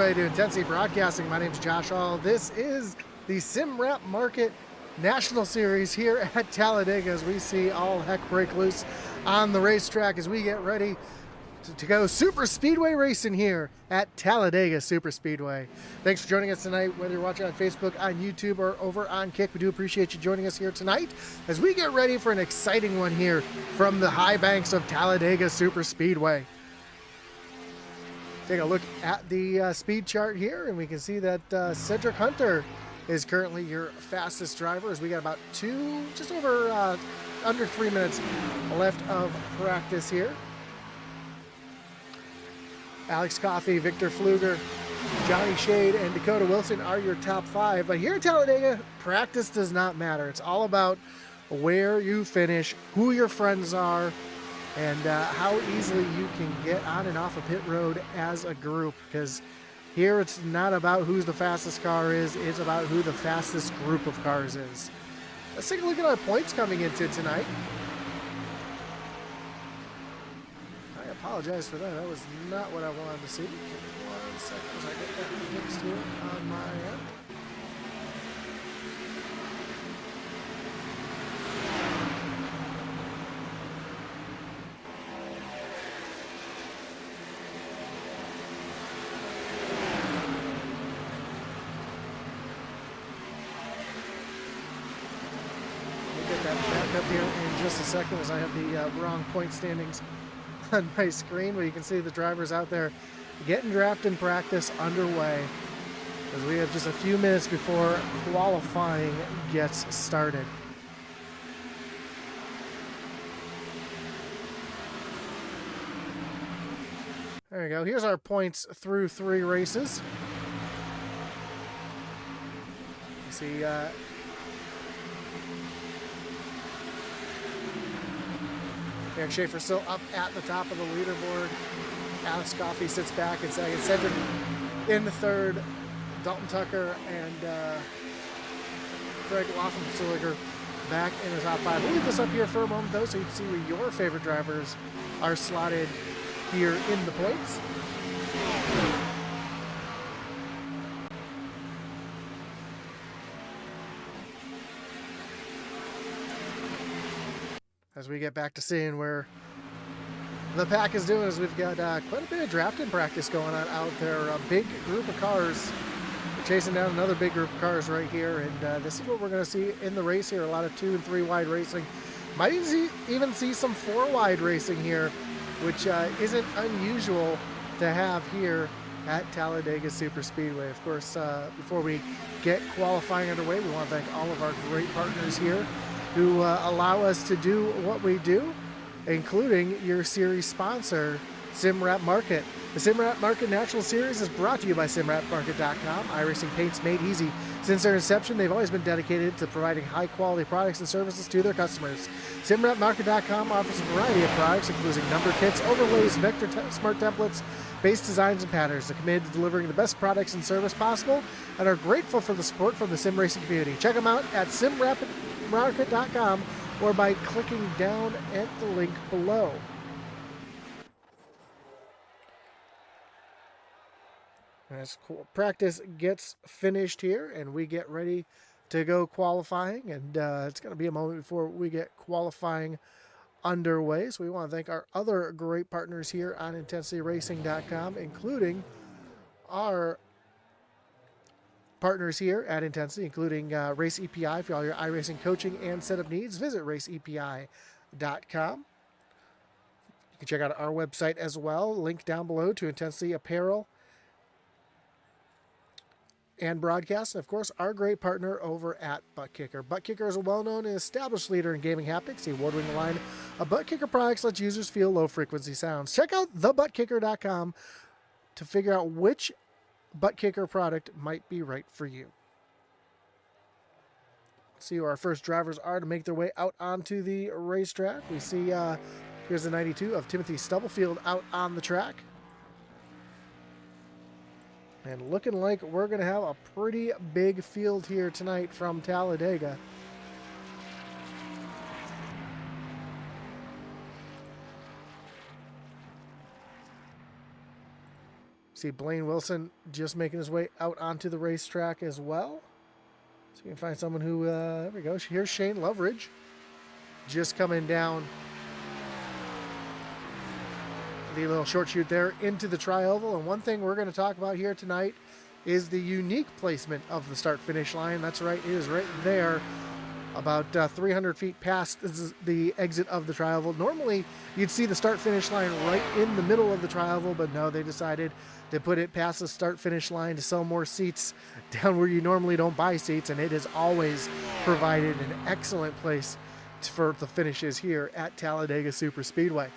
Superspeedway to Intensity Broadcasting. My name is Josh Hall. This is the SimRap Market National Series here at Talladega as we see all heck break loose on the racetrack as we get ready to go super speedway racing here at Talladega Superspeedway. Thanks for joining us tonight, whether you're watching on Facebook, on YouTube, or over on Kick. We do appreciate you joining us here tonight as we get ready for an exciting one here from the high banks of Talladega Superspeedway. Take a look at the speed chart here, and we can see that Cedric Hunter is currently your fastest driver as we got about just over under 3 minutes left of practice here. Alex Coffey, Victor Pfluger, Johnny Shade, and Dakota Wilson are your top five. But here at Talladega, practice does not matter. It's all about where you finish, who your friends are, and how easily you can get on and off a pit road as a group. Because here it's not about who's the fastest car is, it's about who the fastest group of cars is. Let's take a look at our points coming into tonight. I apologize for that. That was not what I wanted to see. Give me 1 second as I get that fixed here on my end. Up here in just a second as I have the wrong point standings on my screen, where you can see the drivers out there getting draft and practice underway as we have just a few minutes before qualifying gets started. There you go. Here's our points through 3 races. You see Eric Schaefer still up at the top of the leaderboard. Alex Coffey sits back in second. Cedric in the third. Dalton Tucker and Greg Laughlin back in the top 5. We'll leave this up here for a moment, though, so you can see where your favorite drivers are slotted here in the points. As we get back to seeing where the pack is doing, as we've got quite a bit of drafting practice going on out there. A big group of cars. We're chasing down another big group of cars right here, and this is what we're going to see in the race here. A lot of 2 and 3 wide racing. Might even see some 4 wide racing here, which isn't unusual to have here at Talladega Superspeedway. Of course, before we get qualifying underway, we want to thank all of our great partners here who allow us to do what we do, including your series sponsor, SimRap Market. The SimRap Market National Series is brought to you by SimRapMarket.com. iRacing paint's made easy. Since their inception, they've always been dedicated to providing high-quality products and services to their customers. SimRapMarket.com offers a variety of products, including number kits, overlays, vector smart templates, base designs, and patterns. They're committed to delivering the best products and service possible and are grateful for the support from the sim racing community. Check them out at SimRapMarket.com or by clicking down at the link below. As practice gets finished here and we get ready to go qualifying, and it's going to be a moment before we get qualifying underway. So we want to thank our other great partners here on IntensityRacing.com, including our partners here at Intensity, including Race EPI for all your iRacing coaching and setup needs. Visit raceepi.com. You can check out our website as well. Link down below to Intensity Apparel and broadcast, and of course our great partner over at Butt Kicker. Butt Kicker is a well-known and established leader in gaming haptics. The award-winning line of Butt Kicker products lets users feel low-frequency sounds. Check out thebuttkicker.com to figure out which Butt Kicker product might be right for you. See who our first drivers are to make their way out onto the racetrack. We see here's the 92 of Timothy Stubblefield out on the track. And looking like we're going to have a pretty big field here tonight from Talladega. See Blaine Wilson just making his way out onto the racetrack as well. So you can find someone who, there we go. Here's Shane Loveridge just coming down the little short chute there into the tri-oval. And one thing we're going to talk about here tonight is the unique placement of the start-finish line. That's right, it is right there, about 300 feet past the exit of the tri-oval. Normally, you'd see the start-finish line right in the middle of the tri-oval, but no, they decided to put it past the start-finish line to sell more seats down where you normally don't buy seats, and it has always provided an excellent place for the finishes here at Talladega Superspeedway.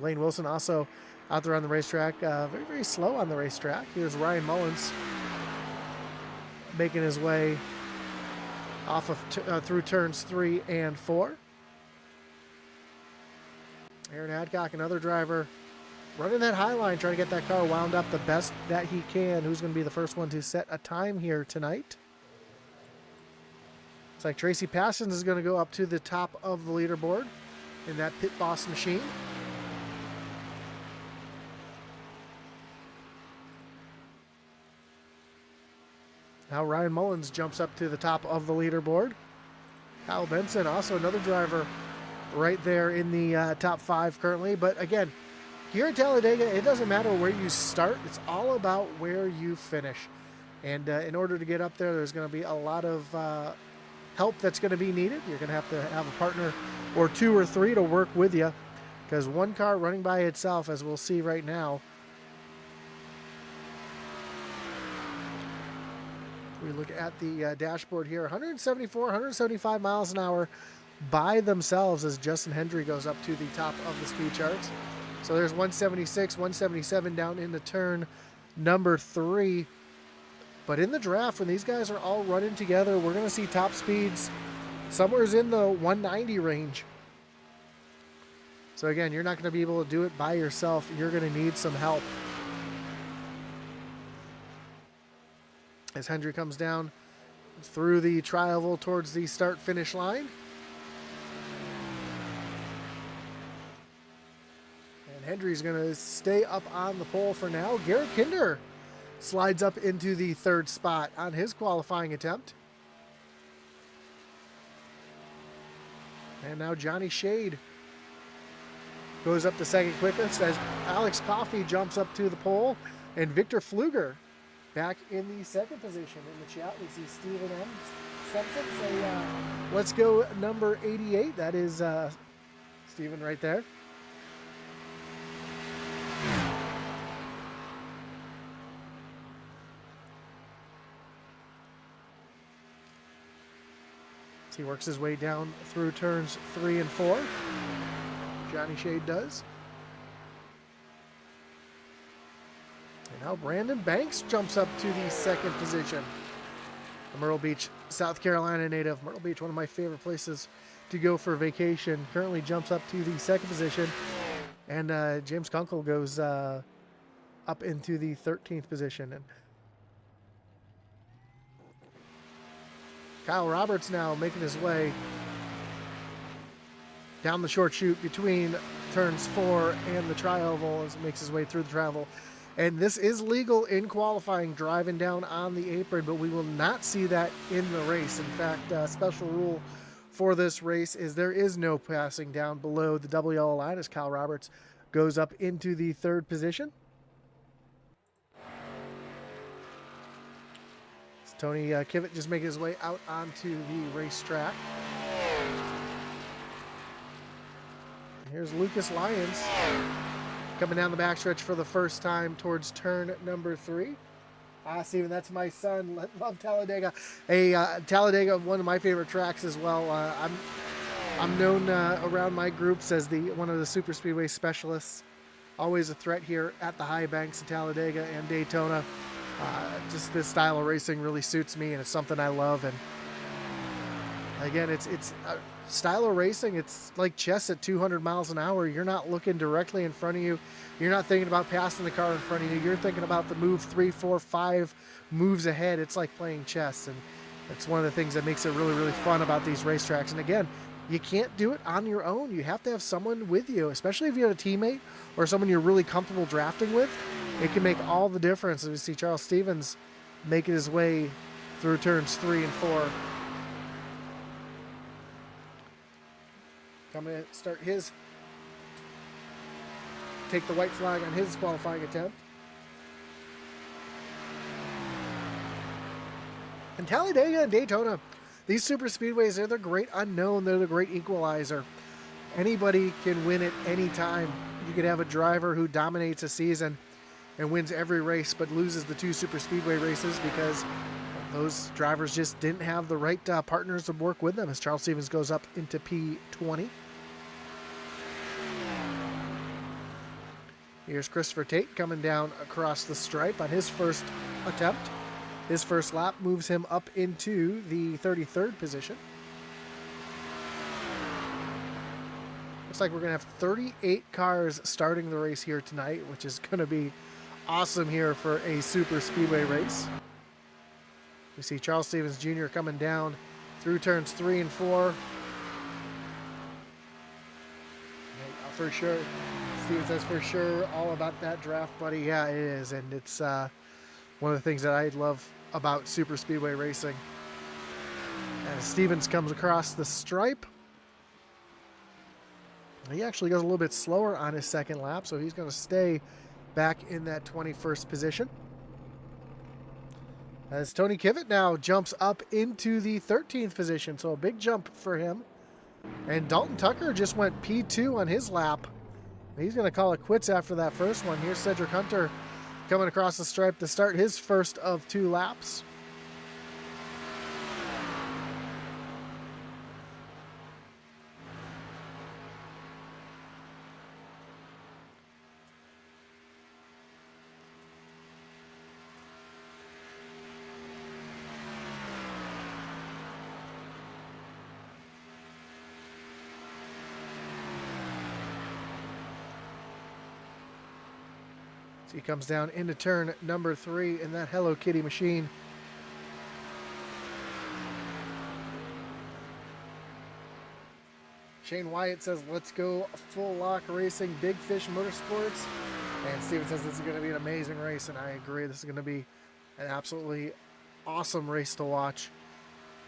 Lane Wilson also out there on the racetrack, very, very slow on the racetrack. Here's Ryan Mullins making his way off of through turns 3 and 4. Aaron Adcock, another driver, running that high line, trying to get that car wound up the best that he can. Who's going to be the first one to set a time here tonight? Looks like Tracy Passons is going to go up to the top of the leaderboard in that pit boss machine. Now Ryan Mullins jumps up to the top of the leaderboard. Kyle Benson, also another driver right there in the top 5 currently. But again, here at Talladega, it doesn't matter where you start. It's all about where you finish. And in order to get up there, there's going to be a lot of help that's going to be needed. You're going to have a partner or 2 or 3 to work with you, because one car running by itself, as we'll see right now, we look at the dashboard here, 174, 175 miles an hour by themselves as Justin Hendry goes up to the top of the speed charts. So there's 176, 177 down into turn number 3. But in the draft, when these guys are all running together, we're going to see top speeds somewhere in the 190 range. So again, you're not going to be able to do it by yourself. You're going to need some help. As Hendry comes down through the tri-oval towards the start-finish line. And Hendry's going to stay up on the pole for now. Garrett Kinder slides up into the 3rd spot on his qualifying attempt. And now Johnny Shade goes up the 2nd quickest as Alex Coffey jumps up to the pole, and Victor Pfluger back in the 2nd position. In the chat, we see Stephen M. Simpson say, let's go number 88. That is Stephen right there. He works his way down through turns 3 and 4. Johnny Shade does. And now Brandon Banks jumps up to the 2nd position. The Myrtle Beach, South Carolina native. Myrtle Beach, one of my favorite places to go for vacation. Currently jumps up to the 2nd position. And James Kunkel goes up into the 13th position. And Kyle Roberts now making his way down the short chute between turns 4 and the tri-oval as he makes his way through the tri-oval. And this is legal in qualifying, driving down on the apron, but we will not see that in the race. In fact, a special rule for this race is there is no passing down below the double yellow line as Kyle Roberts goes up into the 3rd position. Tony Kivett just making his way out onto the racetrack. Here's Lucas Lyons coming down the backstretch for the first time towards turn number 3. Steven, that's my son. Love Talladega. Talladega, one of my favorite tracks as well. I'm known around my groups as one of the Superspeedway specialists. Always a threat here at the high banks of Talladega and Daytona. Just this style of racing really suits me, and it's something I love. And again, it's style of racing. It's like chess at 200 miles an hour. You're not looking directly in front of you. You're not thinking about passing the car in front of you. You're thinking about the move 3, 4, 5 moves ahead. It's like playing chess, and it's one of the things that makes it really, really fun about these racetracks. And again, You can't do it on your own. You have to have someone with you, especially if you have a teammate or someone you're really comfortable drafting with. It can make all the difference. And we see Charles Stevens making his way through turns 3 and 4. Coming to start take the white flag on his qualifying attempt. And Talladega and Daytona, these super speedways, they're the great unknown. They're the great equalizer. Anybody can win at any time. You could have a driver who dominates a season and wins every race, but loses the 2 super speedway races because those drivers just didn't have the right partners to work with them, as Charles Stevens goes up into P20. Here's Christopher Tate coming down across the stripe on his first attempt. His first lap moves him up into the 33rd position. Looks like we're going to have 38 cars starting the race here tonight, which is going to be awesome here for a super speedway race. We see Charles Stevens Jr. coming down through turns 3 and 4. For sure, Stevens says for sure all about that draft, buddy. Yeah, it is, and it's one of the things that I love about super speedway racing. As Stevens comes across the stripe, he actually goes a little bit slower on his second lap, so he's going to stay back in that 21st position. As Tony Kivitt now jumps up into the 13th position, so a big jump for him. And Dalton Tucker just went P2 on his lap. He's going to call it quits after that first one. Here's Cedric Hunter coming across the stripe to start his first of 2 laps. So he comes down into turn number 3 in that Hello Kitty machine. Shane Wyatt says, let's go full lock racing, Big Fish Motorsports. And Steven says this is going to be an amazing race, and I agree. This is going to be an absolutely awesome race to watch.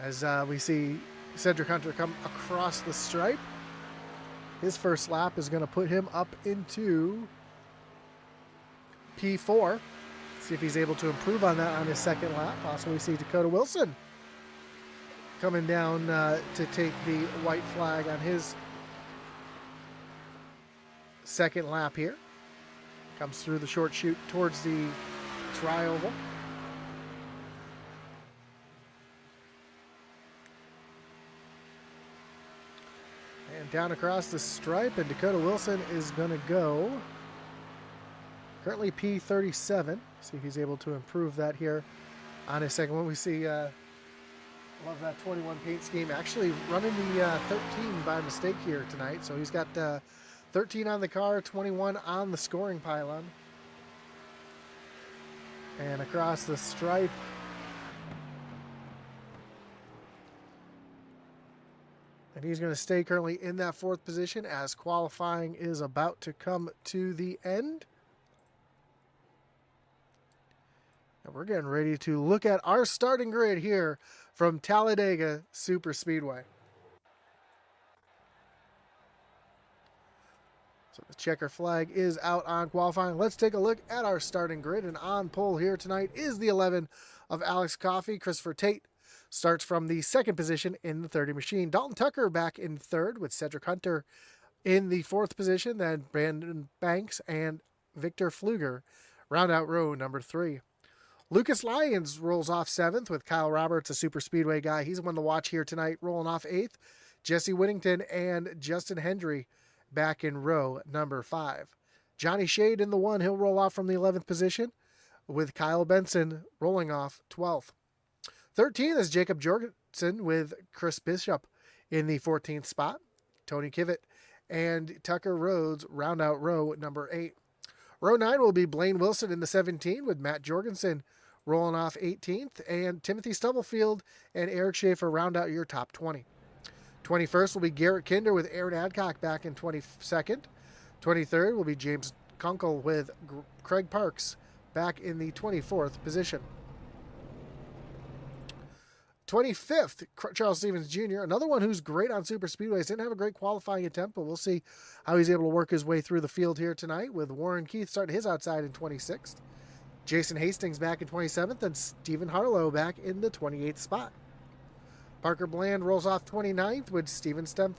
As we see Cedric Hunter come across the stripe. His first lap is going to put him up into P4. See if he's able to improve on that on his second lap. Possibly see Dakota Wilson coming down to take the white flag on his second lap here. Comes through the short chute towards the tri-oval. And down across the stripe, and Dakota Wilson is going to go currently P37. See if he's able to improve that here on his second one. We see, love that 21 paint scheme. Actually running the 13 by mistake here tonight. So he's got 13 on the car, 21 on the scoring pylon. And across the stripe, and he's going to stay currently in that 4th position as qualifying is about to come to the end. And we're getting ready to look at our starting grid here from Talladega Superspeedway. So the checker flag is out on qualifying. Let's take a look at our starting grid. And on pole here tonight is the 11 of Alex Coffey. Christopher Tate starts from the 2nd position in the 30 machine. Dalton Tucker back in 3rd with Cedric Hunter in the 4th position. Then Brandon Banks and Victor Pfluger round out row number 3. Lucas Lyons rolls off 7th with Kyle Roberts, a super speedway guy. He's one to watch here tonight, rolling off 8th. Jesse Whittington and Justin Hendry back in row number 5. Johnny Shade in the 1. He'll roll off from the 11th position with Kyle Benson rolling off 12th. 13th is Jacob Jorgensen with Chris Bishop in the 14th spot. Tony Kivitt and Tucker Rhodes round out row number 8. Row 9 will be Blaine Wilson in the 17 with Matt Jorgensen rolling off 18th, and Timothy Stubblefield and Eric Schaefer round out your top 20. 21st will be Garrett Kinder with Aaron Adcock back in 22nd. 23rd will be James Kunkel with Craig Parks back in the 24th position. 25th, Charles Stevens Jr., another one who's great on super speedways. Didn't have a great qualifying attempt, but we'll see how he's able to work his way through the field here tonight, with Warren Keith starting his outside in 26th. Jason Hastings back in 27th, and Stephen Harlow back in the 28th spot. Parker Bland rolls off 29th, with Steven Stemp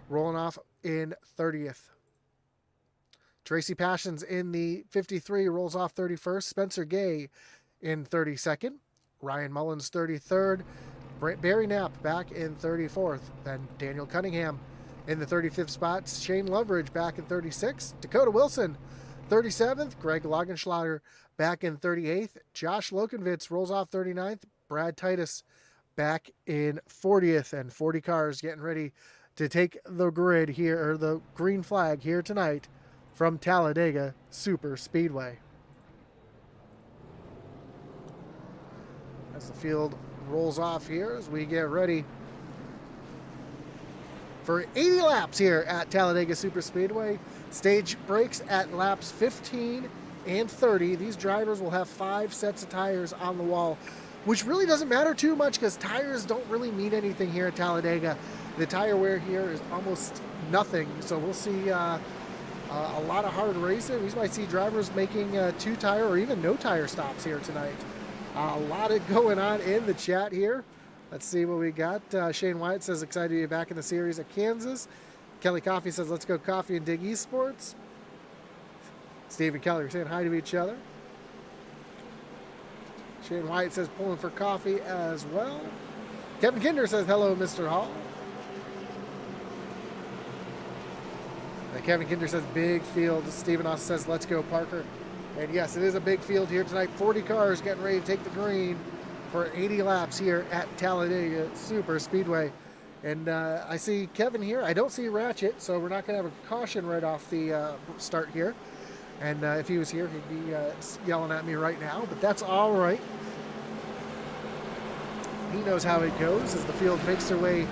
rolling off in 30th. Tracy Passions in the 53 rolls off 31st. Spencer Gay in 32nd. Ryan Mullins 33rd. Barry Knapp back in 34th. Then Daniel Cunningham in the 35th spot. Shane Loveridge back in 36th. Dakota Wilson 37th. Greg Laugenschlager back in 38th. Josh Lokenvitz rolls off 39th. Brad Titus back in 40th. And 40 cars getting ready to take the grid here, or the green flag here tonight from Talladega Super Speedway. As the field rolls off here, as we get ready for 80 laps here at Talladega Super Speedway. Stage breaks at laps 15 and 30. These drivers will have 5 sets of tires on the wall, which really doesn't matter too much because tires don't really mean anything here at Talladega. The tire wear here is almost nothing, so we'll see a lot of hard racing. We might see drivers making 2 tire or even no tire stops here tonight. A lot of going on in the chat here. Let's see what we got. Shane Wyatt says, excited to be back in the series at Kansas. Kelly Coffee says, let's go Coffee and Dig Esports. Steve and Kelly are saying hi to each other. Shane Wyatt says, pulling for coffee as well. Kevin Kinder says, hello, Mr. Hall. And Kevin Kinder says, big field. Stephen also says, let's go, Parker. And yes, it is a big field here tonight. 40 cars getting ready to take the green for 80 laps here at Talladega Super Speedway. And I see Kevin here. I don't see Ratchet, so we're not going to have a caution right off the start here. And if he was here, he'd be yelling at me right now, but that's all right. He knows how it goes as the field makes their way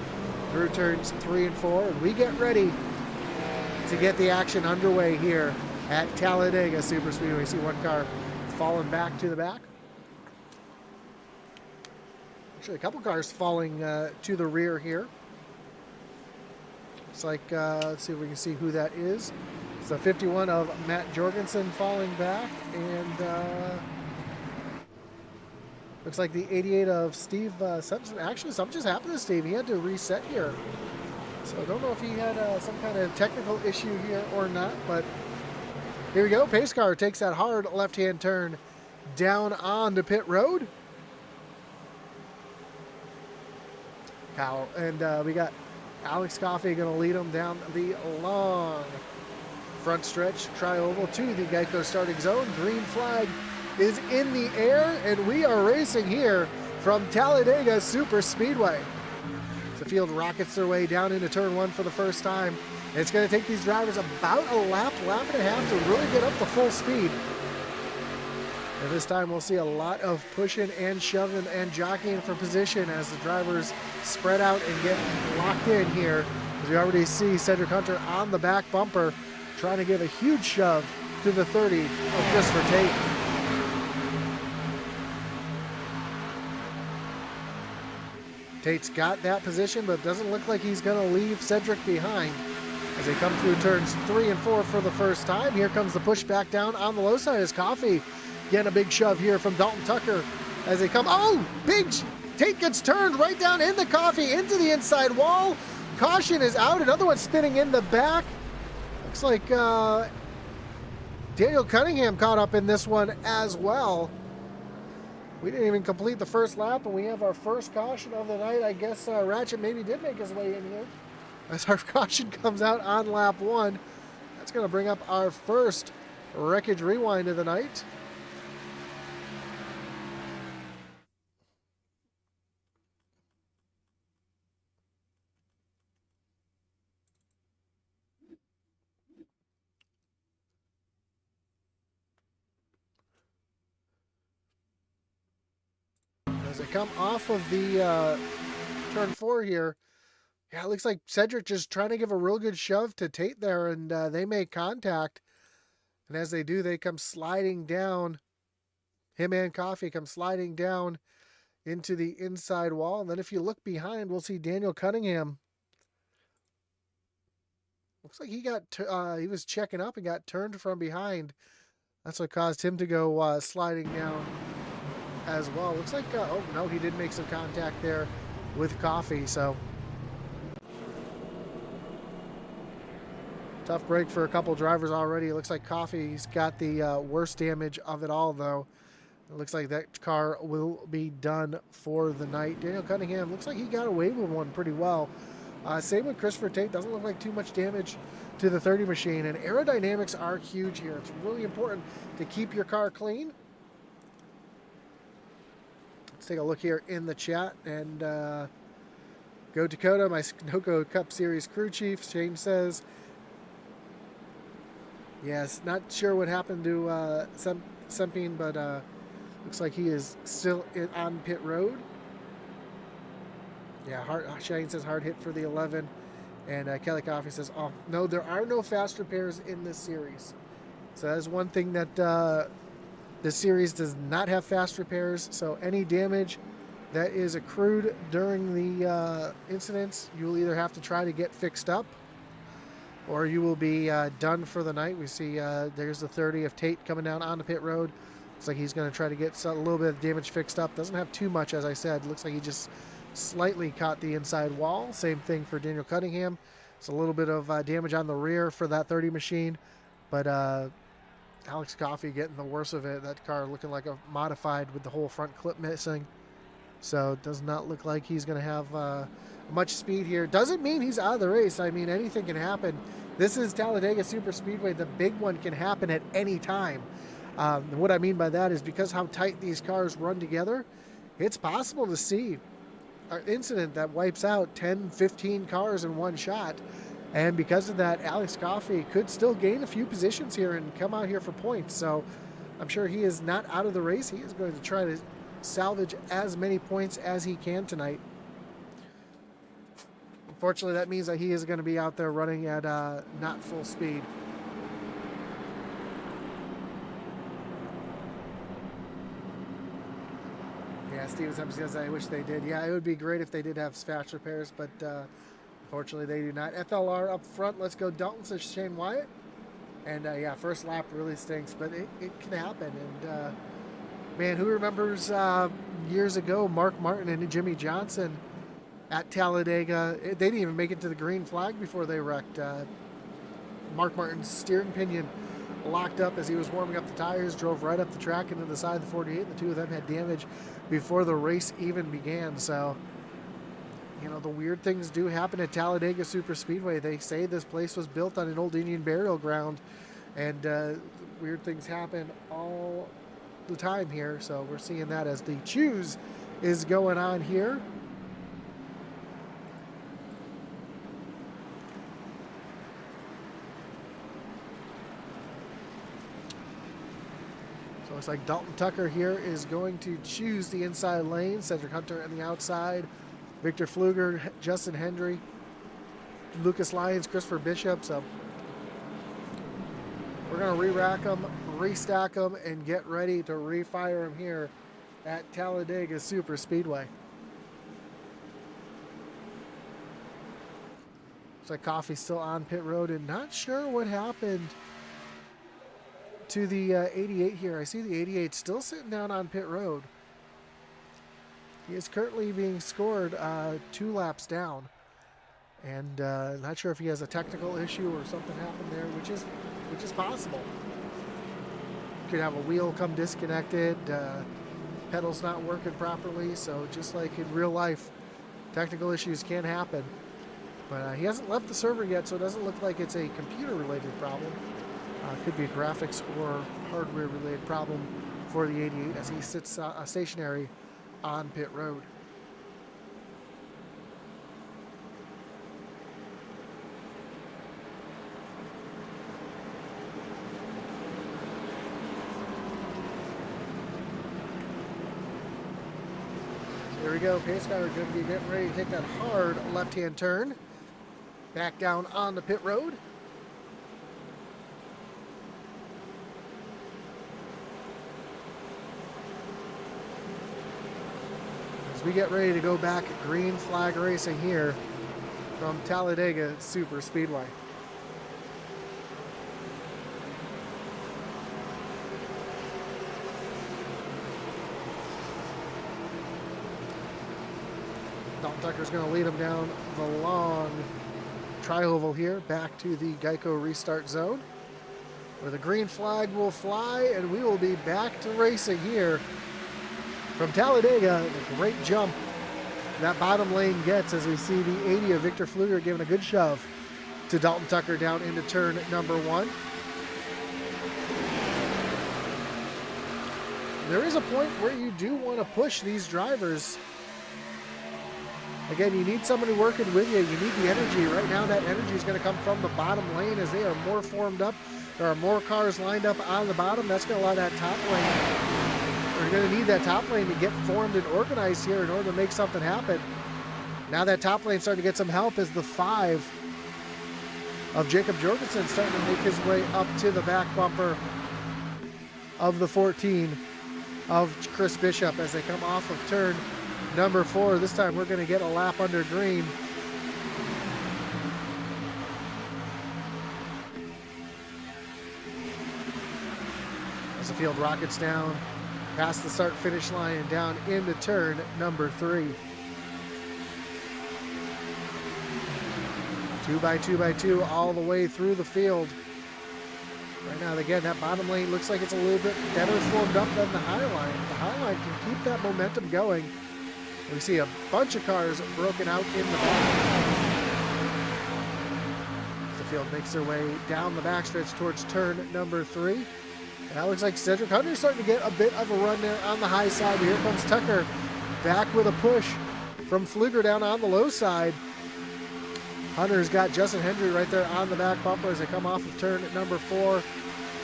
through turns 3 and 4. And we get ready to get the action underway here at Talladega Super Speedway. You see one car falling back to the back. Actually, a couple cars falling to the rear here. Looks like, let's see if we can see who that is. It's the 51 of Matt Jorgensen falling back, and looks like the 88 of Steve Simpson. Actually, something just happened to Steve. He had to reset here. So I don't know if he had some kind of technical issue here or not, but here we go. Pace car takes that hard left-hand turn down on the pit road. And we got Alex Coffey going to lead him down the long front stretch tri-oval to the Geico starting zone. Green flag is in the air, and we are racing here from Talladega Super Speedway. The field rockets their way down into turn 1 for the first time. It's going to take these drivers about a lap and a half to really get up to full speed. And this time we'll see a lot of pushing and shoving and jockeying for position as the drivers spread out and get locked in here. As we already see Cedric Hunter on the back bumper trying to give a huge shove to the 30 of Christopher Tate. Tate's got that position, but doesn't look like he's going to leave Cedric behind as they come through turns 3 and 4 for the first time. Here comes the push back down on the low side as Coffey getting a big shove here from Dalton Tucker as they come. Oh, big Tate gets turned right down in the Coffey into the inside wall. Caution is out. Another one spinning in the back. Looks like Daniel Cunningham caught up in this one as well. We didn't even complete the first lap, and we have our first caution of the night. I guess Ratchet maybe did make his way in here as our caution comes out on lap 1. That's going to bring up our first wreckage rewind of the night. As they come off of the turn 4 here, Yeah, it looks like Cedric just trying to give a real good shove to Tate there, and they make contact. And as they do, they come sliding down. Him and Coffee come sliding down into the inside wall. And then if you look behind, we'll see Daniel Cunningham. Looks like he was checking up and got turned from behind. That's what caused him to go sliding down as well. Looks like, oh no, he did make some contact there with Coffee. So tough break for a couple drivers already. It looks like Coffee's got the worst damage of it all, though. It looks like that car will be done for the night. Daniel Cunningham looks like he got away with one pretty well. Same with Christopher Tate. Doesn't look like too much damage to the 30 machine. And aerodynamics are huge here. It's really important to keep your car clean. Let's take a look here in the chat. And Go Dakota, my Sunoco Cup Series crew chief, Shane says, yes, not sure what happened to Sempin, but looks like he is still on pit road. Yeah, Shane says hard hit for the 11. And Kelly Coffey says, oh, no, there are no fast repairs in this series. So that is one thing that this series does not have fast repairs. So any damage that is accrued during the incidents, you will either have to try to get fixed up or you will be done for the night. We see there's the 30 of Tate coming down on the pit road. Looks like he's going to try to get a little bit of damage fixed up. Doesn't have too much, as I said. Looks like he just slightly caught the inside wall. Same thing for Daniel Cunningham. It's a little bit of damage on the rear for that 30 machine. But Alex Coffey getting the worst of it. That car looking like a modified with the whole front clip missing. So it does not look like he's going to have much speed here. Doesn't mean he's out of the race. I mean, anything can happen. This is Talladega Superspeedway. The big one can happen at any time. What I mean by that is because how tight these cars run together, it's possible to see an incident that wipes out 10, 15 cars in one shot. And because of that, Alex Coffey could still gain a few positions here and come out here for points. So I'm sure he is not out of the race. He is going to try to salvage as many points as he can tonight. Unfortunately, that means that he is going to be out there running at not full speed. Yeah, Steven says, I wish they did. Yeah, it would be great if they did have fast repairs, but unfortunately they do not. FLR up front. Let's go Dalton, says Shane Wyatt. And yeah, first lap really stinks, but it can happen. And man, who remembers years ago, Mark Martin and Jimmy Johnson at Talladega? They didn't even make it to the green flag before they wrecked. Mark Martin's steering pinion locked up as he was warming up the tires, drove right up the track into the side of the 48. The two of them had damage before the race even began. So, you know, the weird things do happen at Talladega Superspeedway. They say this place was built on an old Indian burial ground, and weird things happen all the time here. So we're seeing that as the choose is going on here. So it looks like Dalton Tucker here is going to choose the inside lane. Cedric Hunter on the outside. Victor Pfluger, Justin Hendry, Lucas Lyons, Christopher Bishop. So we're going to re-rack them, restack them, and get ready to refire them here at Talladega Superspeedway. Looks like Coffey's still on pit road, and not sure what happened to the 88 here. I see the 88 still sitting down on pit road. He is currently being scored 2 laps down, and not sure if he has a technical issue or something happened there, which is possible. Could have a wheel come disconnected, pedals not working properly. So just like in real life, technical issues can happen. But he hasn't left the server yet, so it doesn't look like it's a computer-related problem. Could be a graphics or hardware-related problem for the 88 as he sits stationary on pit road. we go. Pace car going to be getting ready to take that hard left-hand turn. Back down on the pit road. As we get ready to go back green flag racing here from Talladega Superspeedway. Dalton Tucker's going to lead him down the long tri-oval here, back to the Geico restart zone, where the green flag will fly, and we will be back to racing here from Talladega. The great jump that bottom lane gets as we see the 80 of Victor Pfluger giving a good shove to Dalton Tucker down into turn number 1. There is a point where you do want to push these drivers. Again, you need somebody working with you. You need the energy. Right now, that energy is going to come from the bottom lane as they are more formed up. There are more cars lined up on the bottom. That's going to allow that top lane. We're going to need that top lane to get formed and organized here in order to make something happen. Now that top lane starting to get some help as the 5 of Jacob Jorgensen starting to make his way up to the back bumper of the 14 of Chris Bishop as they come off of turn number 4. This time we're going to get a lap under green. As the field rockets down past the start finish line and down into turn number 3. 2 by 2 by 2 all the way through the field. Right now, again, that bottom lane looks like it's a little bit better formed up than the high line. The high line can keep that momentum going. We see a bunch of cars broken out in the back. As the field makes their way down the backstretch towards turn number 3. And that looks like Cedric Hunter's starting to get a bit of a run there on the high side. Here comes Tucker back with a push from Pfluger down on the low side. Hunter's got Justin Hendry right there on the back bumper as they come off of turn number 4.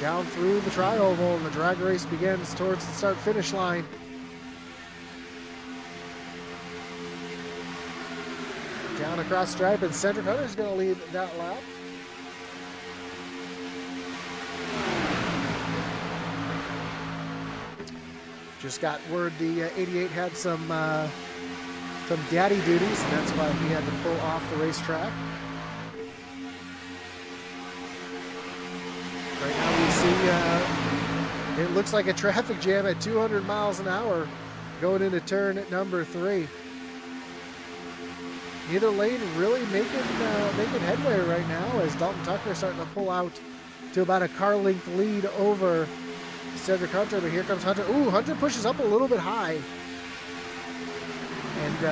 Down through the tri-oval, and the drag race begins towards the start-finish line. Down across stripe, and Cedric Hunter's going to lead that lap. Just got word the 88 had some daddy duties, and that's why he had to pull off the racetrack. Right now we see it looks like a traffic jam at 200 miles an hour going into turn number 3. Neither lane really making headway right now as Dalton Tucker starting to pull out to about a car length lead over Cedric Hunter, but here comes Hunter. Ooh, Hunter pushes up a little bit high. And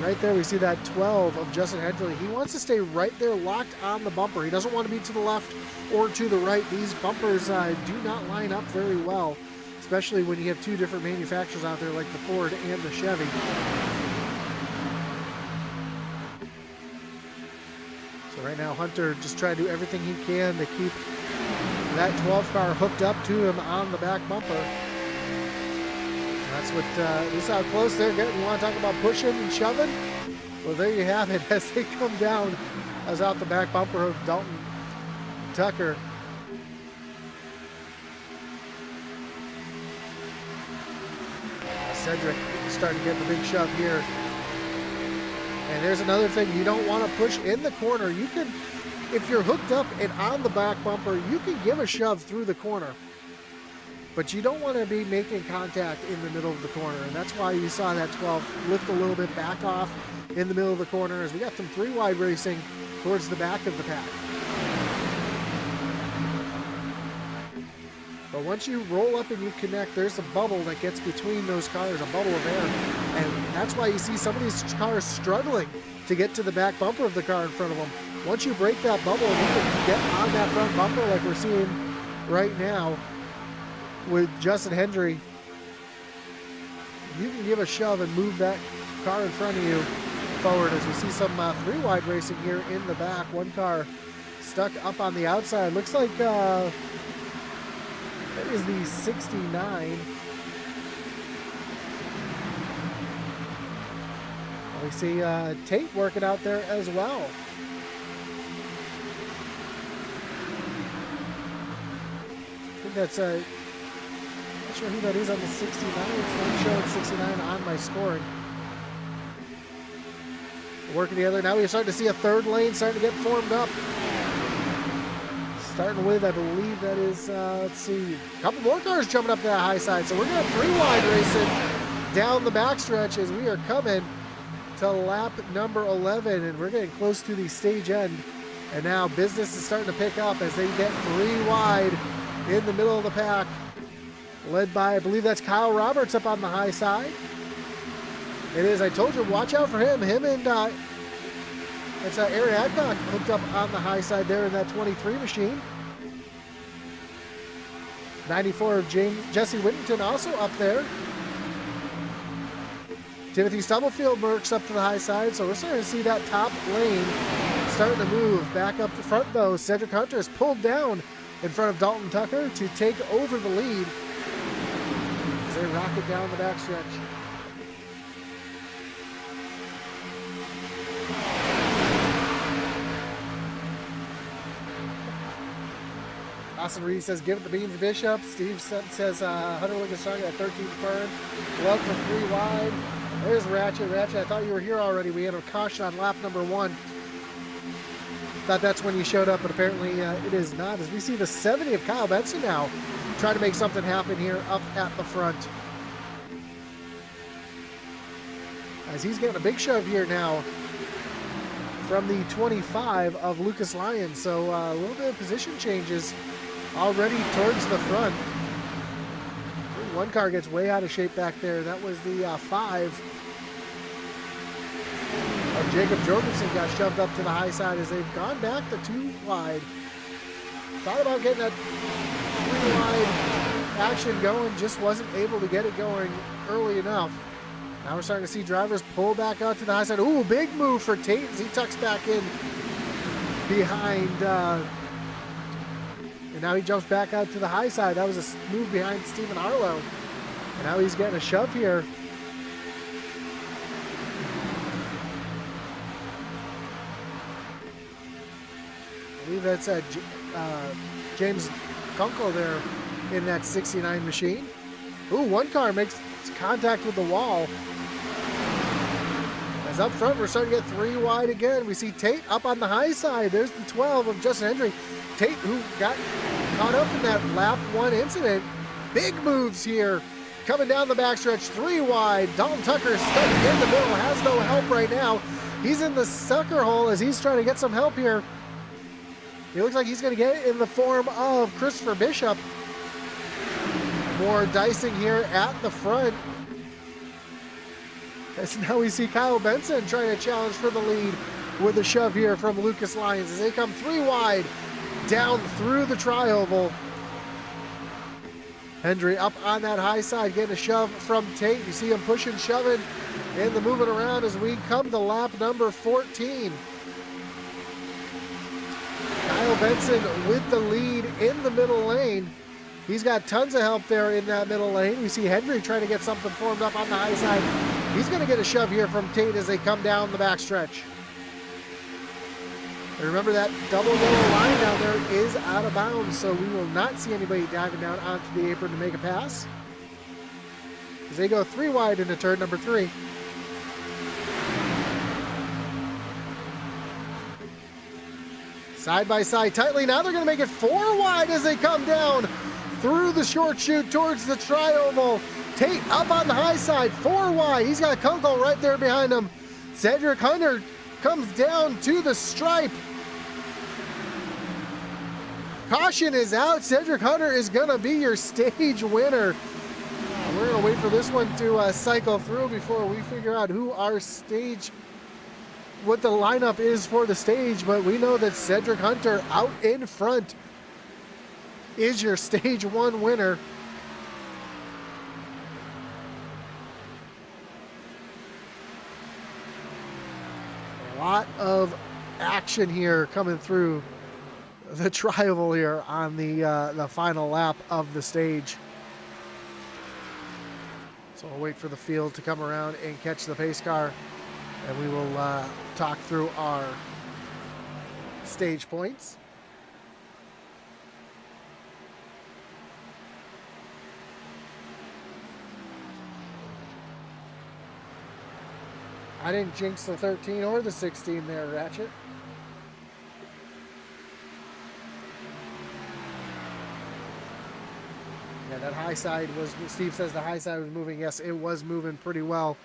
right there we see that 12 of Justin Hendry. He wants to stay right there locked on the bumper. He doesn't want to be to the left or to the right. These bumpers do not line up very well, especially when you have 2 different manufacturers out there like the Ford and the Chevy. So right now Hunter just trying to do everything he can to keep that 12 car hooked up to him on the back bumper. That's what, this is how close they're getting. You want to talk about pushing and shoving? Well, there you have it as they come down as out the back bumper of Dalton Tucker. Cedric starting to get the big shove here. And there's another thing, you don't want to push in the corner. You can, if you're hooked up and on the back bumper, you can give a shove through the corner. But you don't want to be making contact in the middle of the corner. And that's why you saw that 12 lift a little bit back off in the middle of the corner as we got some 3-wide racing towards the back of the pack. But once you roll up and you connect, there's a bubble that gets between those cars, a bubble of air. And that's why you see some of these cars struggling to get to the back bumper of the car in front of them. Once you break that bubble and you can get on that front bumper like we're seeing right now with Justin Hendry, you can give a shove and move that car in front of you forward as we see some 3-wide racing here in the back. One car stuck up on the outside. Looks like that is the 69. We see Tate working out there as well. I think that's not sure who that is on the 69. It's not showing 69 on my scoring. Working together. Now we're starting to see a third lane starting to get formed up. Starting with, I believe that is, let's see, a couple more cars jumping up to that high side. So we're going to have 3 wide racing down the backstretch as we are coming to lap number 11. And we're getting close to the stage end. And now business is starting to pick up as they get 3 wide in the middle of the pack. Led by, I believe that's Kyle Roberts up on the high side. It is, I told you, watch out for him. Him and it's Aaron Adcock hooked up on the high side there in that 23 machine. 94 of Jesse Whittington also up there. Timothy Stubblefield works up to the high side, so we're starting to see that top lane starting to move. Back up the front, though, Cedric Hunter is pulled down in front of Dalton Tucker to take over the lead as they rocket down the backstretch. Austin Reed says, give it the beans to Bishop. Steve says, Hunter looking strong at 13th turn. Love for 3 wide. There's Ratchet. Ratchet, I thought you were here already. We had a caution on lap number 1. Thought that's when you showed up, but apparently it is not. As we see the 70 of Kyle Benson now trying to make something happen here up at the front. As he's getting a big shove here now from the 25 of Lucas Lyons. So a little bit of position changes already towards the front. Ooh, one car gets way out of shape back there. That was the 5 of Jacob Jorgensen got shoved up to the high side as they've gone back to 2 wide. Thought about getting that 3 wide action going, just wasn't able to get it going early enough. Now we're starting to see drivers pull back out to the high side. Ooh, big move for Tate as he tucks back in behind, and now he jumps back out to the high side. That was a move behind Stephen Arlo. And now he's getting a shove here. I believe that's James Kunkel there in that 69 machine. Ooh, one car makes contact with the wall. As up front, we're starting to get 3 wide again. We see Tate up on the high side. There's the 12 of Justin Hendry. Tate, who got caught up in that lap 1 incident. Big moves here. Coming down the backstretch, 3 wide. Dalton Tucker is stuck in the middle, has no help right now. He's in the sucker hole as he's trying to get some help here. He looks like he's going to get it in the form of Christopher Bishop. More dicing here at the front. As now we see Kyle Benson trying to challenge for the lead with a shove here from Lucas Lyons as they come 3 wide down through the tri-oval. Hendry up on that high side getting a shove from Tate. You see him pushing, shoving, and the moving around as we come to lap number 14. Kyle Benson with the lead in the middle lane. He's got tons of help there in that middle lane. We see Hendry trying to get something formed up on the high side. He's going to get a shove here from Tate as they come down the backstretch. And remember that double yellow line down there is out of bounds, so we will not see anybody diving down onto the apron to make a pass. As they go 3 wide into turn number 3. Side by side tightly. Now they're going to make it 4 wide as they come down through the short chute towards the tri-oval. Tate up on the high side, 4 wide. He's got Kunkel right there behind him. Cedric Hunter comes down to the stripe. Caution is out. Cedric Hunter is going to be your stage winner. We're going to wait for this one to cycle through before we figure out who our stage, what the lineup is for the stage, but we know that Cedric Hunter out in front is your stage 1 winner. A lot of action here coming through the tri-oval here on the final lap of the stage. So we'll wait for the field to come around and catch the pace car And we will talk through our stage points. I didn't jinx the 13 or the 16 there, Ratchet. Yeah, that high side was, Steve says the high side was moving. Yes, it was moving pretty well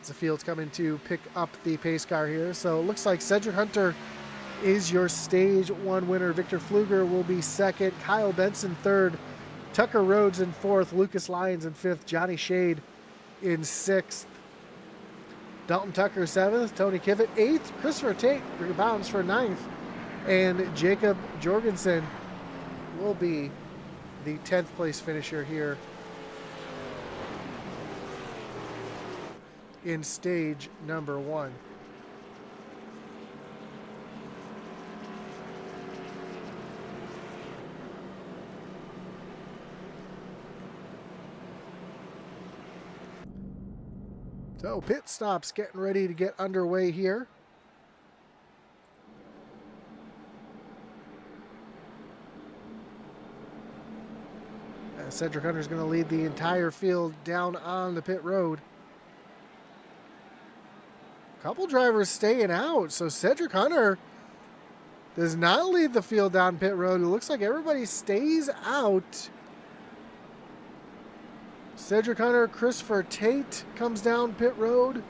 as the field's coming to pick up the pace car here. So it looks like Cedric Hunter is your stage 1 winner. Victor Pfluger will be second. Kyle Benson third. Tucker Rhodes in fourth. Lucas Lyons in fifth. Johnny Shade in sixth. Dalton Tucker 7th, Tony Kivitt 8th, Christopher Tate rebounds for 9th, and Jacob Jorgensen will be the 10th place finisher here in stage number 1. So pit stops getting ready to get underway here. Cedric Hunter is going to lead the entire field down on the pit road. A couple drivers staying out, so Cedric Hunter does not lead the field down pit road. It looks like everybody stays out. Cedric Hunter, Christopher Tate comes down pit road.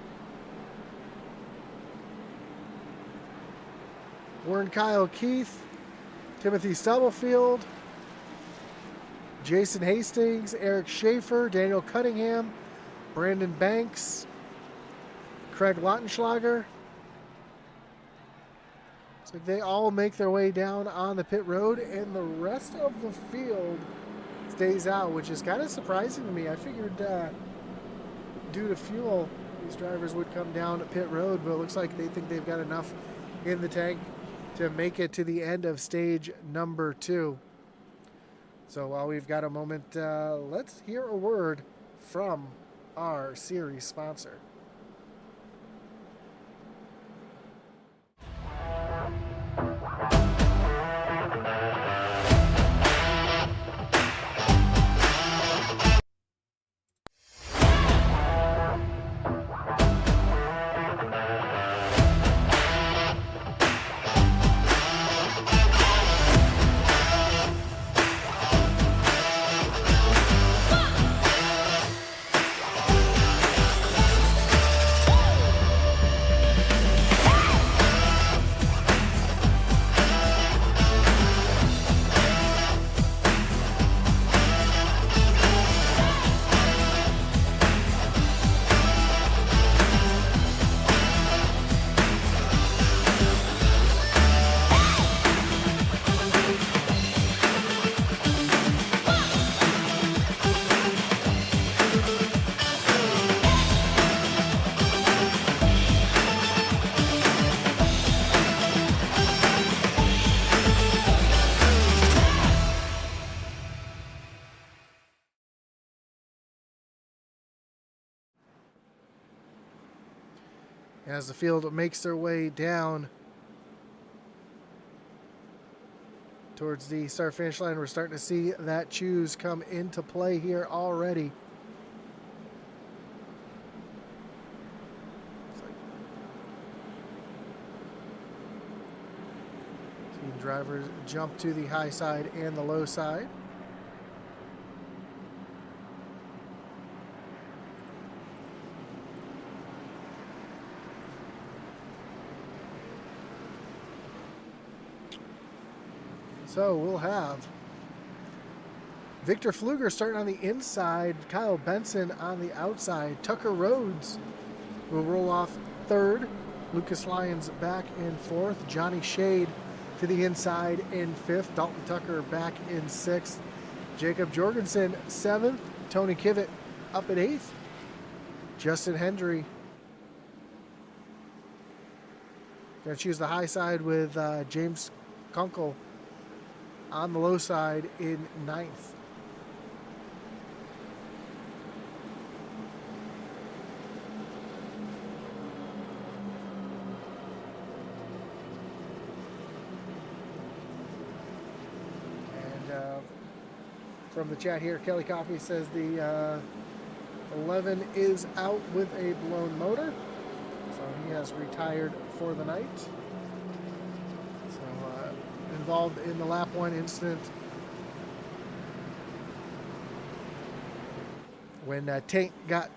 Warren Kyle Keith, Timothy Stubblefield, Jason Hastings, Eric Schaefer, Daniel Cunningham, Brandon Banks, Craig Lautenschlager. Looks like they all make their way down on the pit road, and the rest of the field stays out, which is kind of surprising to me. I figured due to fuel, these drivers would come down to pit road, but it looks like they think they've got enough in the tank to make it to the end of stage number 2. So while we've got a moment, let's hear a word from our series sponsor. As the field makes their way down towards the start-finish line, we're starting to see that choose come into play here already. Seeing drivers jump to the high side and the low side. So we'll have Victor Pfluger starting on the inside, Kyle Benson on the outside. Tucker Rhodes will roll off third. Lucas Lyons back in fourth. Johnny Shade to the inside in fifth. Dalton Tucker back in sixth. Jacob Jorgensen seventh. Tony Kivitt up at eighth. Justin Hendry going to choose the high side with James Kunkel on the low side in ninth. from the chat here. Kelly Coffee says the 11 is out with a blown motor. So he has retired for the night. So involved in the lap 1 incident when Tate got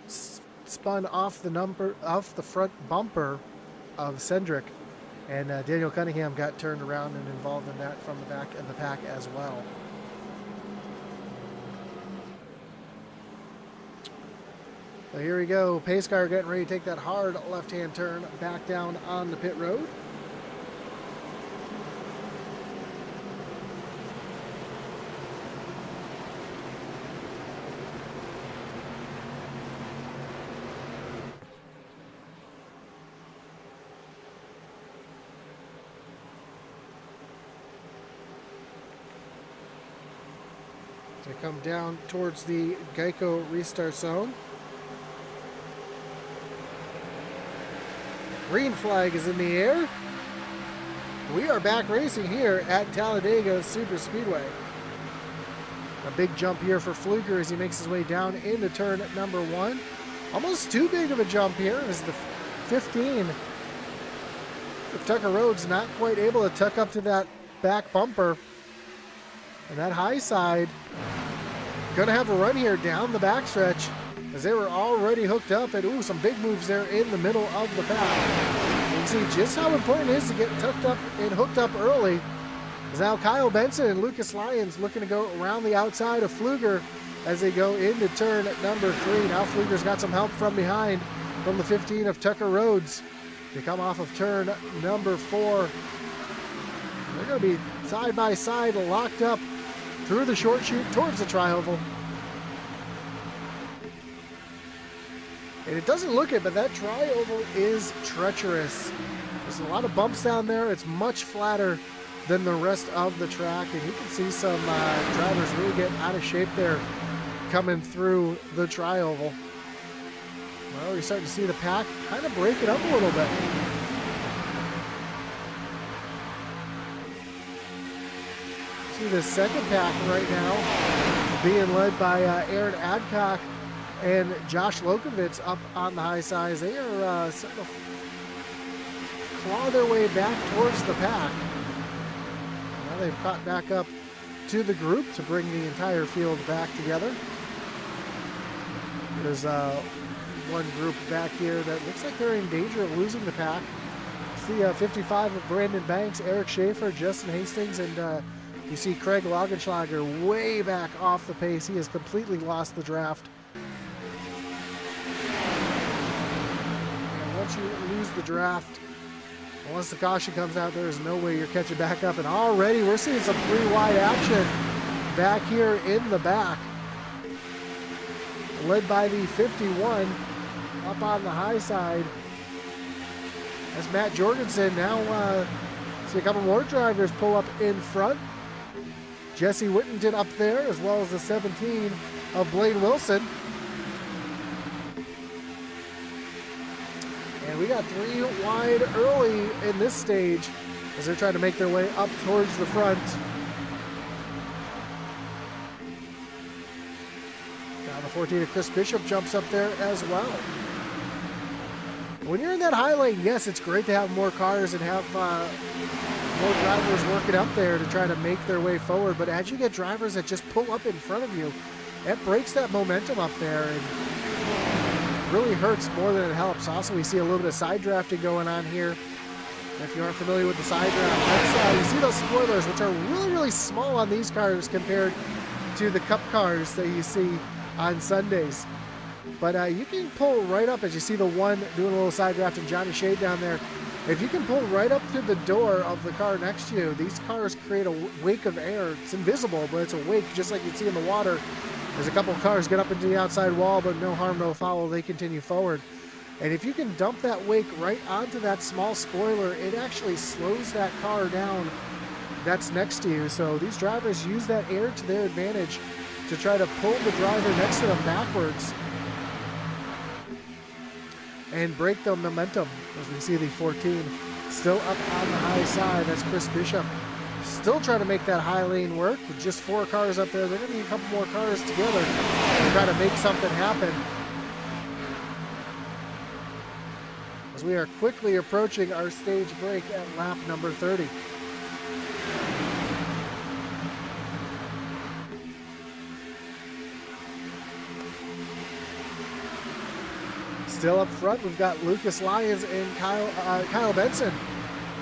spun off the front bumper of Cendric, and Daniel Cunningham got turned around and involved in that from the back of the pack as well. So here we go. Pace car getting ready to take that hard left-hand turn back down on the pit road. So come down towards the Geico restart zone. Green flag is in the air. We are back racing here at Talladega Superspeedway. A big jump here for Fluker as he makes his way down into turn number 1. Almost too big of a jump here as the 15 of Tucker Rhodes not quite able to tuck up to that back bumper. And that high side gonna have a run here down the backstretch, as they were already hooked up, and some big moves there in the middle of the pack. You can see just how important it is to get tucked up and hooked up early. As now Kyle Benson and Lucas Lyons looking to go around the outside of Fluger as they go into turn number 3. Now Fluger's got some help from behind from the 15 of Tucker Rhodes. They come off of turn number 4. They're going to be side by side, locked up through the short chute towards the tri-oval. And it doesn't look it, but that tri-oval is treacherous. There's a lot of bumps down there. It's much flatter than the rest of the track, and you can see some drivers really get out of shape there coming through the tri-oval. Well, you're starting to see the pack kind of break it up a little bit. See the second pack right now being led by Aaron Adcock and Josh Lokovitz up on the high sides. They are starting to claw their way back towards the pack. Now they've caught back up to the group to bring the entire field back together. There's one group back here that looks like they're in danger of losing the pack. It's the 55 of Brandon Banks, Eric Schaefer, Justin Hastings, and you see Craig Laugenschlager way back off the pace. He has completely lost the draft. And once you lose the draft, unless the caution comes out, there is no way you're catching back up. And already we're seeing some 3-wide action back here in the back. Led by the 51 up on the high side. As Matt Jorgensen now see a couple more drivers pull up in front. Jesse Whittington up there, as well as the 17 of Blaine Wilson. And we got 3 wide early in this stage as they're trying to make their way up towards the front. Now the 14 of Chris Bishop jumps up there as well. When you're in that high lane, yes, it's great to have more cars and have more drivers working up there to try to make their way forward. But as you get drivers that just pull up in front of you, it breaks that momentum up there and really hurts more than it helps. Also, we see a little bit of side drafting going on here. If you aren't familiar with the side draft, that's, you see those spoilers, which are really, really small on these cars compared to the Cup cars that you see on Sundays. But you can pull right up, as you see the one doing a little side drafting, Johnny Shade down there. If you can pull right up to the door of the car next to you, these cars create a wake of air. It's invisible, but it's a wake just like you'd see in the water. There's a couple of cars get up into the outside wall, but no harm, no foul. They continue forward. And if you can dump that wake right onto that small spoiler, it actually slows that car down that's next to you. So these drivers use that air to their advantage to try to pull the driver next to them backwards and break the momentum. As we see the 14 still up on the high side. That's Chris Bishop Still trying to make that high lane work with just 4 cars up there. They're going to need a couple more cars together to try to make something happen. As we are quickly approaching our stage break at lap number 30. Still up front, we've got Lucas Lyons and Kyle Benson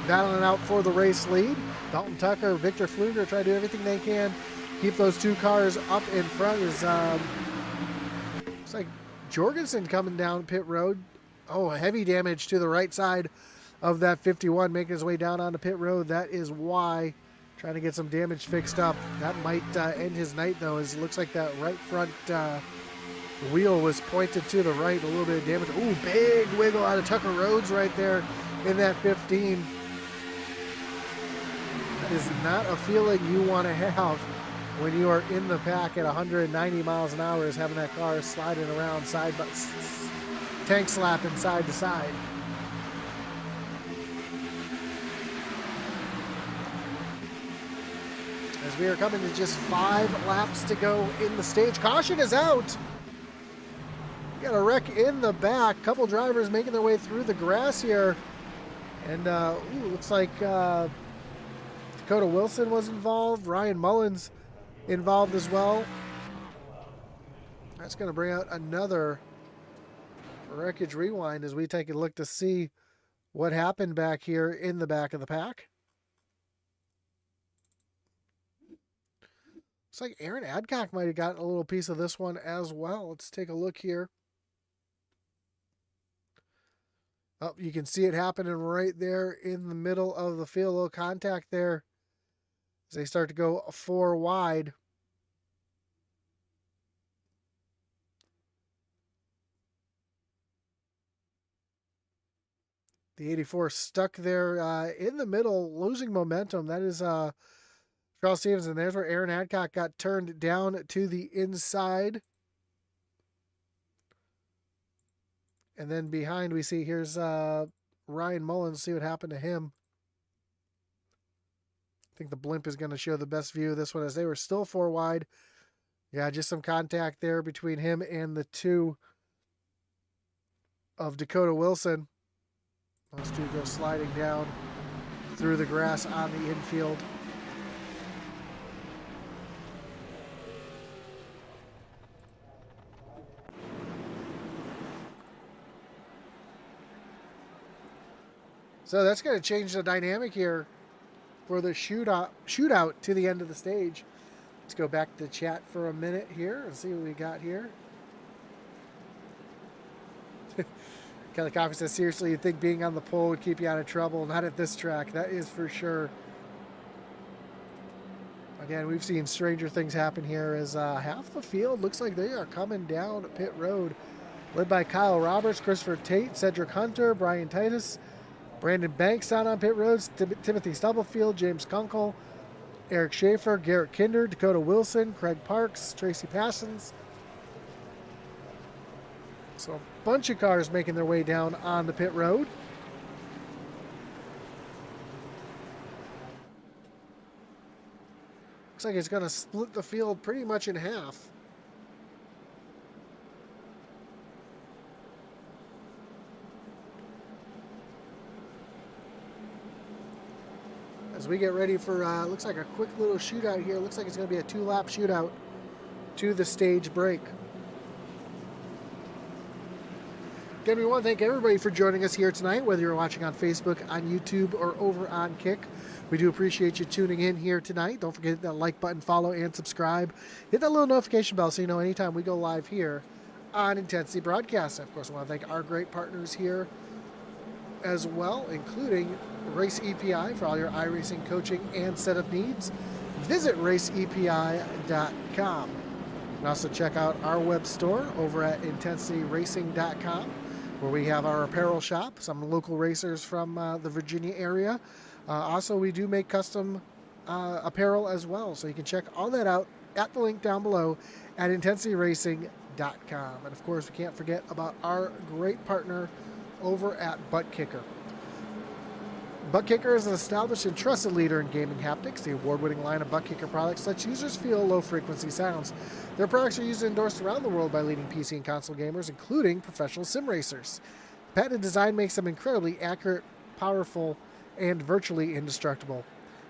battling out for the race lead. Dalton Tucker, Victor Fluger try to do everything they can. Keep those 2 cars up in front. Is looks like Jorgensen coming down pit road. Oh, heavy damage to the right side of that 51, making his way down onto pit road. That is why. Trying to get some damage fixed up. That might end his night, though, as it looks like that right front wheel was pointed to the right. A little bit of damage. Ooh, big wiggle out of Tucker Rhodes right there in that 15. That is not a feeling you want to have when you are in the pack at 190 miles an hour, is having that car sliding around tank slapping side to side. As we are coming to just 5 laps to go in the stage. Caution is out. We got a wreck in the back. Couple drivers making their way through the grass here. And looks like Dakota Wilson was involved. Ryan Mullins involved as well. That's going to bring out another wreckage rewind as we take a look to see what happened back here in the back of the pack. Looks like Aaron Adcock might have gotten a little piece of this one as well. Let's take a look here. Oh, you can see it happening right there in the middle of the field. A little contact there as they start to go 4 wide. The 84 stuck there in the middle, losing momentum. That is Charles Stevens, and there's where Aaron Adcock got turned down to the inside. And then behind we see here's Ryan Mullins. See what happened to him. I think the blimp is going to show the best view of this one as they were still 4 wide. Yeah, just some contact there between him and the 2 of Dakota Wilson. Those 2 go sliding down through the grass on the infield. So that's going to change the dynamic here for the shootout to the end of the stage. Let's go back to the chat for a minute here and see what we got here. Kelly Coffey says, seriously, you think being on the pole would keep you out of trouble? Not at this track. That is for sure. Again, we've seen stranger things happen here as half the field looks like they are coming down pit road. Led by Kyle Roberts, Christopher Tate, Cedric Hunter, Brian Titus, Brandon Banks down on pit roads, Timothy Stubblefield, James Kunkel, Eric Schaefer, Garrett Kinder, Dakota Wilson, Craig Parks, Tracy Passons. So a bunch of cars making their way down on the pit road. Looks like it's going to split the field pretty much in half. As we get ready for, looks like a quick little shootout here. Looks like it's going to be a 2-lap shootout to the stage break. Again, we want to thank everybody for joining us here tonight, whether you're watching on Facebook, on YouTube, or over on Kick. We do appreciate you tuning in here tonight. Don't forget that like button, follow, and subscribe. Hit that little notification bell so you know anytime we go live here on Intensity Broadcast. Of course, I want to thank our great partners here as well, including Race EPI for all your iRacing coaching and setup needs. Visit raceepi.com. You can also check out our web store over at intensityracing.com, where we have our apparel shop, some local racers from the Virginia area. Also, we do make custom apparel as well, so you can check all that out at the link down below at intensityracing.com. And of course, we can't forget about our great partner over at Butt Kicker. Butt Kicker is an established and trusted leader in gaming haptics. The award-winning line of Butt Kicker products lets users feel low-frequency sounds. Their products are used and endorsed around the world by leading PC and console gamers, including professional sim racers. The patented design makes them incredibly accurate, powerful, and virtually indestructible.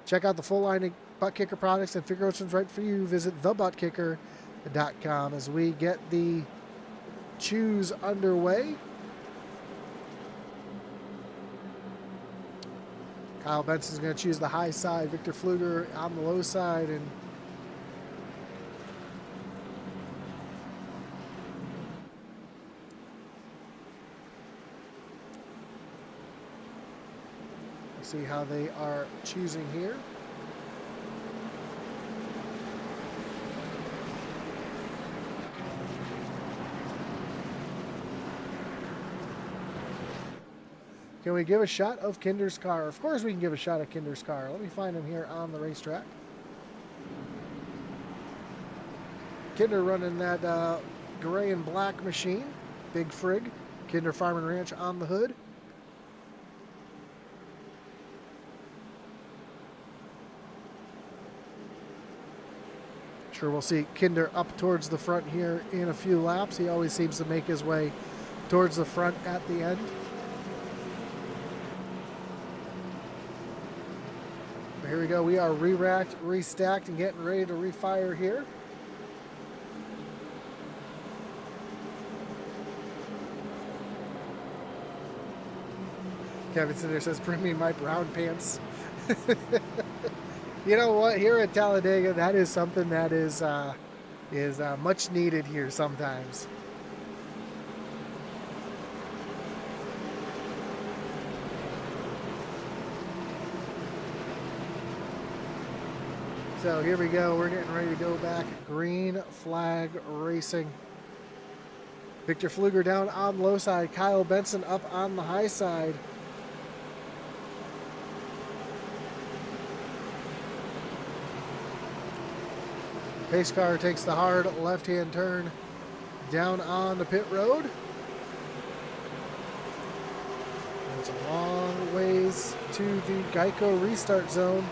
Check out the full line of Butt Kicker products and figure out which one's right for you. Visit thebuttkicker.com as we get the choose underway. Kyle Benson's going to choose the high side. Victor Pfluger on the low side. And see how they are choosing here. Can we give a shot of Kinder's car? Of course we can give a shot of Kinder's car. Let me find him here on the racetrack. Kinder running that gray and black machine. Big Frig. Kinder Farm and Ranch on the hood. Sure, we'll see Kinder up towards the front here in a few laps. He always seems to make his way towards the front at the end. Here we go. We are re-racked, restacked, and getting ready to refire here. Kevin Cinder says, bring me my brown pants. You know what? Here at Talladega, that is something that is much needed here sometimes. So here we go. We're getting ready to go back. Green flag racing. Victor Pfluger down on the low side. Kyle Benson up on the high side. Pace car takes the hard left-hand turn down on the pit road. It's a long ways to the Geico restart zone.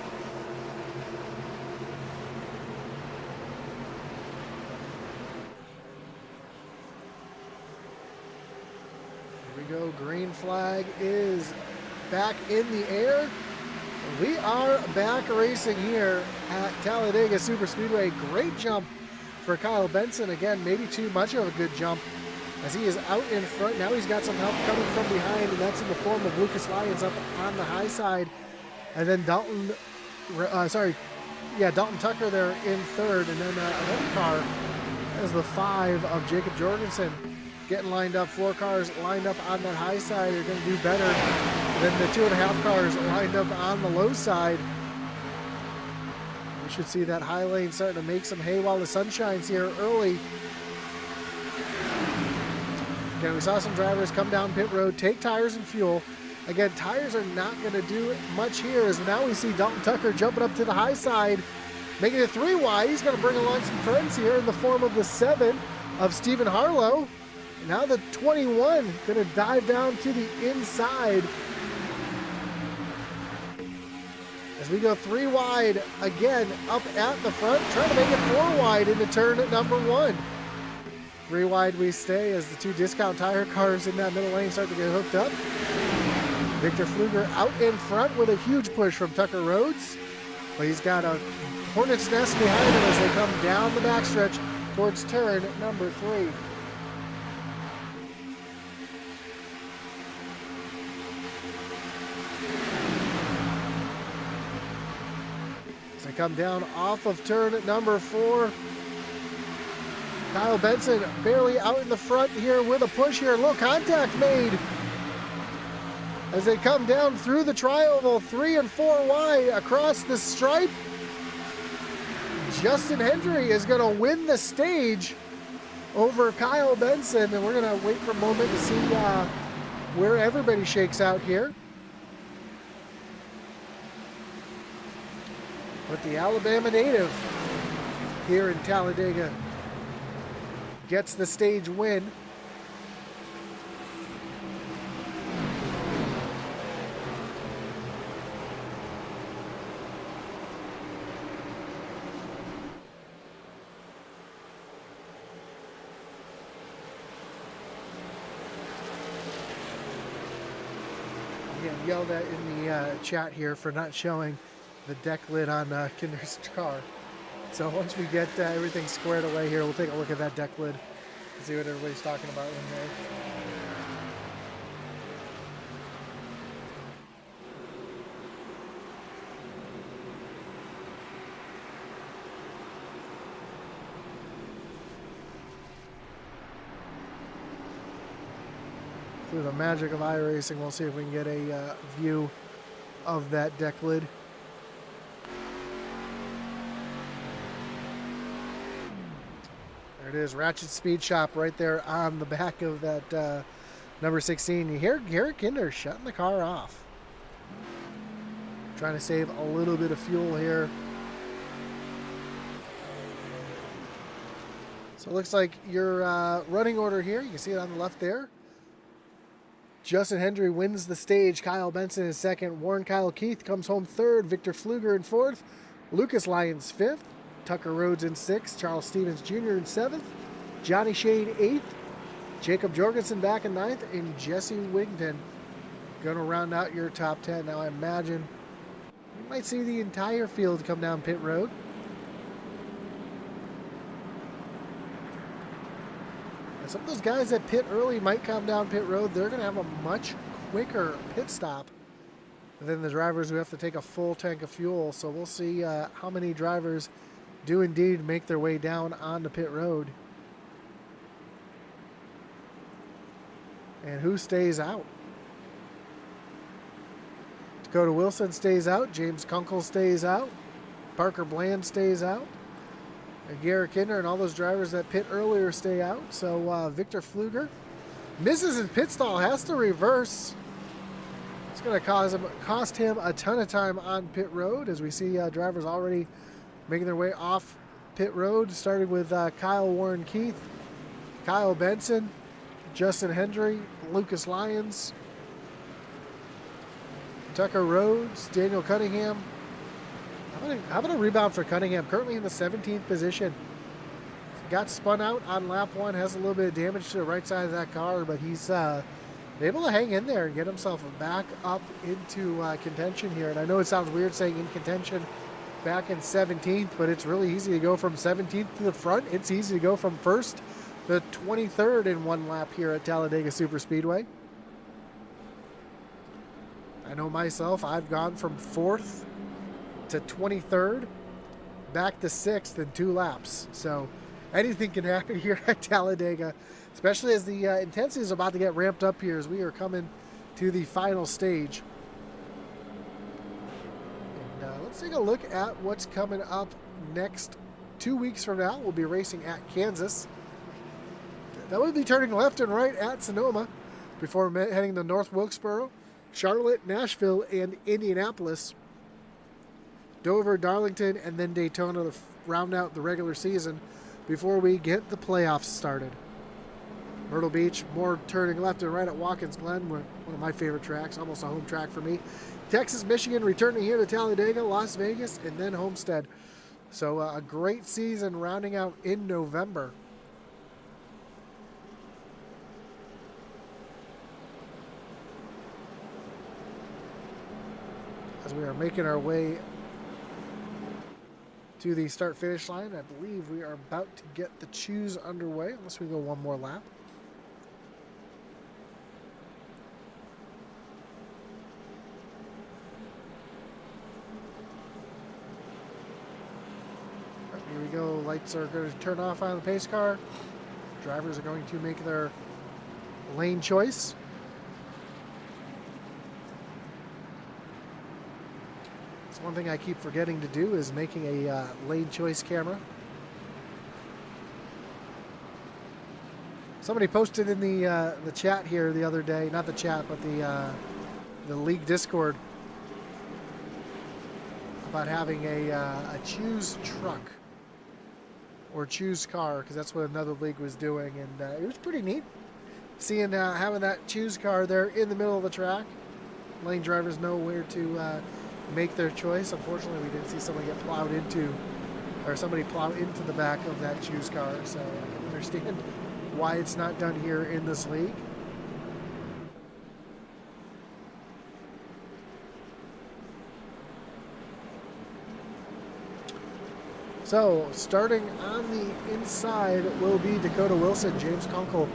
Go. Green flag is back in the air. We are back racing here at Talladega Superspeedway. Great jump for Kyle Benson. Again, maybe too much of a good jump as he is out in front. Now he's got some help coming from behind, and that's in the form of Lucas Lyons up on the high side. And then Dalton Tucker there in third. And then another car as the 5 of Jacob Jorgensen. Getting lined up. 4 cars lined up on that high side are going to do better than the 2.5 cars lined up on the low side. We should see that high lane starting to make some hay while the sun shines here early. Again, we saw some drivers come down pit road, take tires and fuel. Again, tires are not going to do much here as now we see Dalton Tucker jumping up to the high side, making it 3 wide. He's going to bring along some friends here in the form of the 7 of Stephen Harlow. Now the 21 going to dive down to the inside as we go 3 wide again up at the front, trying to make it 4 wide into turn number 1. 3 wide we stay as the 2 discount tire cars in that middle lane start to get hooked up. Victor Pfluger out in front with a huge push from Tucker Rhodes, but he's got a hornet's nest behind him as they come down the backstretch towards turn number 3. Come down off of turn number 4. Kyle Benson barely out in the front here with a push here. A little contact made as they come down through the tri-oval 3 and 4 wide across the stripe. Justin Hendry is going to win the stage over Kyle Benson, and we're going to wait for a moment to see where everybody shakes out here. But the Alabama native here in Talladega gets the stage win. yelled at in the chat here for not showing the deck lid on Kinder's car. So once we get everything squared away here, we'll take a look at that deck lid and see what everybody's talking about in there. Through the magic of iRacing, we'll see if we can get a view of that deck lid. There it is, Ratchet Speed Shop right there on the back of that number 16. You hear Garrett Kinder shutting the car off. Trying to save a little bit of fuel here. So it looks like your running order here, you can see it on the left there. Justin Hendry wins the stage. Kyle Benson is second. Warren Kyle Keith comes home third. Victor Pfluger in fourth. Lucas Lyons fifth. Tucker Rhodes in sixth. Charles Stevens Jr. in seventh. Johnny Shade eighth. Jacob Jorgensen back in ninth. And Jesse Wigton going to round out your top 10. Now I imagine you might see the entire field come down pit road. And some of those guys that pit early might come down pit road. They're going to have a much quicker pit stop than the drivers who have to take a full tank of fuel. So we'll see how many drivers do indeed make their way down on the pit road. And who stays out? Dakota Wilson stays out. James Kunkel stays out. Parker Bland stays out. And Garrett Kinder and all those drivers that pit earlier stay out. So Victor Pfluger misses his pit stall, has to reverse. It's going to cost him a ton of time on pit road, as we see drivers already making their way off pit road, starting with Kyle Warren Keith, Kyle Benson, Justin Hendry, Lucas Lyons, Tucker Rhodes, Daniel Cunningham. How about a rebound for Cunningham? Currently in the 17th position. Got spun out on lap one, has a little bit of damage to the right side of that car, but he's able to hang in there and get himself back up into contention here. And I know it sounds weird saying in contention back in 17th, but it's really easy to go from 17th to the front. It's easy to go from first to 23rd in one lap here at Talladega Superspeedway. I know myself, I've gone from 4th to 23rd, back to 6th in 2 laps. So anything can happen here at Talladega, especially as the intensity is about to get ramped up here as we are coming to the final stage. And let's take a look at what's coming up next. 2 weeks from now, we'll be racing at Kansas. Then we'll be turning left and right at Sonoma before heading to North Wilkesboro, Charlotte, Nashville, and Indianapolis. Dover, Darlington, and then Daytona to round out the regular season before we get the playoffs started. Myrtle Beach, more turning left and right at Watkins Glen, one of my favorite tracks, almost a home track for me. Texas, Michigan, returning here to Talladega, Las Vegas, and then Homestead. So a great season rounding out in November. As we are making our way to the start-finish line, I believe we are about to get the choose underway, unless we go one more lap. Here we go. Lights are going to turn off on the pace car. Drivers are going to make their lane choice. So one thing I keep forgetting to do is making a lane choice camera. Somebody posted in the chat here the other day, not the chat, but the league Discord, about having a choose truck or choose car, because that's what another league was doing, and it was pretty neat seeing having that choose car there in the middle of the track. Lane drivers know where to make their choice. Unfortunately, we didn't see somebody get plowed into, or somebody plow into the back of that choose car, so I can understand why it's not done here in this league. So, starting on the inside will be Dakota Wilson. James Kunkel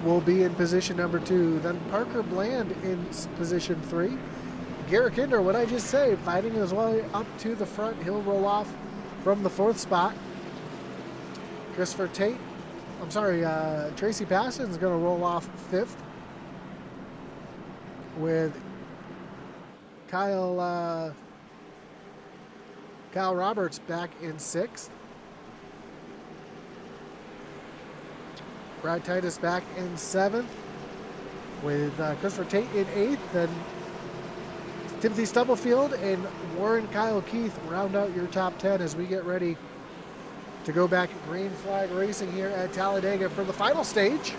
will be in position number 2. Then Parker Bland in position 3. Garrett Kinder, what I just say, fighting his way up to the front. He'll roll off from the 4th spot. Tracy Passon is going to roll off 5th. With Kyle Roberts back in 6th. Brad Titus back in 7th. With Christopher Tate in 8th. Then Timothy Stubblefield and Warren Kyle Keith round out your top 10 as we get ready to go back green flag racing here at Talladega for the final stage.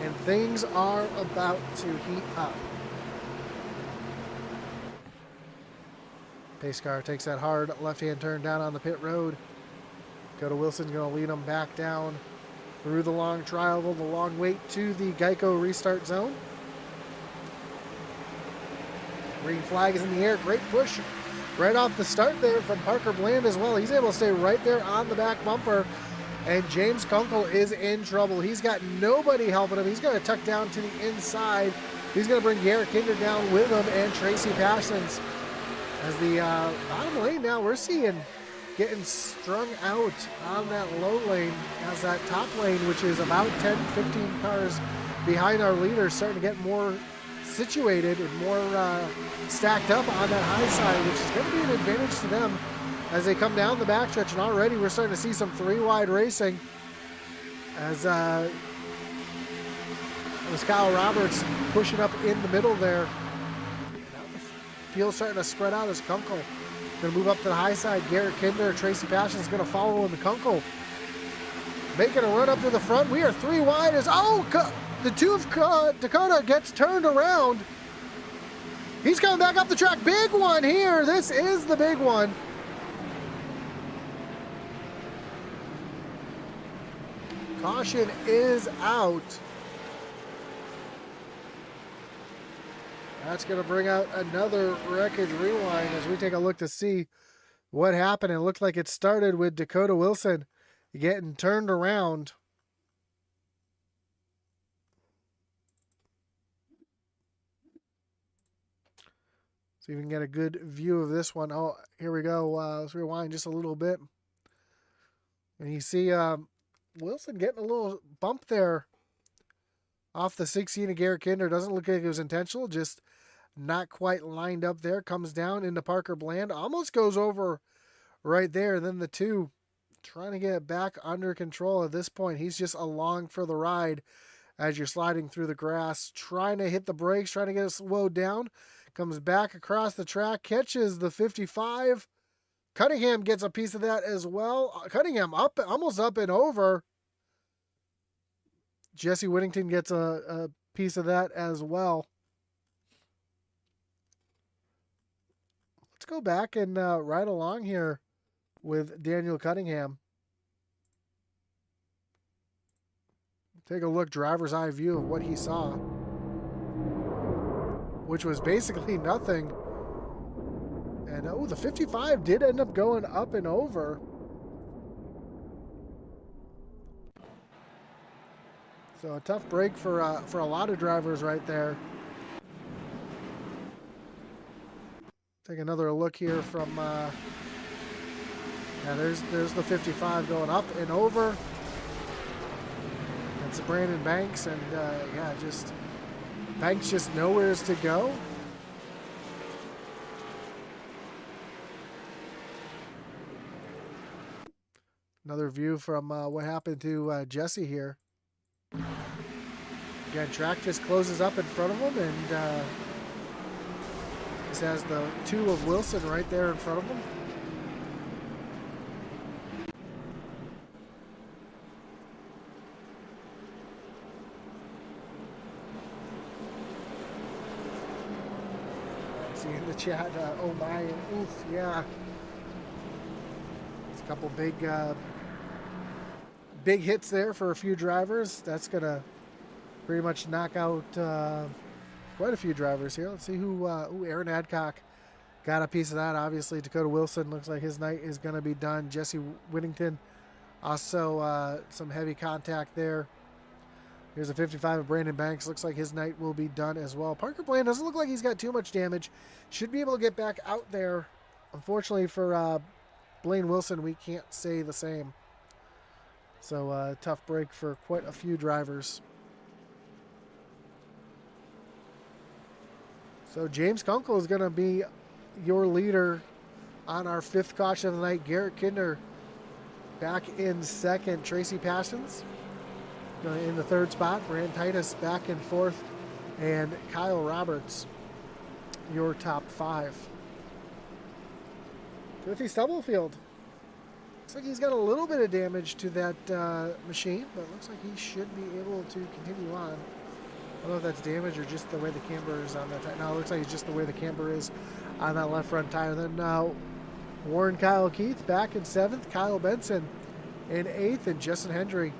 And things are about to heat up. Pace car takes that hard left-hand turn down on the pit road. Dakota Wilson's going to lead them back down through the long trial, the long wait to the Geico restart zone. Green flag is in the air. Great push right off the start there from Parker Bland as well. He's able to stay right there on the back bumper. And James Kunkel is in trouble. He's got nobody helping him. He's going to tuck down to the inside. He's going to bring Garrett Kinder down with him and Tracy Parsons. As the bottom lane now, we're seeing getting strung out on that low lane as that top lane, which is about 10, 15 cars behind our leaders, starting to get more situated and more stacked up on that high side, which is going to be an advantage to them as they come down the backstretch. And already we're starting to see some 3-wide racing as Kyle Roberts pushing up in the middle there. Field's starting to spread out as Kunkel going to move up to the high side. Garrett Kinder, Tracy Passion is going to follow him. Kunkel making a run up to the front. We are 3 wide as, the 2 of Dakota gets turned around. He's coming back up the track. Big one here. This is the big one. Caution is out. That's going to bring out another wreckage rewind as we take a look to see what happened. It looked like it started with Dakota Wilson getting turned around. So you can get a good view of this one. Oh, here we go. Let's rewind just a little bit. And you see Wilson getting a little bump there off the 16 of Garrett Kinder. Doesn't look like it was intentional, just not quite lined up there. Comes down into Parker Bland. Almost goes over right there. Then the 2 trying to get it back under control at this point. He's just along for the ride as you're sliding through the grass. Trying to hit the brakes, trying to get it slowed down. Comes back across the track, catches the 55. Cunningham gets a piece of that as well. Cunningham up, almost up and over. Jesse Whittington gets a piece of that as well. Let's go back and ride along here with Daniel Cunningham. Take a look, driver's eye view of what he saw, which was basically nothing. And the 55 did end up going up and over. So a tough break for a lot of drivers right there. Take another look here from, there's the 55 going up and over. That's Brandon Banks, and just Banks just nowheres to go. Another view from what happened to Jesse here. Again, track just closes up in front of him, and this has the 2 of Wilson right there in front of him. See in the chat, oh my, and oof, yeah. It's a couple big hits there for a few drivers. That's gonna pretty much knock out quite a few drivers here. Let's see who Aaron Adcock got a piece of that. Obviously, Dakota Wilson looks like his night is going to be done. Jesse Whittington, also some heavy contact there. Here's a 55 of Brandon Banks. Looks like his night will be done as well. Parker Bland doesn't look like he's got too much damage. Should be able to get back out there. Unfortunately for Blaine Wilson, we can't say the same. So tough break for quite a few drivers. So James Kunkel is going to be your leader on our 5th caution of the night. Garrett Kinder back in 2nd. Tracy Passions in the 3rd spot. Brand Titus back in 4th. And Kyle Roberts, your top 5. Timothy Stubblefield. Looks like he's got a little bit of damage to that machine, but looks like he should be able to continue on. I don't know if that's damage or just the way the camber is on that tire. No, it looks like it's just the way the camber is on that left front tire. Then Warren Kyle Keith back in 7th. Kyle Benson in 8th. And Justin Hendry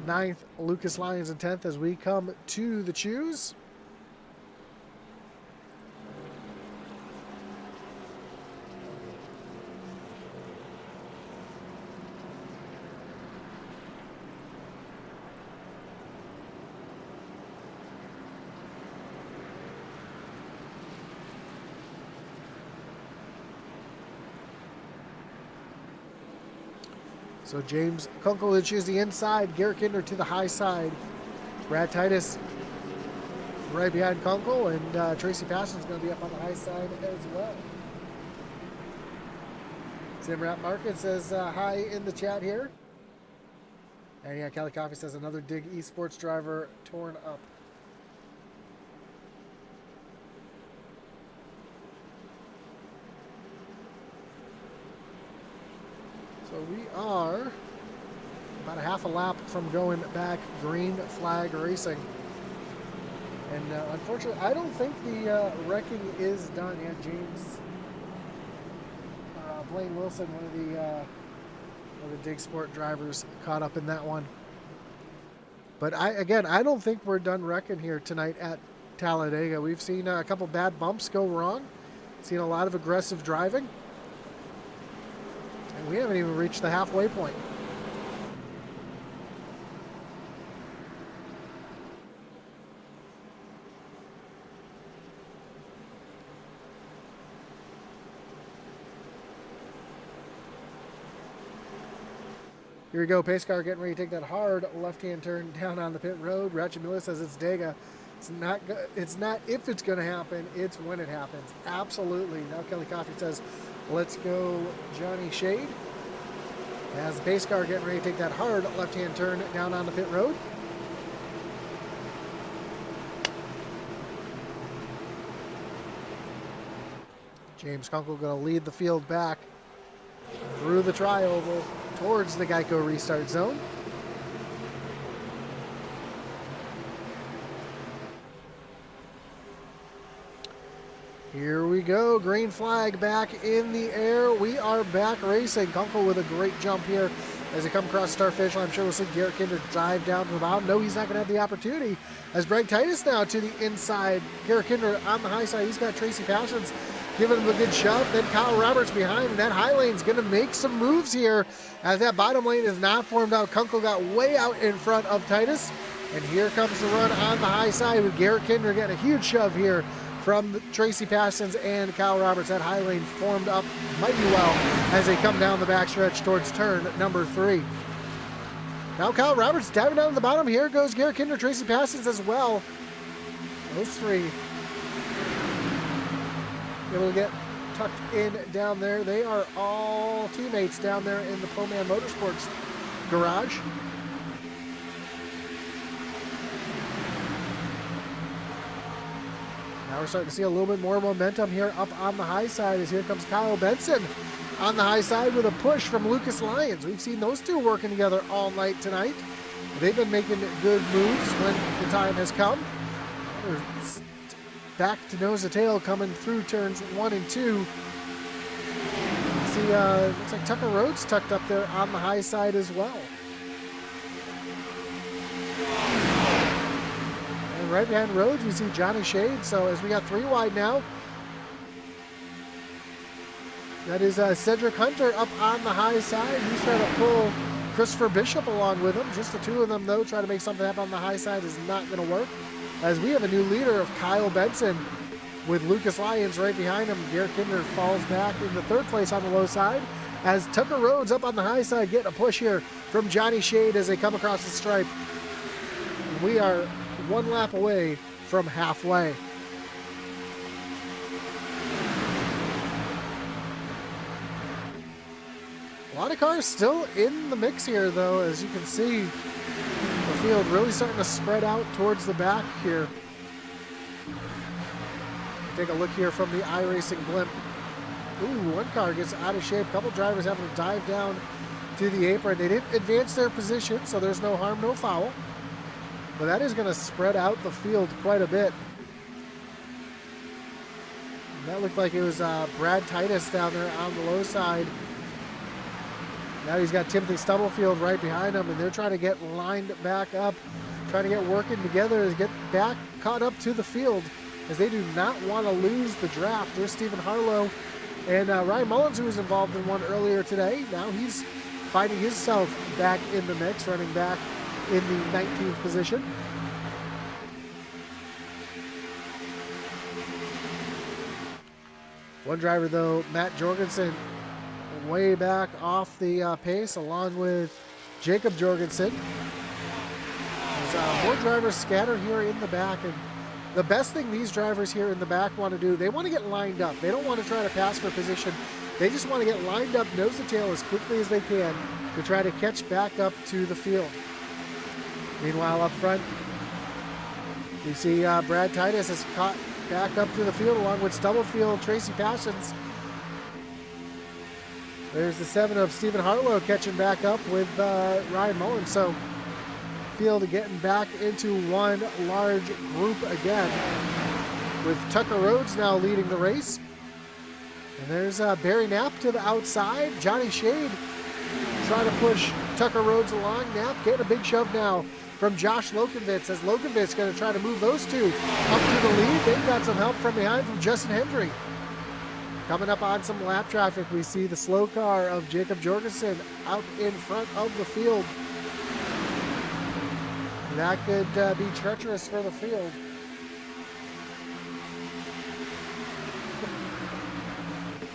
9th. Lucas Lyons in 10th as we come to the choose. So James Kunkel will choose the inside, Garrett Kinder to the high side. Brad Titus right behind Kunkel, and Tracy Passion's going to be up on the high side as well. Tim Rapp Market says hi in the chat here. And yeah, Kelly Coffee says another Dig Esports driver torn up. So we are about a half a lap from going back green flag racing. And unfortunately, I don't think the wrecking is done yet. James Blaine Wilson, one of the Dig Sport drivers, caught up in that one. But I don't think we're done wrecking here tonight at Talladega. We've seen a couple bad bumps go wrong. Seen a lot of aggressive driving. And we haven't even reached the halfway point. Here we go, pace car getting ready to take that hard left-hand turn down on the pit road. Ratchet Miller says it's Dega. It's not if it's going to happen, it's when it happens. Absolutely. Now Kelly Coffee says, let's go Johnny Shade. As the pace car getting ready to take that hard left-hand turn down on the pit road. James Kunkel going to lead the field back through the tri-oval towards the Geico restart zone. Here we go, green flag back in the air. We are back racing. Kunkel with a great jump here as they come across the start finish line. I'm sure we'll see Garrett Kinder dive down to the bottom. No, he's not going to have the opportunity. As Brad Titus now to the inside. Garrett Kinder on the high side. He's got Tracy Passions giving him a good shove. Then Kyle Roberts behind, and that high lane's going to make some moves here as that bottom lane is not formed out. Kunkel got way out in front of Titus. And here comes the run on the high side with Garrett Kinder getting a huge shove here from Tracy Passions and Kyle Roberts. That high lane formed up mighty well as they come down the backstretch towards turn number 3. Now Kyle Roberts diving down to the bottom. Here goes Garrett Kinder, Tracy Passions as well. Those three able to get tucked in down there. They are all teammates down there in the Poman Motorsports garage. Now we're starting to see a little bit more momentum here up on the high side as here comes Kyle Benson on the high side with a push from Lucas Lyons. We've seen those two working together all night tonight. They've been making good moves when the time has come. They're back to nose to tail coming through turns 1 and 2. See, looks like Tucker Rhodes tucked up there on the high side as well. And right behind Rhodes, we see Johnny Shade. So as we got 3 wide now, That is Cedric Hunter up on the high side. He's trying to pull Christopher Bishop along with him. Just the two of them, though, trying to make something happen on the high side is not going to work. As we have a new leader of Kyle Benson with Lucas Lyons right behind him. Garrett Kinder falls back in the third place on the low side. As Tucker Rhodes up on the high side getting a push here from Johnny Shade as they come across the stripe. We are one lap away from halfway. A lot of cars still in the mix here, though. As you can see, the field really starting to spread out towards the back here. Take a look here from the iRacing blimp. Ooh, one car gets out of shape. A couple drivers having to dive down to the apron. They didn't advance their position, so there's no harm, no foul. But that is going to spread out the field quite a bit. And that looked like it was Brad Titus down there on the low side. Now he's got Timothy Stubblefield right behind him, and they're trying to get lined back up, trying to get working together to get back caught up to the field, as they do not want to lose the draft. There's Stephen Harlow and Ryan Mullins, who was involved in one earlier today. Now he's finding himself back in the mix, running back in the 19th position. One driver, though, Matt Jorgensen, way back off the pace, along with Jacob Jorgensen. There's more drivers scattered here in the back, and the best thing these drivers here in the back want to do, they want to get lined up. They don't want to try to pass for position. They just want to get lined up nose to tail as quickly as they can to try to catch back up to the field. Meanwhile, up front, you see Brad Titus is caught back up to the field along with Stubblefield, Tracy Passions. There's the 7 of Stephen Harlow catching back up with Ryan Mullins. So field getting back into one large group again, with Tucker Rhodes now leading the race. And there's Barry Knapp to the outside. Johnny Shade trying to push Tucker Rhodes along. Knapp getting a big shove now from Josh Lokenvitz, as Lokenvitz going to try to move those two up to the lead. They've got some help from behind from Justin Hendry. Coming up on some lap traffic, we see the slow car of Jacob Jorgensen out in front of the field. That could be treacherous for the field.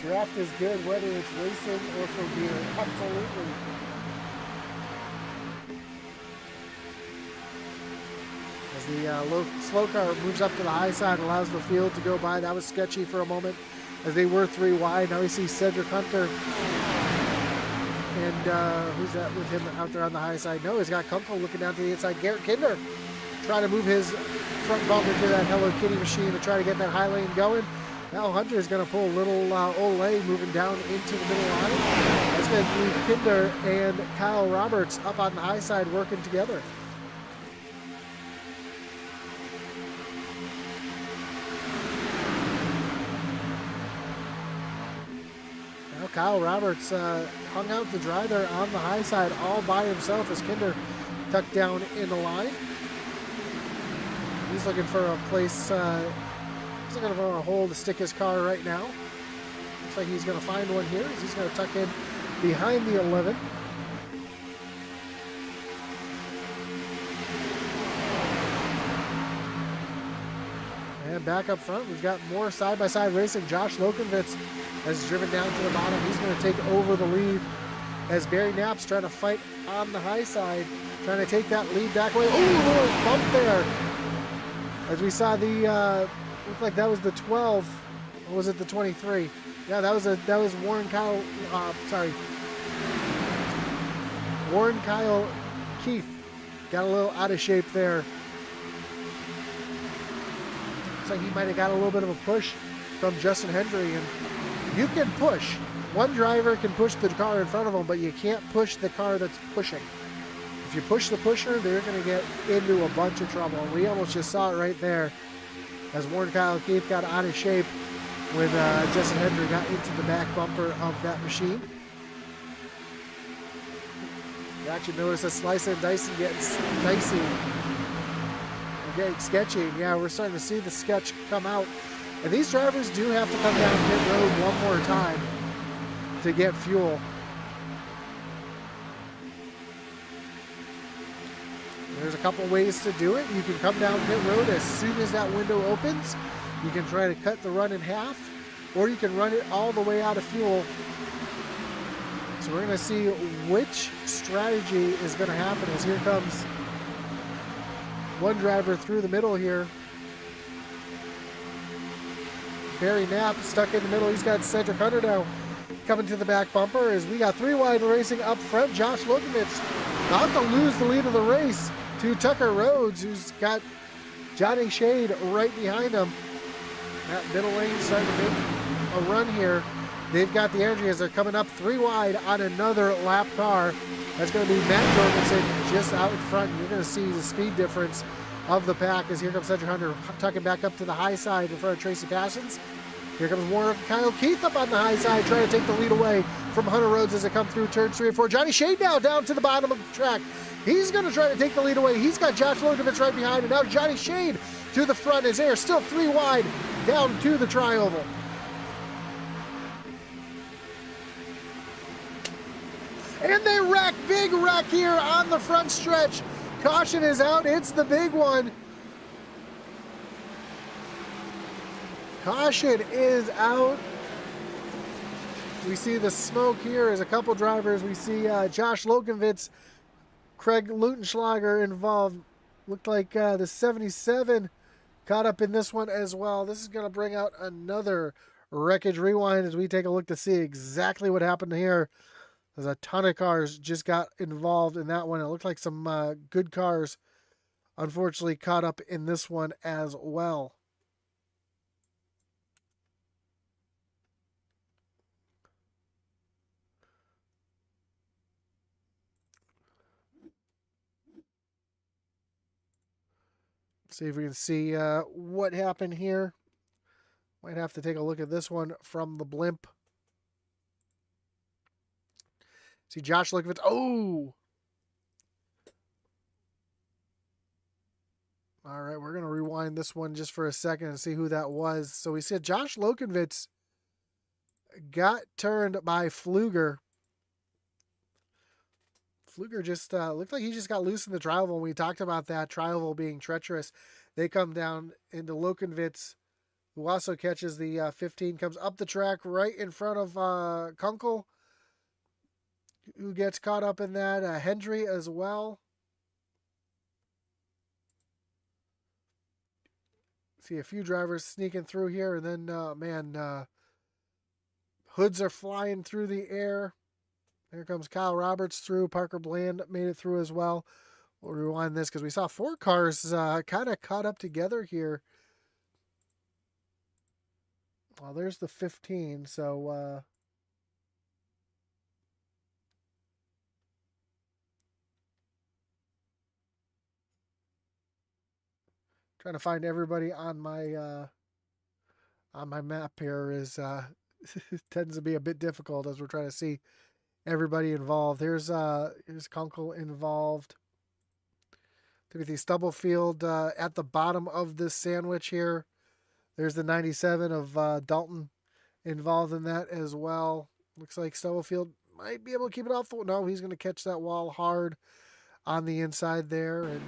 Draft is good, whether it's racing or for beer. Absolutely. As the slow car moves up to the high side, allows the field to go by. That was sketchy for a moment, as they were 3 wide. Now we see Cedric Hunter. And who's that with him out there on the high side? No, he's got Kunkel looking down to the inside. Garrett Kinder trying to move his front bumper to that Hello Kitty machine to try to get that high lane going. Now Hunter is going to pull a little Olay moving down into the middle line. That's going to leave Kinder and Kyle Roberts up on the high side working together. Kyle Roberts hung out to dry there on the high side all by himself as Kinder tucked down in the line. He's looking for a place, he's looking for a hole to stick his car right now. Looks like he's going to find one here as he's going to tuck in behind the 11. And back up front, we've got more side-by-side racing. Josh Lokenvitz has driven down to the bottom. He's going to take over the lead as Barry Knapp's trying to fight on the high side, trying to take that lead back away. Ooh, a little bump there. As we saw the, looked like that was the 12, or was it the 23? Yeah, that was Warren Kyle, Warren Kyle Keith. Got a little out of shape there. Looks like he might have got a little bit of a push from Justin Hendry, and you can push. One driver can push the car in front of them, but you can't push the car that's pushing. If you push the pusher, they're going to get into a bunch of trouble. And we almost just saw it right there as Warren Kyle Keith got out of shape when Justin Hendry got into the back bumper of that machine. You actually notice that Slicing and Dicing getting dicey. We're getting sketchy. Yeah, we're starting to see the sketch come out. And these drivers do have to come down pit road one more time to get fuel. There's a couple ways to do it. You can come down pit road as soon as that window opens. You can try to cut the run in half, or you can run it all the way out of fuel. So we're going to see which strategy is going to happen as here comes one driver through the middle here. Barry Knapp stuck in the middle. He's got Cedric Hunter now coming to the back bumper as we got 3 wide racing up front. Josh Lokovitz about to lose the lead of the race to Tucker Rhodes, who's got Johnny Shade right behind him. That middle lane starting to make a run here. They've got the energy as they're coming up 3 wide on another lap car. That's going to be Matt Jorgensen just out in front. You're going to see the speed difference of the pack as here comes Cedric Hunter tucking back up to the high side in front of Tracy Passons. Here comes Warren Kyle Keith up on the high side trying to take the lead away from Hunter Rhodes as they come through turns 3 and 4. Johnny Shade now down to the bottom of the track. He's going to try to take the lead away. He's got Josh Lokovitz right behind, and now Johnny Shade to the front as they are still 3 wide down to the tri-oval. And they wreck, big wreck here on the front stretch. Caution is out, it's the big one. Caution is out. We see the smoke here as a couple drivers. We see Josh Lokovitz, Craig Lutenschlager involved. Looked like the 77 caught up in this one as well. This is going to bring out another wreckage rewind as we take a look to see exactly what happened here. There's a ton of cars just got involved in that one. It looked like some good cars unfortunately caught up in this one as well. See if we can see what happened here. Might have to take a look at this one from the blimp. See Josh Lokovitz. Oh! All right, we're going to rewind this one just for a second and see who that was. So we said Josh Lokovitz got turned by Pfluger. Pfluger just looked like he just got loose in the tri-oval. When we talked about that tri-oval being treacherous, they come down into Lokovitz, who also catches the 15, comes up the track right in front of Kunkel, who gets caught up in that. Hendry as well. See a few drivers sneaking through here, and then, hoods are flying through the air. Here comes Kyle Roberts through. Parker Bland made it through as well. We'll rewind this because we saw 4 cars kind of caught up together here. Well, there's the 15, so... trying to find everybody on my map here is tends to be a bit difficult as we're trying to see everybody involved. Here's Kunkel involved. Timothy Stubblefield at the bottom of this sandwich here. There's the 97 of Dalton involved in that as well. Looks like Stubblefield might be able to keep it off the... No, he's going to catch that wall hard on the inside there. And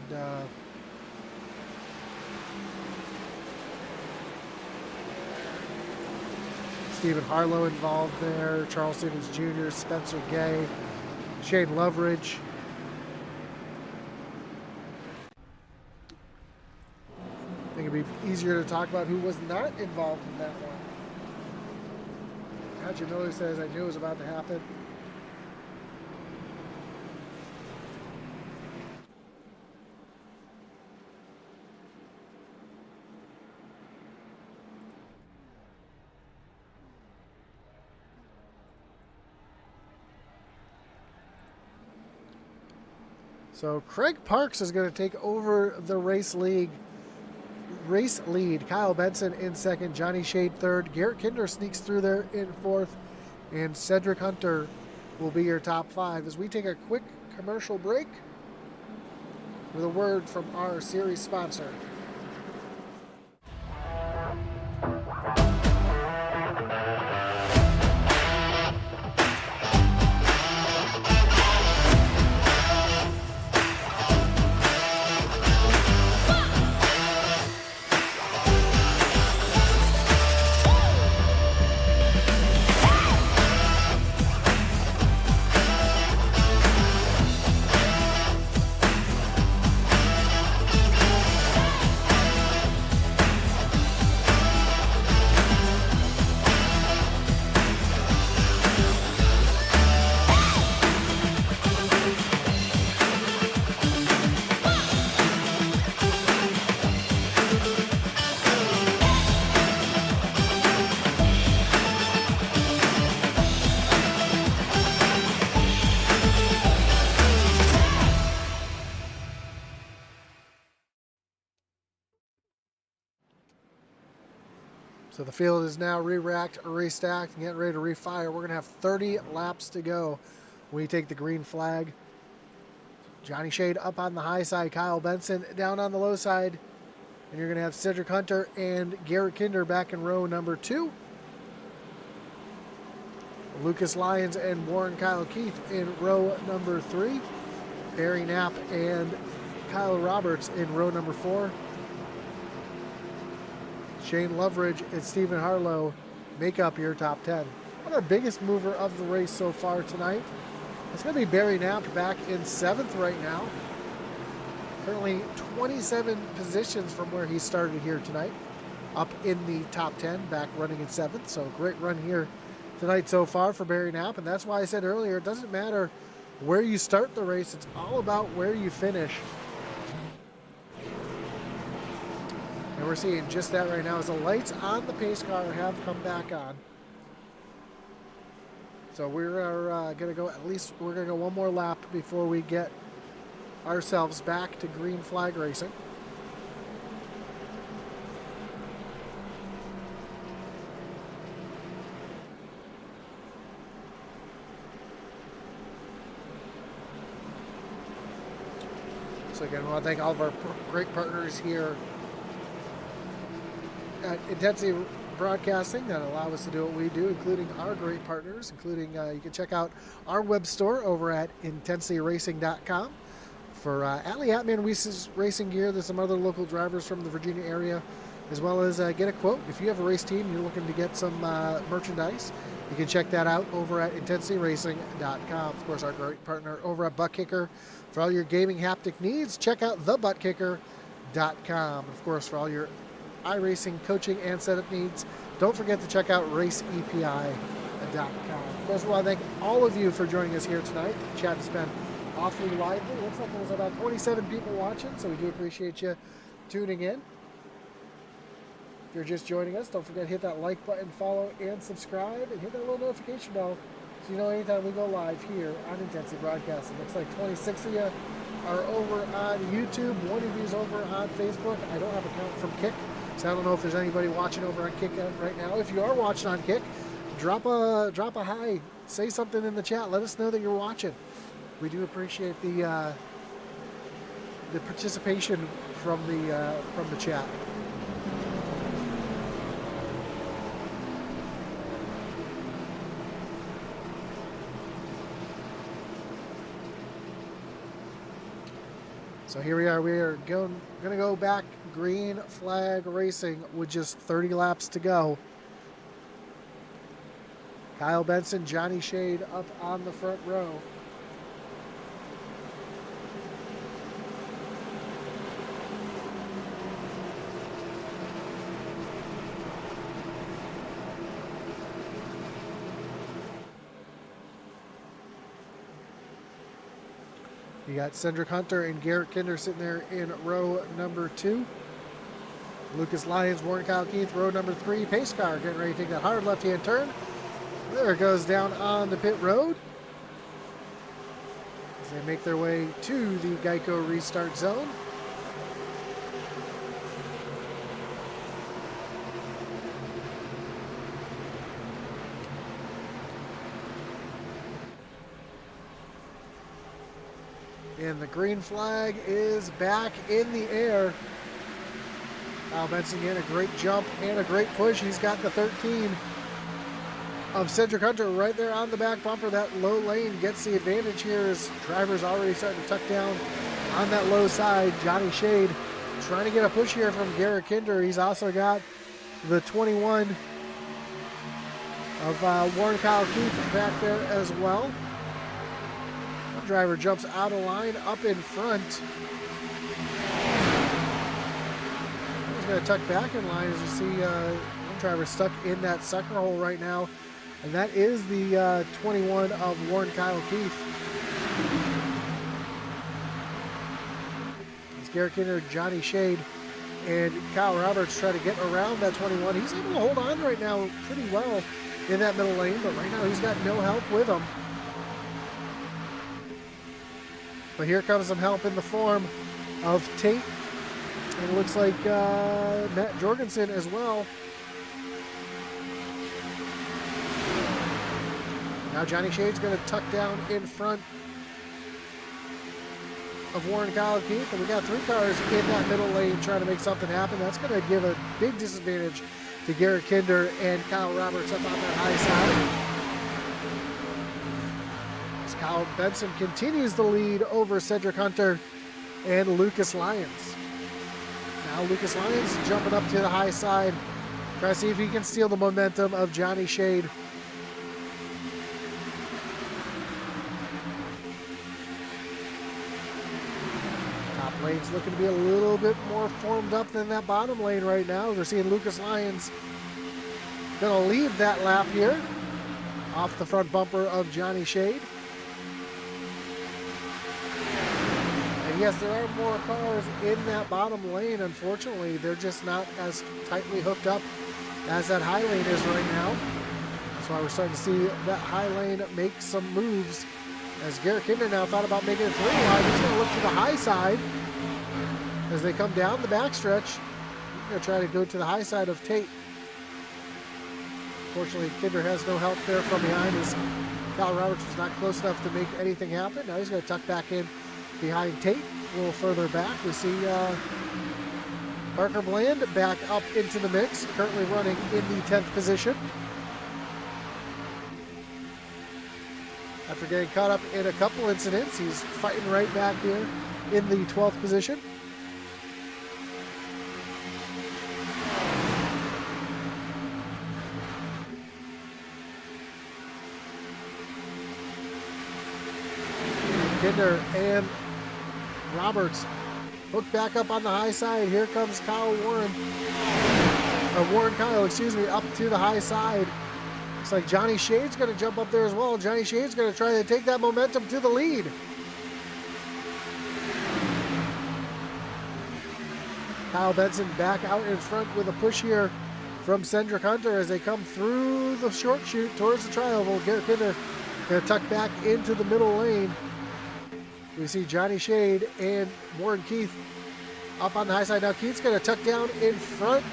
Stephen Harlow involved there. Charles Stevens Jr., Spencer Gay, Shane Loveridge. I think it'd be easier to talk about who was not involved in that one. Roger Miller says, I knew it was about to happen. So Craig Parks is going to take over the race lead. Kyle Benson in second, Johnny Shade third, Garrett Kinder sneaks through there in fourth, and Cedric Hunter will be your top 5 as we take a quick commercial break with a word from our series sponsor. So the field is now re-racked, restacked, and getting ready to refire. We're going to have 30 laps to go when we take the green flag. Johnny Shade up on the high side, Kyle Benson down on the low side. And you're going to have Cedric Hunter and Garrett Kinder back in row number 2. Lucas Lyons and Warren Kyle Keith in row number 3. Barry Knapp and Kyle Roberts in row number 4. Shane Loveridge and Stephen Harlow make up your top 10. Our biggest mover of the race so far tonight, it's going to be Barry Knapp back in 7th right now. Currently 27 positions from where he started here tonight. Up in the top 10, back running in 7th. So great run here tonight so far for Barry Knapp. And that's why I said earlier, it doesn't matter where you start the race. It's all about where you finish. And we're seeing just that right now as the lights on the pace car have come back on. So we're going to go, at least we're going to go one more lap before we get ourselves back to green flag racing. So again, I want to thank all of our great partners here at Intensity Broadcasting that allow us to do what we do, including our great partners, including you can check out our web store over at intensityracing.com for Atlee Hatman Weiss's racing gear. There's some other local drivers from the Virginia area, as well as get a quote. If you have a race team, you're looking to get some merchandise, you can check that out over at intensityracing.com. Of course, our great partner over at Butt Kicker. For all your gaming haptic needs, check out thebuttkicker.com. Of course, for all your iRacing coaching and setup needs, don't forget to check out raceepi.com. Of course, we want to thank all of you for joining us here tonight. The chat has been awfully lively. Looks like there's about 27 people watching, so we do appreciate you tuning in. If you're just joining us, don't forget to hit that like button, follow, and subscribe, and hit that little notification bell so you know anytime we go live here on Intensity Broadcasting. Looks like 26 of you are over on YouTube. One of you is over on Facebook. I don't have a count from Kick, so I don't know if there's anybody watching over on Kick right now. If you are watching on Kick, drop a hi, say something in the chat. Let us know that you're watching. We do appreciate the participation from the chat. So here we are. We are going to go back green flag racing with just 30 laps to go. Kyle Benson, Johnny Shade up on the front row. You got Cedric Hunter and Garrett Kinder sitting there in row number 2. Lucas Lyons, Warren Kyle Keith, row number 3. Pace car getting ready to take that hard left-hand turn. There it goes down on the pit road as they make their way to the Geico restart zone. And the green flag is back in the air. Kyle Benson getting a great jump and a great push. He's got the 13 of Cedric Hunter right there on the back bumper. That low lane gets the advantage here as drivers already starting to tuck down on that low side. Johnny Shade trying to get a push here from Garrett Kinder. He's also got the 21 of Warren Kyle Keith back there as well. Driver jumps out of line up in front. He's going to tuck back in line as you see one driver stuck in that sucker hole right now, and that is the 21 of Warren Kyle Keith. It's Garrett Kinder, Johnny Shade, and Kyle Roberts try to get around that 21. He's able to hold on right now pretty well in that middle lane, but right now he's got no help with him. But here comes some help in the form of Tate. And it looks like Matt Jorgensen as well. Now Johnny Shade's going to tuck down in front of Warren, Kyle, and Keith, and we got 3 cars in that middle lane trying to make something happen. That's going to give a big disadvantage to Garrett Kinder and Kyle Roberts up on that high side. As Kyle Benson continues the lead over Cedric Hunter and Lucas Lyons. Now Lucas Lyons jumping up to the high side, trying to see if he can steal the momentum of Johnny Shade. Lane's looking to be a little bit more formed up than that bottom lane right now. We're seeing Lucas Lyons gonna leave that lap here off the front bumper of Johnny Shade. And yes, there are more cars in that bottom lane. Unfortunately, they're just not as tightly hooked up as that high lane is right now. That's why we're starting to see that high lane make some moves. As Garrett Kinder now thought about making it 3 wide, he's gonna look to the high side. As they come down the backstretch, he's going to try to go to the high side of Tate. Fortunately, Kinder has no help there from behind, as Kyle Roberts was not close enough to make anything happen. Now he's going to tuck back in behind Tate. A little further back, we see Parker Bland back up into the mix, currently running in the 10th position. After getting caught up in a couple incidents, he's fighting right back here in the 12th position. Kinder and Roberts hook back up on the high side. Here comes Warren Kyle, excuse me, up to the high side. Looks like Johnny Shade's going to jump up there as well. Johnny Shade's going to try to take that momentum to the lead. Kyle Benson back out in front with a push here from Cedric Hunter as they come through the short chute towards the tri-oval. Garrett Kinder going to tuck back into the middle lane. We see Johnny Shade and Warren Keith up on the high side. Now Keith's going to tuck down in front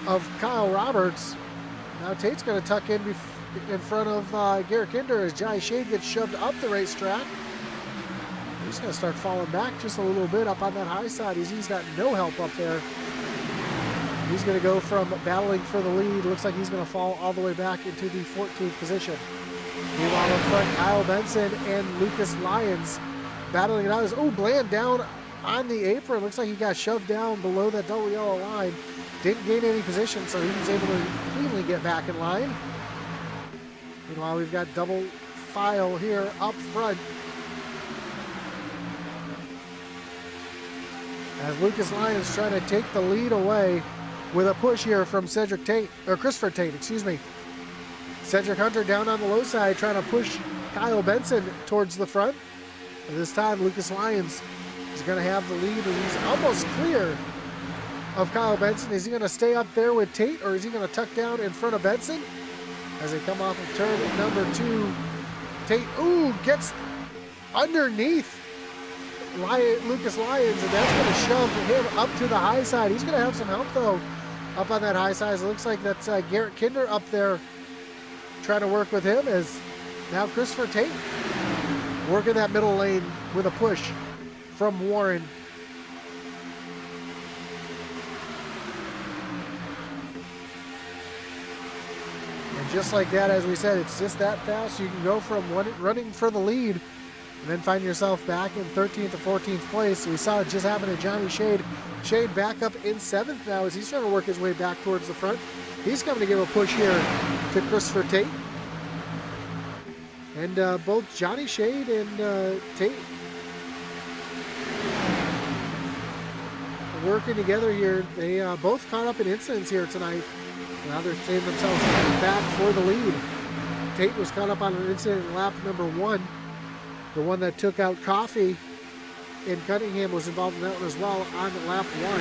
of Kyle Roberts. Now Tate's going to tuck in front of Garrett Kinder as Johnny Shade gets shoved up the racetrack. He's going to start falling back just a little bit up on that high side. He's got no help up there. He's going to go from battling for the lead. Looks like he's going to fall all the way back into the 14th position. Meanwhile, in front, Kyle Benson and Lucas Lyons battling it out. Oh, Bland down on the apron. Looks like he got shoved down below that double yellow line. Didn't gain any position, so he was able to cleanly get back in line. Meanwhile, we've got double file here up front. As Lucas Lyons trying to take the lead away with a push here from Christopher Tate, excuse me. Cedric Hunter down on the low side trying to push Kyle Benson towards the front. And this time, Lucas Lyons is going to have the lead, and he's almost clear of Kyle Benson. Is he going to stay up there with Tate, or is he going to tuck down in front of Benson? As they come off of turn number 2, Tate, gets underneath Lucas Lyons, and that's going to shove him up to the high side. He's going to have some help, though, up on that high side. It looks like that's Garrett Kinder up there trying to work with him, as now Christopher Tate working that middle lane with a push from Warren. And just like that, as we said, it's just that fast. You can go from running for the lead and then find yourself back in 13th or 14th place. We saw it just happen to Johnny Shade. Shade back up in 7th now as he's trying to work his way back towards the front. He's coming to give a push here to Christopher Tate. And both Johnny Shade and Tate working together here. They both caught up in incidents here tonight. Now they're seeing themselves back for the lead. Tate was caught up on an incident in lap number 1. The one that took out Coffey in Cunningham was involved in that one as well on lap 1.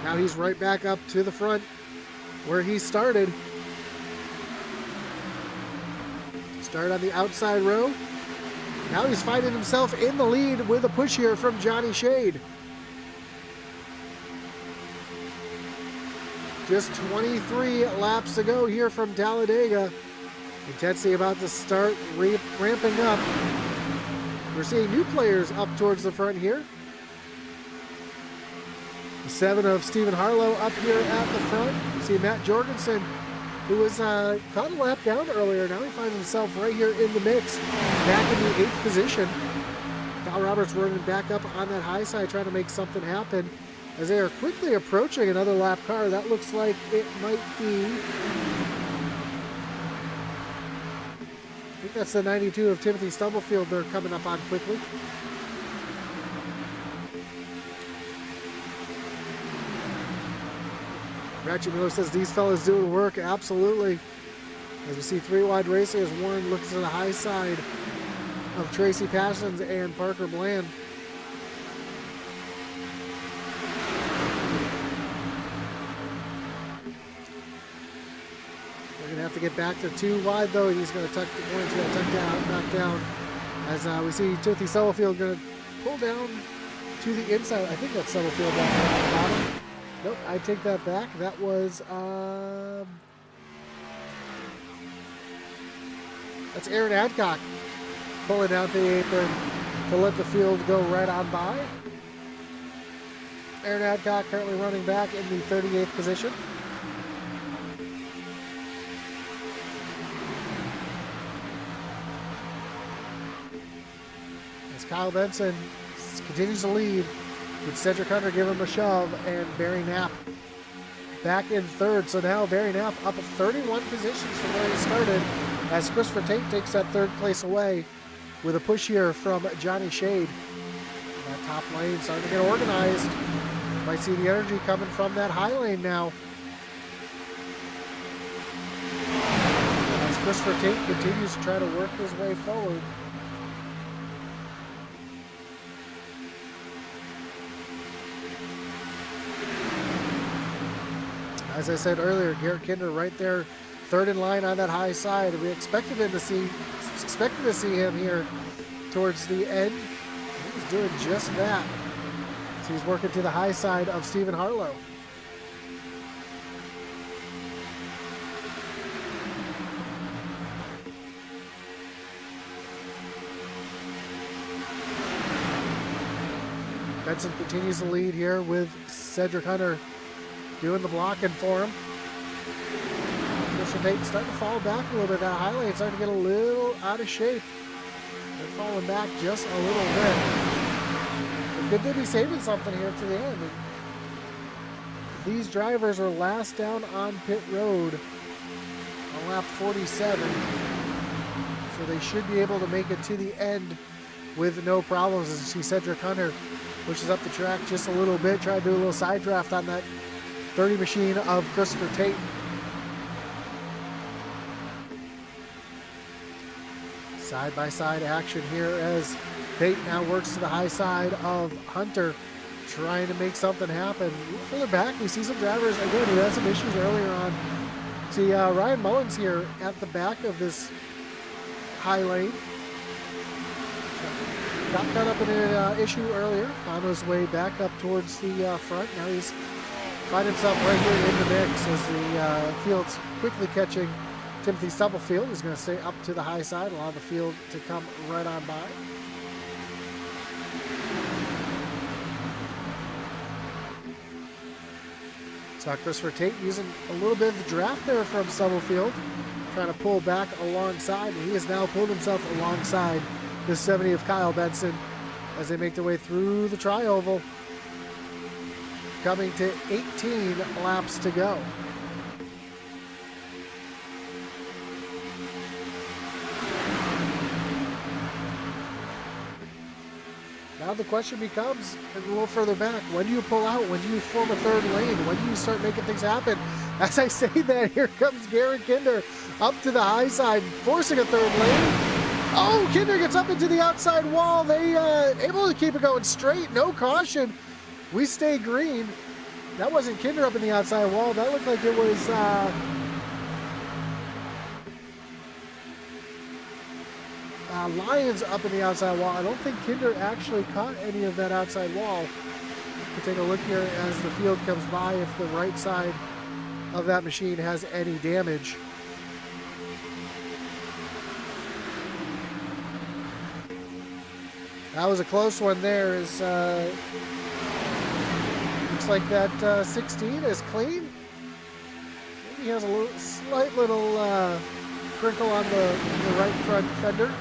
Now he's right back up to the front where he started. Started on the outside row. Now he's finding himself in the lead with a push here from Johnny Shade. Just 23 laps to go here from Talladega. Intensity about to start ramping up. We're seeing new players up towards the front here. The 7 of Stephen Harlow up here at the front. See Matt Jorgensen, who was caught a lap down earlier. Now he finds himself right here in the mix, back in the 8th position. Kyle Roberts running back up on that high side, trying to make something happen. As they are quickly approaching another lap car, that looks like it might be, I think that's the 92 of Timothy Stubblefield they're coming up on quickly. Ratchet Miller says these fellas doing work. Absolutely. As we see 3 wide racers, Warren looks to the high side of Tracy Parsons and Parker Bland. We're going to have to get back to 2 wide though. He's going to tuck down, knock down. As we see Timothy Stubblefield going to pull down to the inside. I think that's Stubblefield back at the bottom. Nope, I take that back. That was, that's Aaron Adcock pulling out the apron to let the field go right on by. Aaron Adcock currently running back in the 38th position. As Kyle Benson continues to lead, with Cedric Hunter giving him a shove, and Barry Knapp back in 3rd. So now Barry Knapp up 31 positions from where he started, as Christopher Tate takes that 3rd place away with a push here from Johnny Shade. And that top lane starting to get organized. Might see the energy coming from that high lane now. As Christopher Tate continues to try to work his way forward. As I said earlier, Garrett Kinder right there, 3rd in line on that high side. We expected to see him here towards the end. He's doing just that. So he's working to the high side of Stephen Harlow. Benson continues to lead here with Cedric Hunter doing the blocking for him. Christian Tate starting to fall back a little bit. That high lane starting to get a little out of shape. They're falling back just a little bit. But could they be saving something here to the end? And these drivers are last down on pit road on lap 47. So they should be able to make it to the end with no problems. As you see Cedric Hunter pushes up the track just a little bit, try to do a little side draft on that 30 machine of Christopher Tate. Side-by-side action here as Tate now works to the high side of Hunter, trying to make something happen. A little further back, we see some drivers, again, who had some issues earlier on. See Ryan Mullins here at the back of this high lane. Got caught up in an issue earlier, found his way back up towards the front. Now he's find himself right here in the mix as the field's quickly catching Timothy Stubblefield. He's going to stay up to the high side, allow the field to come right on by. Saw Christopher Tate using a little bit of the draft there from Stubblefield, trying to pull back alongside, and he has now pulled himself alongside the 70 of Kyle Benson as they make their way through the tri-oval. Coming to 18 laps to go. Now the question becomes, a little further back, when do you pull out? When do you form a 3rd lane? When do you start making things happen? As I say that, here comes Garrett Kinder up to the high side, forcing a 3rd lane. Oh, Kinder gets up into the outside wall. They able to keep it going straight, no caution. We stay green. That wasn't Kinder up in the outside wall. That looked like it was Lyons up in the outside wall. I don't think Kinder actually caught any of that outside wall. We'll take a look here as the field comes by if the right side of that machine has any damage. That was a close one there. Looks like that 16 is clean. Maybe he has a slight little crinkle on the right front fender.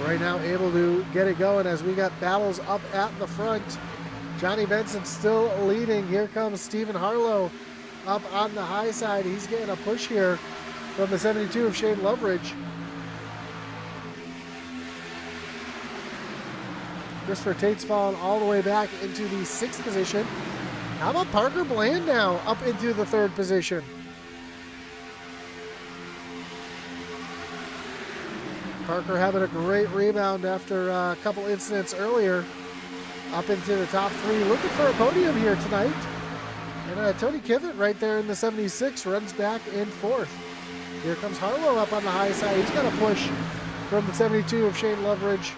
Right now able to get it going as we got battles up at the front. Johnny Benson still leading. Here comes Stephen Harlow up on the high side. He's getting a push here from the 72 of Shane Loveridge. Christopher Tate's fallen all the way back into the 6th position. How about Parker Bland now up into the 3rd position? Parker having a great rebound after a couple incidents earlier. Up into the top 3, looking for a podium here tonight. And Tony Kivett right there in the 76 runs back in 4th. Here comes Harlow up on the high side. He's got a push from the 72 of Shane Loveridge.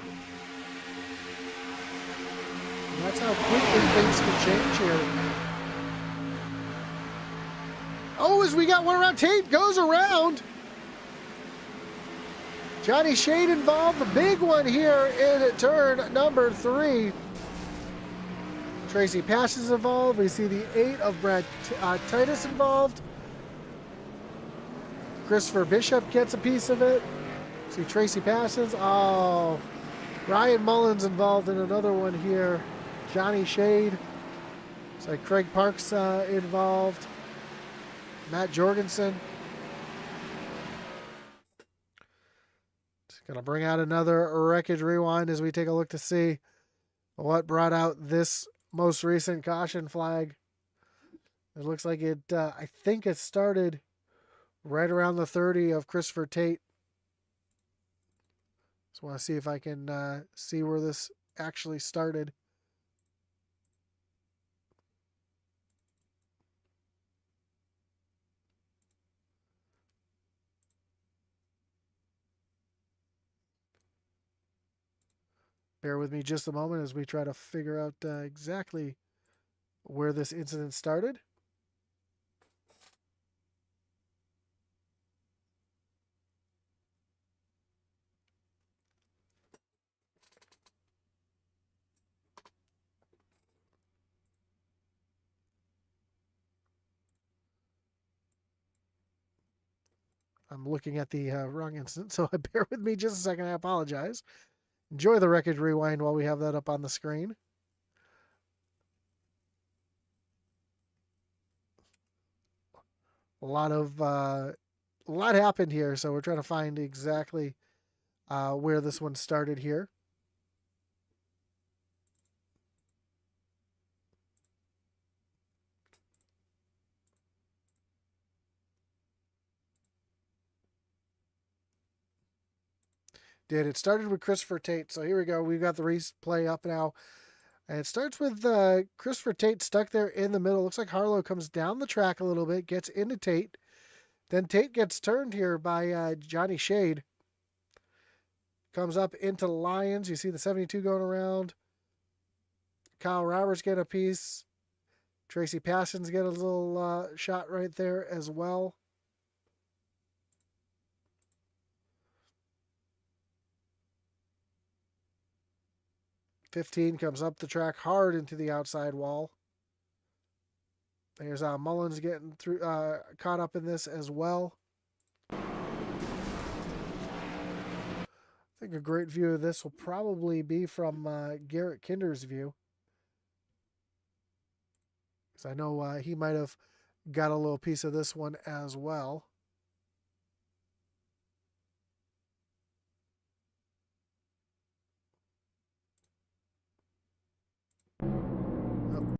And that's how quickly things can change here. Oh, as we got one around, Tate goes around. Johnny Shade involved, the big one here in turn number 3. Tracy Pasch's involved. We see the 8 of Brad Titus involved. Christopher Bishop gets a piece of it. See Tracy Pasch's. Oh, Ryan Mullins involved in another one here. Johnny Shade. Looks like Craig Parks involved. Matt Jorgensen. Gonna bring out another Wreckage Rewind as we take a look to see what brought out this most recent caution flag. It looks like it, I think it started right around the 30 of Christopher Tate. Just want to see if I can see where this actually started. Bear with me just a moment as we try to figure out exactly where this incident started. I'm looking at the wrong incident, so bear with me just a second. I apologize. Enjoy the Wreckage Rewind while we have that up on the screen. A lot happened here, so we're trying to find exactly where this one started here. It started with Christopher Tate. So here we go. We've got the replay up now. And it starts with Christopher Tate stuck there in the middle. Looks like Harlow comes down the track a little bit, gets into Tate. Then Tate gets turned here by Johnny Shade. Comes up into Lyons. You see the 72 going around. Kyle Roberts get a piece. Tracy Paschens get a little shot right there as well. .15 comes up the track hard into the outside wall. There's Mullins getting through, caught up in this as well. I think a great view of this will probably be from Garrett Kinder's view, because I know he might have got a little piece of this one as well.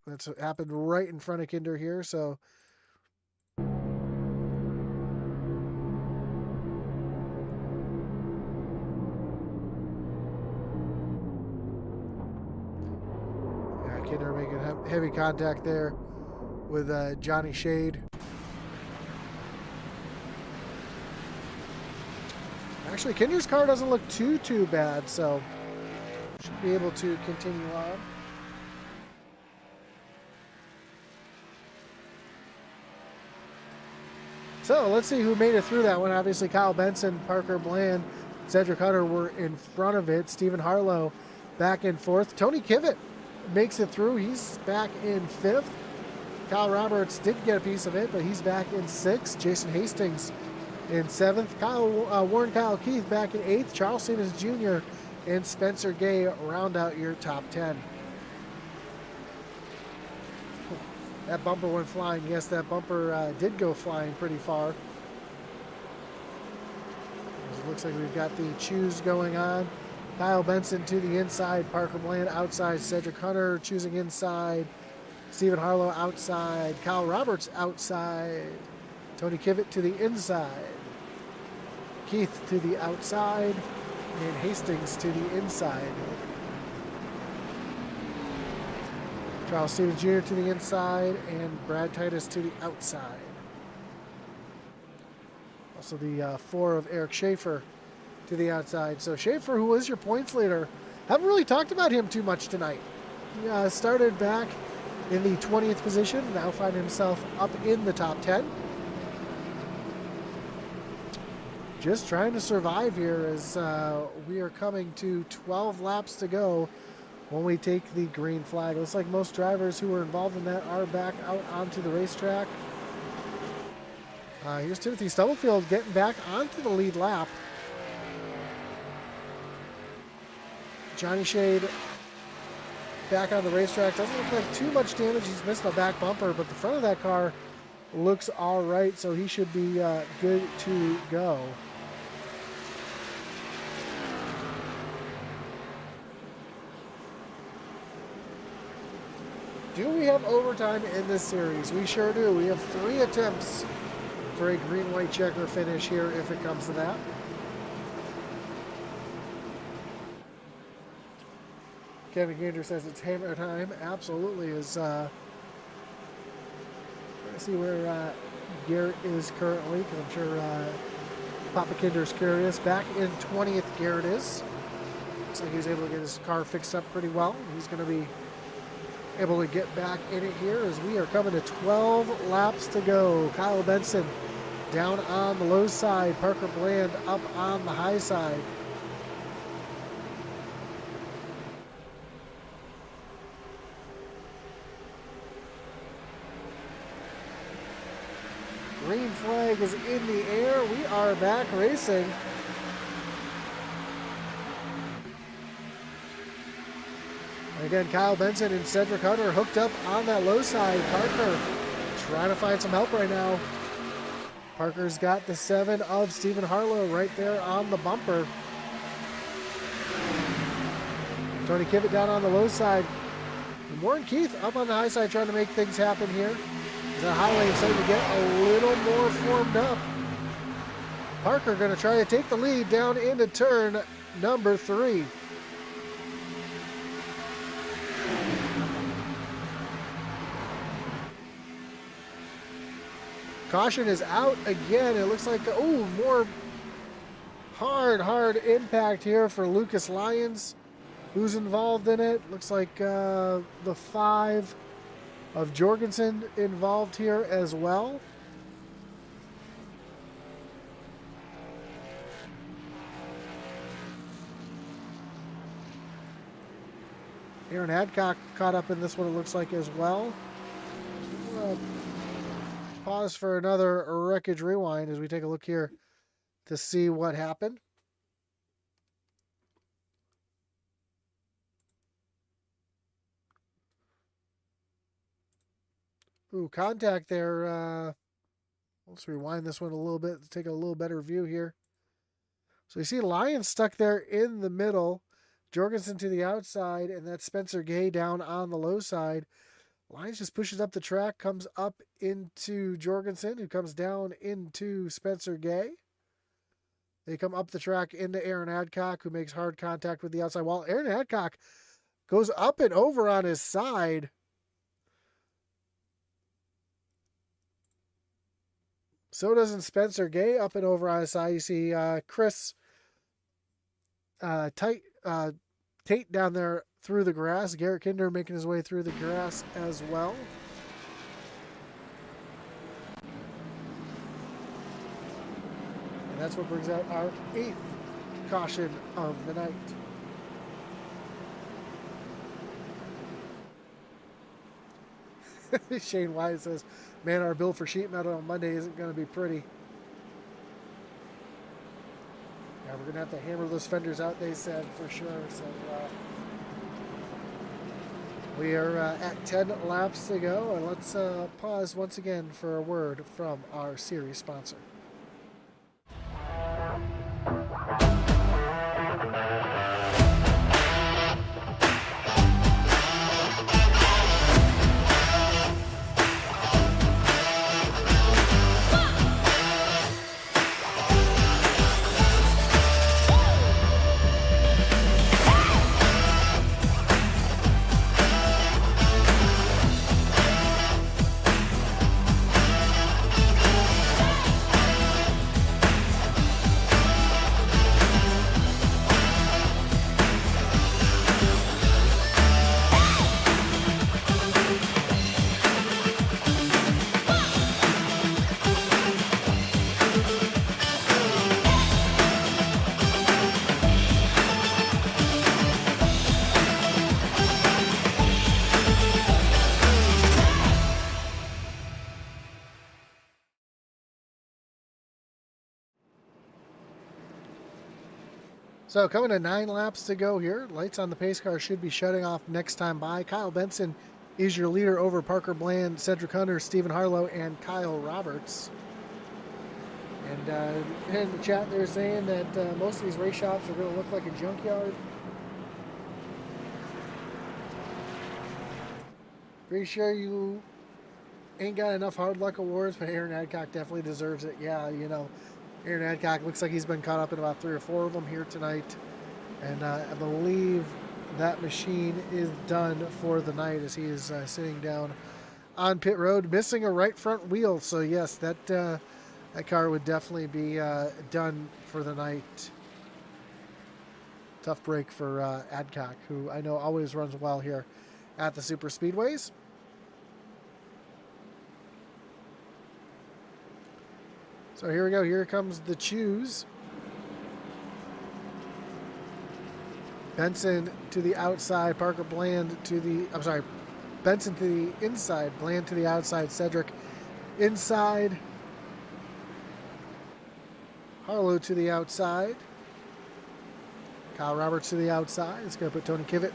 That's happened right in front of Kinder here, so yeah, Kinder making heavy contact there with Johnny Shade. Actually, Kinder's car doesn't look too bad, so should be able to continue on. So let's see who made it through that one. Obviously, Kyle Benson, Parker Bland, Cedric Hunter were in front of it. Stephen Harlow back in fourth. Tony Kivitt makes it through. He's back in fifth. Kyle Roberts did get a piece of it, but he's back in sixth. Jason Hastings in seventh. Warren Kyle Keith back in eighth. Charles Stevens Jr. and Spencer Gay round out your top 10. That bumper went flying. Yes, that bumper did go flying pretty far. It looks like we've got the choose going on. Kyle Benson to the inside. Parker Bland outside. Cedric Hunter choosing inside. Stephen Harlow outside. Kyle Roberts outside. Tony Kivitt to the inside. Keith to the outside. And Hastings to the inside. Charles Stevens Jr. to the inside. And Brad Titus to the outside. Also the 4 of Eric Schaefer to the outside. So Schaefer, who was your points leader, haven't really talked about him too much tonight. He started back in the 20th position, now find himself up in the top 10. Just trying to survive here as we are coming to 12 laps to go when we take the green flag. Looks like most drivers who were involved in that are back out onto the racetrack. Here's Timothy Stubblefield getting back onto the lead lap. Johnny Shade back on the racetrack. Doesn't look like too much damage. He's missed the back bumper, but the front of that car looks all right, so he should be good to go. Do we have overtime in this series? We sure do. We have 3 attempts for a green-white checker finish here if it comes to that. Kevin Gander says it's hammer time. Absolutely is. Trying to see where Garrett is currently, because I'm sure Papa Kinder's curious. Back in 20th, Garrett is. Looks like he was able to get his car fixed up pretty well. He's going to be able to get back in it here as we are coming to 12 laps to go. Kyle Benson down on the low side. Parker Bland up on the high side. Green flag is in the air. We are back racing. Again, Kyle Benson and Cedric Hunter hooked up on that low side. Parker trying to find some help right now. Parker's got the 7 of Stephen Harlow right there on the bumper. Tony Kivitt down on the low side. And Warren Keith up on the high side trying to make things happen here. The high lane starting to get a little more formed up. Parker going to try to take the lead down into turn number 3. Caution is out again. It looks like, oh, more hard impact here for Lucas Lyons, who's involved in it. Looks like the 5 of Jorgensen involved here as well. Aaron Adcock caught up in this one, it looks like, as well. Pause for another wreckage rewind as we take a look here to see what happened. Ooh, contact there. Let's rewind this one a little bit to take a little better view here. So you see Lyons stuck there in the middle, Jorgensen to the outside, and that's Spencer Gay down on the low side. Lyons just pushes up the track, comes up into Jorgensen, who comes down into Spencer Gay. They come up the track into Aaron Adcock, who makes hard contact with the outside wall. Aaron Adcock goes up and over on his side. So doesn't Spencer Gay up and over on his side. You see Chris Tate down there through the grass. Garrett Kinder making his way through the grass as well. And that's what brings out our 8th caution of the night. Shane Wise says, man, our bill for sheet metal on Monday isn't going to be pretty. Yeah, we're going to have to hammer those fenders out, they said, for sure. So we are at 10 laps to go, and let's pause once again for a word from our series sponsor. So coming to 9 laps to go here. Lights on the pace car should be shutting off next time by. Kyle Benson is your leader over Parker Bland, Cedric Hunter, Stephen Harlow, and Kyle Roberts. And in the chat they're saying that most of these race shops are going to look like a junkyard. Pretty sure you ain't got enough hard luck awards, but Aaron Adcock definitely deserves it. Yeah, you know, Aaron Adcock looks like he's been caught up in about 3 or 4 of them here tonight. And I believe that machine is done for the night as he is sitting down on pit road, missing a right front wheel. So yes, that car would definitely be done for the night. Tough break for Adcock, who I know always runs well here at the super speedways. So here we go. Here comes the choose. Benson to the outside. Parker Bland to the... I'm sorry. Benson to the inside. Bland to the outside. Cedric inside. Harlow to the outside. Kyle Roberts to the outside. It's going to put Tony Kivitt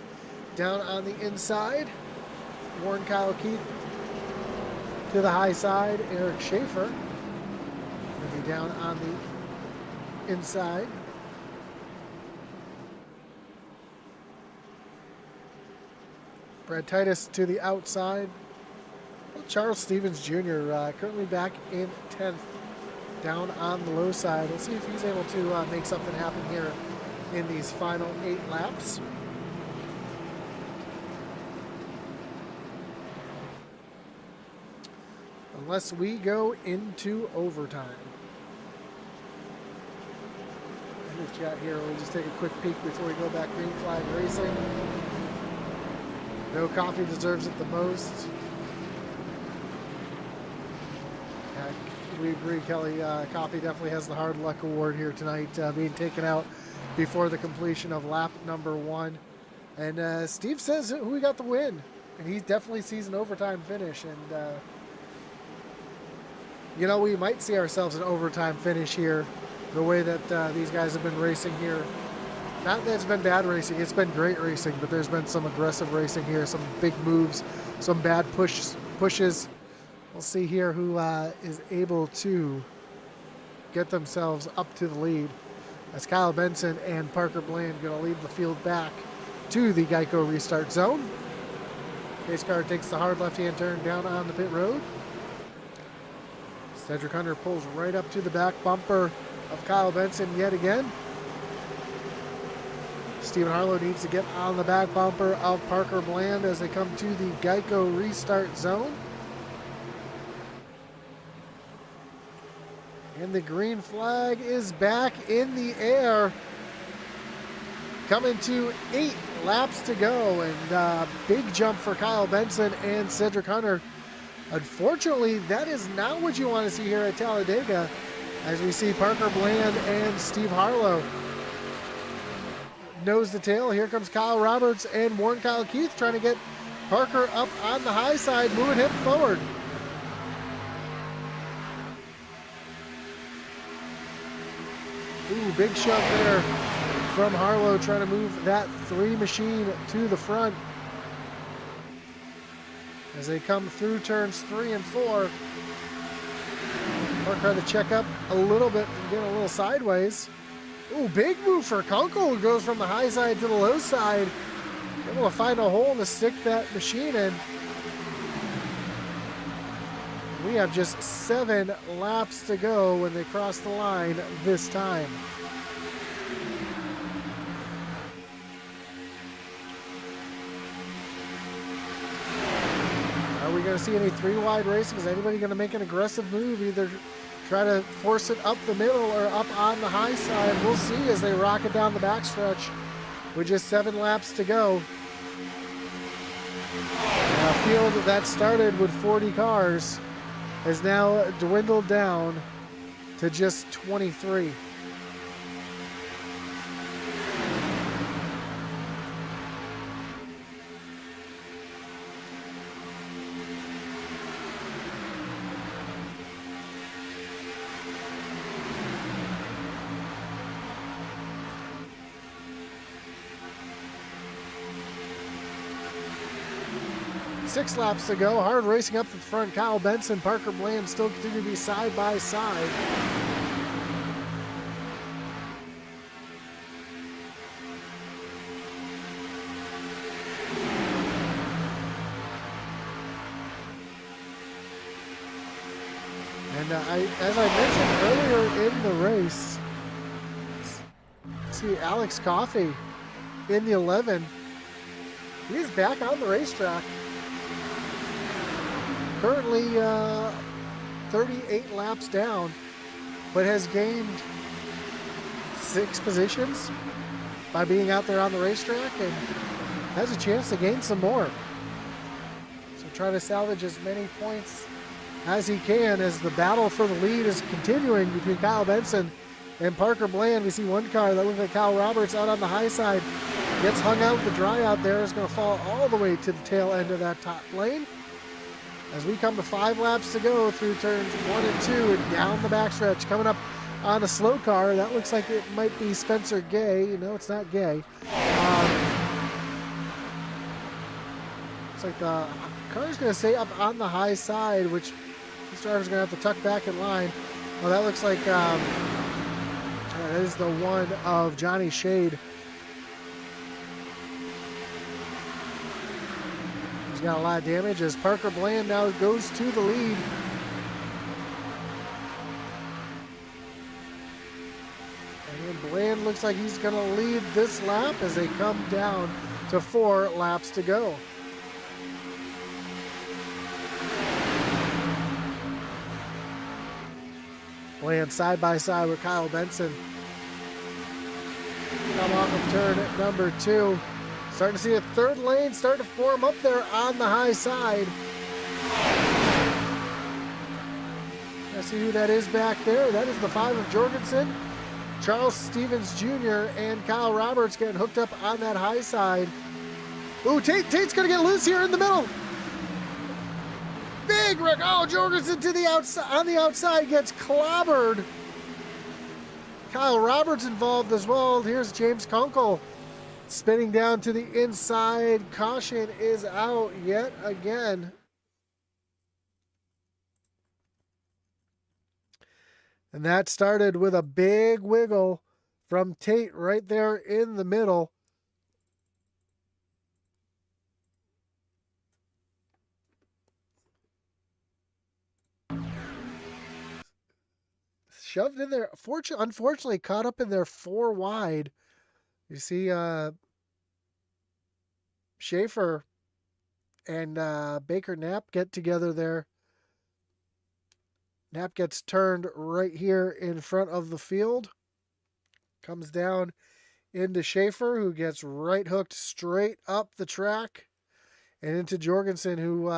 down on the inside. Warren Kyle Keith to the high side. Eric Schaefer down on the inside. Brad Titus to the outside. Charles Stevens Jr. Currently back in 10th, down on the low side. We'll see if he's able to make something happen here in these final 8 laps. Unless we go into overtime. In the chat here, we'll just take a quick peek before we go back green flag racing. No Coffee deserves it the most. We agree, Kelly. Coffee definitely has the hard luck award here tonight, being taken out before the completion of lap number 1. And Steve says who got the win, and he definitely sees an overtime finish. And you know, we might see ourselves an overtime finish here, the way that these guys have been racing here. Not that it's been bad racing, it's been great racing, but there's been some aggressive racing here, some big moves, some bad pushes. We'll see here who is able to get themselves up to the lead, as Kyle Benson and Parker Bland going to lead the field back to the Geico restart zone. Pace car takes the hard left-hand turn down on the pit road. Cedric Hunter pulls right up to the back bumper of Kyle Benson yet again. Stephen Harlow needs to get on the back bumper of Parker Bland as they come to the Geico restart zone. And the green flag is back in the air. Coming to 8 laps to go, and big jump for Kyle Benson and Cedric Hunter. Unfortunately, that is not what you want to see here at Talladega. as we see Parker Bland and Steve Harlow nose to tail. Here comes Kyle Roberts and Warren Kyle Keith trying to get Parker up on the high side, moving him forward. Ooh, big shove there from Harlow, trying to move that 3 machine to the front. As they come through turns 3 and 4, Parker had to check up a little bit and get a little sideways. Ooh, big move for Kunkel, who goes from the high side to the low side. Able to find a hole to stick that machine in. We have just 7 laps to go when they cross the line this time. Are we going to see any 3-wide racing? Is anybody going to make an aggressive move, either try to force it up the middle or up on the high side? We'll see as they rocket down the backstretch with just 7 laps to go. A field that started with 40 cars has now dwindled down to just 23. Six laps to go. Hard racing up to the front. Kyle Benson, Parker Bland still continue to be side by side. And as I mentioned earlier in the race, see Alex Coffey in the 11. He's back on the racetrack. Currently 38 laps down, but has gained 6 positions by being out there on the racetrack and has a chance to gain some more. So try to salvage as many points as he can as the battle for the lead is continuing between Kyle Benson and Parker Bland. We see one car that looks like Kyle Roberts out on the high side. Gets hung out with the dry out there. Is going to fall all the way to the tail end of that top lane. As we come to 5 laps to go through turns 1 and 2 and down the backstretch, coming up on a slow car. That looks like it might be Spencer Gay. No, it's not Gay. Looks like the car's going to stay up on the high side, which this driver's going to have to tuck back in line. Well, that looks like that is the one of Johnny Shade. He's got a lot of damage as Parker Bland now goes to the lead. And then Bland looks like he's going to lead this lap as they come down to 4 laps to go. Bland side by side with Kyle Benson. Come off of turn number 2. Starting to see a third lane start to form up there on the high side. Let's see who that is back there. That is the 5 of Jorgensen. Charles Stevens Jr. and Kyle Roberts getting hooked up on that high side. Ooh, Tate's going to get loose here in the middle. Big wreck. Oh, Jorgensen to the outside, on the outside gets clobbered. Kyle Roberts involved as well. Here's James Kunkel. Spinning down to the inside. Caution is out yet again. And that started with a big wiggle from Tate right there in the middle. Shoved in there. Unfortunately, caught up in there 4 wide. You see Schaefer and Baker Knapp get together there. Knapp gets turned right here in front of the field. Comes down into Schaefer, who gets right hooked straight up the track. And into Jorgensen, who,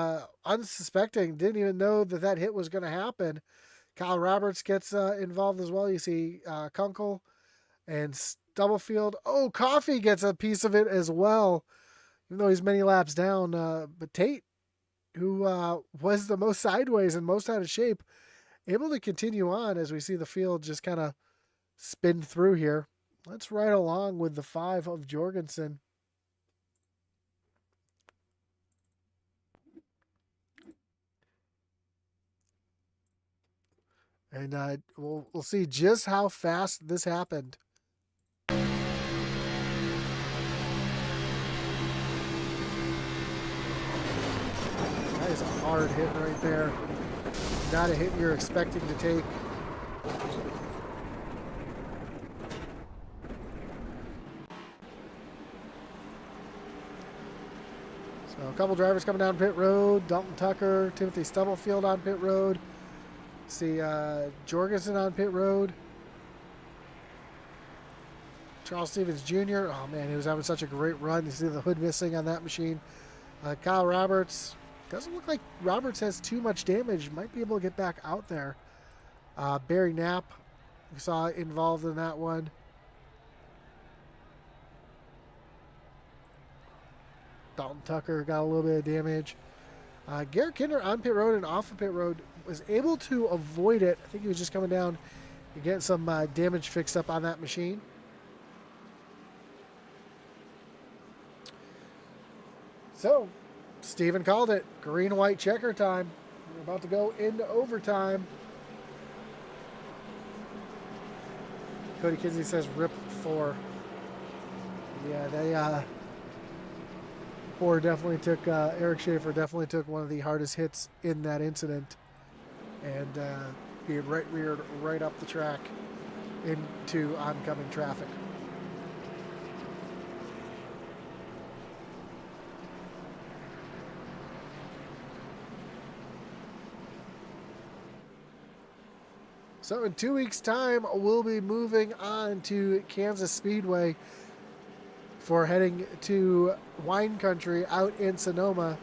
unsuspecting, didn't even know that hit was going to happen. Kyle Roberts gets involved as well. You see Kunkel and Stubblefield. Oh, Coffee gets a piece of it as well, even though he's many laps down. But Tate, who was the most sideways and most out of shape, able to continue on as we see the field just kind of spin through here. Let's ride along with the 5 of Jorgensen. And we'll see just how fast this happened. That is a hard hit right there. Not a hit you're expecting to take. So a couple drivers coming down pit road. Dalton Tucker, Timothy Stubblefield on pit road. See Jorgensen on pit road. Charles Stevens Jr. Oh man, he was having such a great run. You see the hood missing on that machine. Kyle Roberts. Doesn't look like Roberts has too much damage. Might be able to get back out there. Barry Knapp, we saw involved in that one. Dalton Tucker got a little bit of damage. Garrett Kinder on pit road and off of pit road was able to avoid it. I think he was just coming down and getting some damage fixed up on that machine. So, Steven called it. Green-white checker time. We're about to go into overtime. Cody Kinsey says rip 4. Yeah, they... Ford definitely took, Eric Schaefer definitely took one of the hardest hits in that incident. And being reared right up the track into oncoming traffic. So in 2 weeks' time, we'll be moving on to Kansas Speedway for heading to wine country out in Sonoma.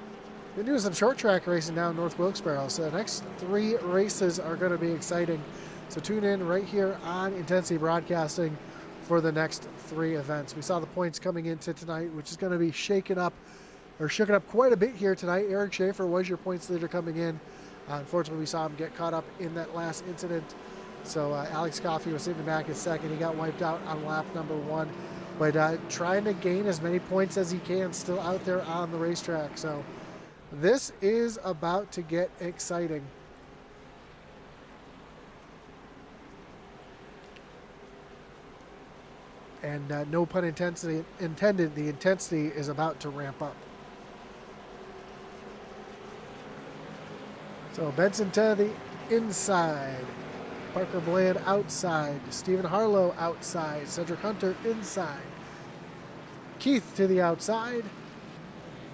We're doing some short track racing down in North Wilkes-Barre. So the next 3 races are going to be exciting. So tune in right here on Intensity Broadcasting for the next 3 events. We saw the points coming into tonight, which is going to be shooken up quite a bit here tonight. Eric Schaefer was your points leader coming in. Unfortunately, we saw him get caught up in that last incident. So Alex Coffey was sitting back in second. He got wiped out on lap number 1. But trying to gain as many points as he can still out there on the racetrack. So this is about to get exciting. And no pun intended, the intensity is about to ramp up. So Benson to the inside. Parker Bland outside. Stephen Harlow outside. Cedric Hunter inside. Keith to the outside.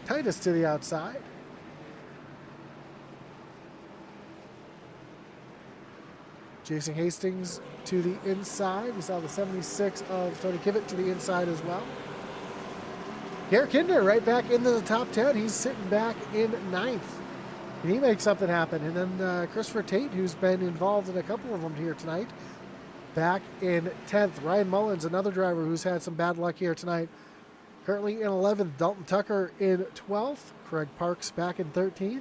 Titus to the outside. Jason Hastings to the inside. We saw the 76 of Tony Kivitt to the inside as well. Garrett Kinder right back into the top 10. He's sitting back in 9th. And he makes something happen. And then Christopher Tate, who's been involved in a couple of them here tonight, back in 10th. Ryan Mullins, another driver who's had some bad luck here tonight, currently in 11th. Dalton Tucker in 12th. Craig Parks back in 13th.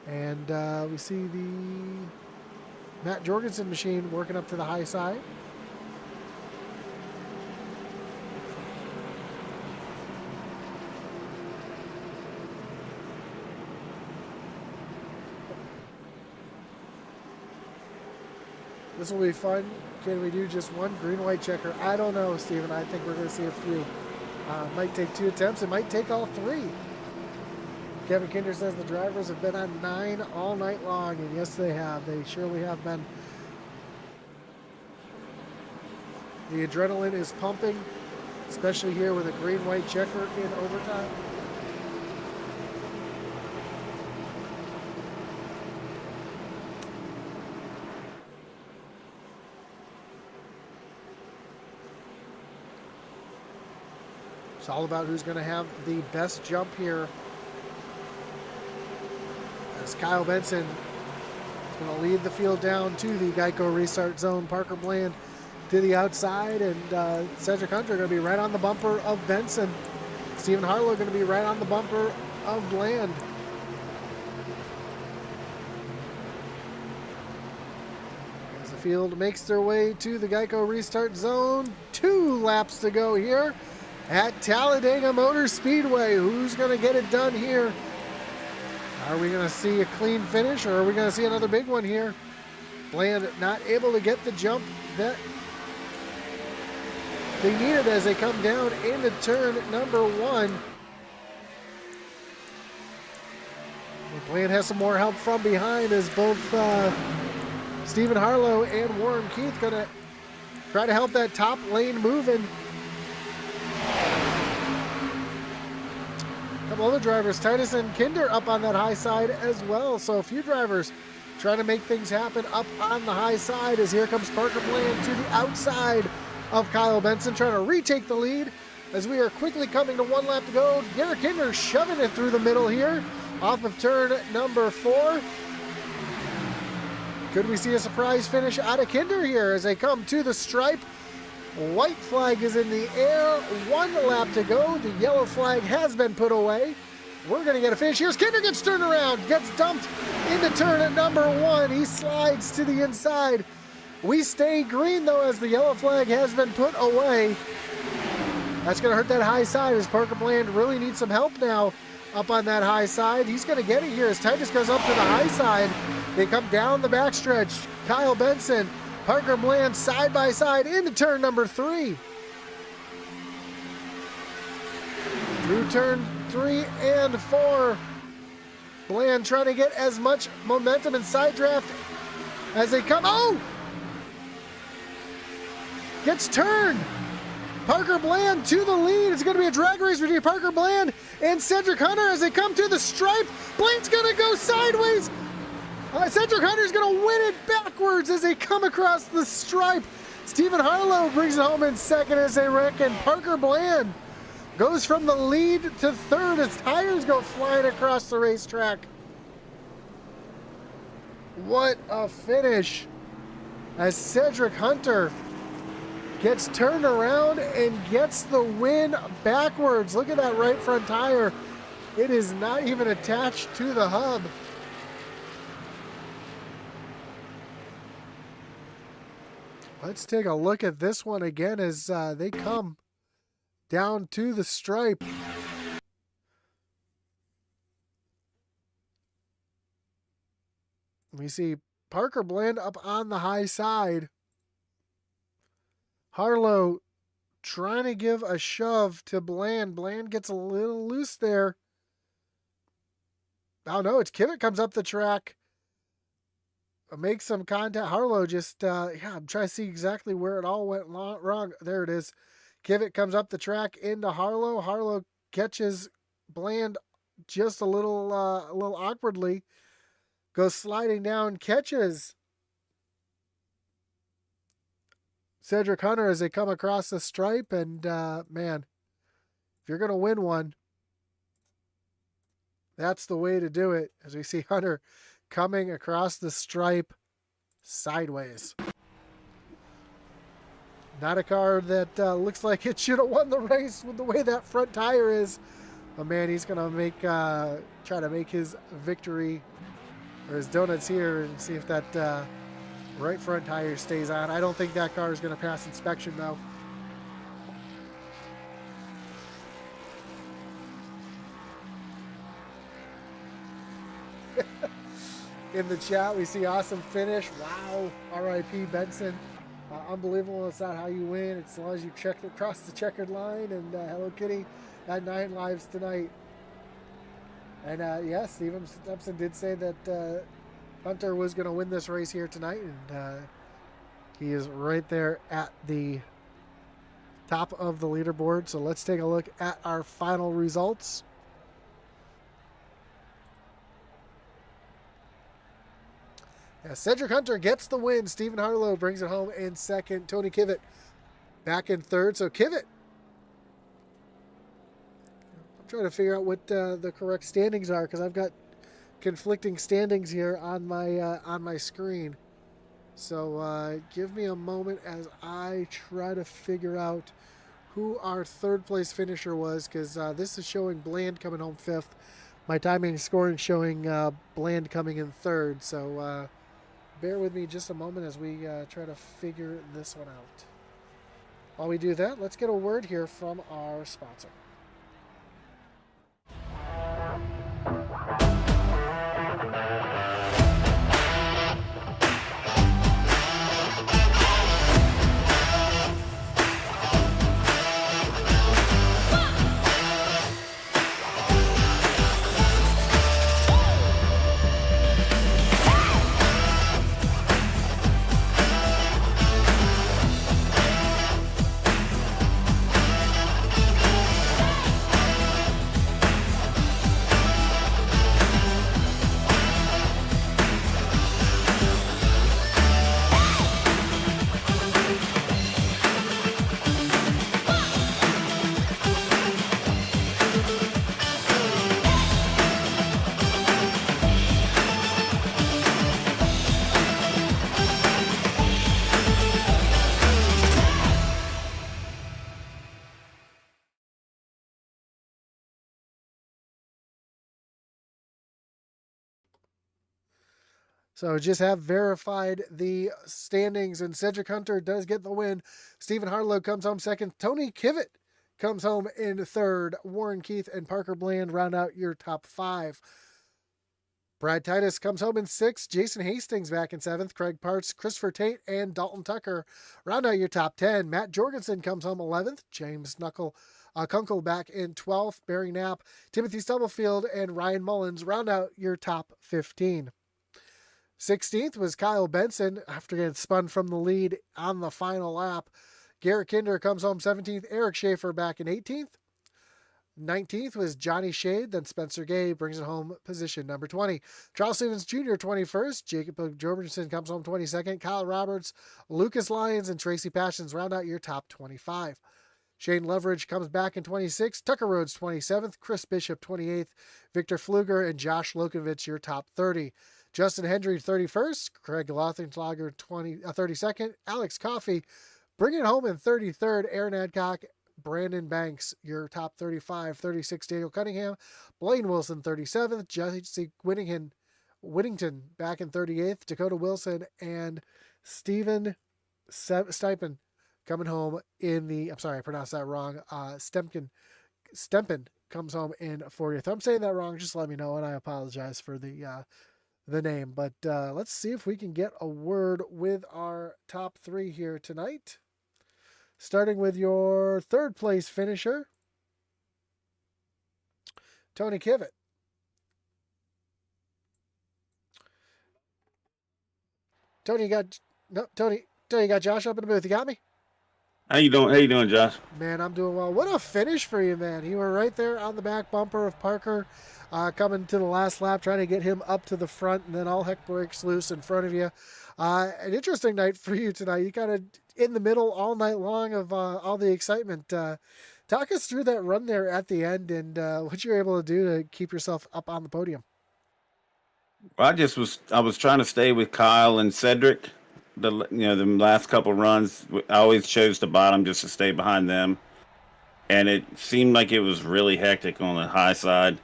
And we see the Matt Jorgensen machine working up to the high side. This will be fun. Can we do just one green-white checker? I don't know, Steven. I think we're going to see a few. Might take 2 attempts. It might take all 3. Kevin Kinder says the drivers have been on 9 all night long, and yes, they have. They surely have been. The adrenaline is pumping, especially here with a green-white checker in overtime. It's all about who's going to have the best jump here. As Kyle Benson Going to lead the field down to the Geico restart zone. Parker Bland to the outside, and Cedric Hunter going to be right on the bumper of Benson. Stephen Harlow going to be right on the bumper of Bland. As the field makes their way to the Geico restart zone, 2 laps to go here at Talladega Motor Speedway. Who's going to get it done here? Are we going to see a clean finish, or are we going to see another big one here? Bland not able to get the jump that they needed as they come down into turn number 1. Bland has some more help from behind as both Stephen Harlow and Warren Keith going to try to help that top lane moving. A couple other drivers, Titus and Kinder, up on that high side as well. So a few drivers trying to make things happen up on the high side as here comes Parker Bland to the outside of Kyle Benson, trying to retake the lead as we are quickly coming to 1 lap to go. Garrett Kinder shoving it through the middle here off of turn number 4. Could we see a surprise finish out of Kinder here as they come to the stripe? White flag is in the air. 1 lap to go. The yellow flag has been put away. We're going to get a finish. Here's Kinder, gets turned around, gets dumped into turn at number 1. He slides to the inside. We stay green, though, as the yellow flag has been put away. That's going to hurt that high side as Parker Bland really needs some help now up on that high side. He's going to get it here as Titus goes up to the high side. They come down the backstretch. Kyle Benson, Parker Bland side by side into turn number 3. Through turn 3 and 4. Bland trying to get as much momentum and side draft as they come. Oh! Gets turned. Parker Bland to the lead. It's going to be a drag race between Parker Bland and Cedric Hunter as they come to the stripe. Bland's going to go sideways. Cedric Hunter's going to win it backwards as they come across the stripe. Stephen Harlow brings it home in second as they wreck, and Parker Bland goes from the lead to third as tires go flying across the racetrack. What a finish as Cedric Hunter gets turned around and gets the win backwards. Look at that right front tire. It is not even attached to the hub. Let's take a look at this one again as they come down to the stripe. We see Parker Bland up on the high side. Harlow trying to give a shove to Bland. Bland gets a little loose there. Oh no, it's Kivett comes up the track. Makes some contact. Harlow just, I'm trying to see exactly where it all went wrong. There it is. Kivett comes up the track into Harlow. Harlow catches Bland just a little awkwardly. Goes sliding down, catches Cedric Hunter as they come across the stripe. And, man, if you're going to win one, that's the way to do it. As we see Hunter coming across the stripe sideways. Not a car that looks like it should have won the race with the way that front tire is. But man, he's gonna make try to make his victory or his donuts here and see if that right front tire stays on. I don't think that car is gonna pass inspection though. In the chat, we see awesome finish. Wow, R.I.P. Benson. Unbelievable. It's not how you win. It's as long as you check across the checkered line. And Hello Kitty had 9 lives tonight. And yes, Stephen Stepson did say that Hunter was going to win this race here tonight. And he is right there at the top of the leaderboard. So let's take a look at our final results. Yeah, Cedric Hunter gets the win. Stephen Harlow brings it home in second. Tony Kivett back in third. So Kivett, I'm trying to figure out what the correct standings are because I've got conflicting standings here on my screen. So give me a moment as I try to figure out who our third place finisher was, because this is showing Bland coming home fifth. My timing and scoring showing Bland coming in third. So bear with me just a moment as we try to figure this one out. While we do that, let's get a word here from our sponsor. So just have verified the standings, and Cedric Hunter does get the win. Stephen Harlow comes home second. Tony Kivett comes home in third. Warren Keith and Parker Bland round out your top five. Brad Titus comes home in sixth. Jason Hastings back in seventh. Craig Parts, Christopher Tate, and Dalton Tucker round out your top 10. Matt Jorgensen comes home 11th. James Kunkel back in 12th. Barry Knapp, Timothy Stubblefield, and Ryan Mullins round out your top 15. 16th was Kyle Benson after getting spun from the lead on the final lap. Garrett Kinder comes home 17th. Eric Schaefer back in 18th. 19th was Johnny Shade. Then Spencer Gay brings it home position number 20. Charles Stevens Jr. 21st. Jacob Jorgensen comes home 22nd. Kyle Roberts, Lucas Lyons, and Tracy Passions round out your top 25. Shane Leverage comes back in 26th. Tucker Rhodes 27th. Chris Bishop 28th. Victor Fluger and Josh Lokovich your top 30. Justin Hendry 31st. Craig Lothenschlager 32nd. Alex Coffey bringing it home in 33rd. Aaron Adcock, Brandon Banks your top 35. 36 Daniel Cunningham. Blaine Wilson 37th. Jesse Whittington back in 38th. Dakota Wilson and Steven Steipen coming home in the, I'm sorry, I pronounced that wrong. Stempen comes home in 40th. If I'm saying that wrong, just let me know, and I apologize for the name. But let's see if we can get a word with our top three here tonight. Starting with your third place finisher, Tony Kivett. Tony, you got Josh up in the booth. You got me? How you doing? How you doing, Josh? Man, I'm doing well. What a finish for you, man. You were right there on the back bumper of Parker, coming to the last lap, trying to get him up to the front, and then all heck breaks loose in front of you. An interesting night for you tonight. You kind of in the middle all night long of all the excitement. Talk us through that run there at the end and what you were able to do to keep yourself up on the podium. Well, I was trying to stay with Kyle and Cedric. The last couple runs, I always chose the bottom just to stay behind them, and it seemed like it was really hectic on the high side.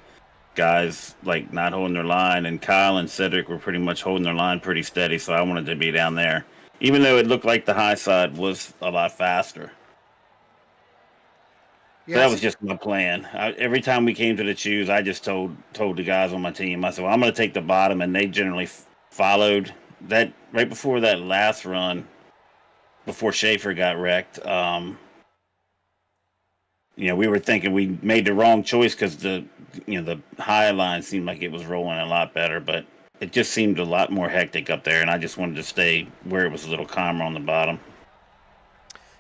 Guys like not holding their line, and Kyle and Cedric were pretty much holding their line pretty steady. So I wanted to be down there, even though it looked like the high side was a lot faster. Yeah, So that was just my plan. Every time we came to the choose, I just told the guys on my team, I said, well, I'm going to take the bottom, and they generally followed. That right before that last run, before Schaefer got wrecked, we were thinking we made the wrong choice because the high line seemed like it was rolling a lot better, but it just seemed a lot more hectic up there, and I just wanted to stay where it was a little calmer on the bottom.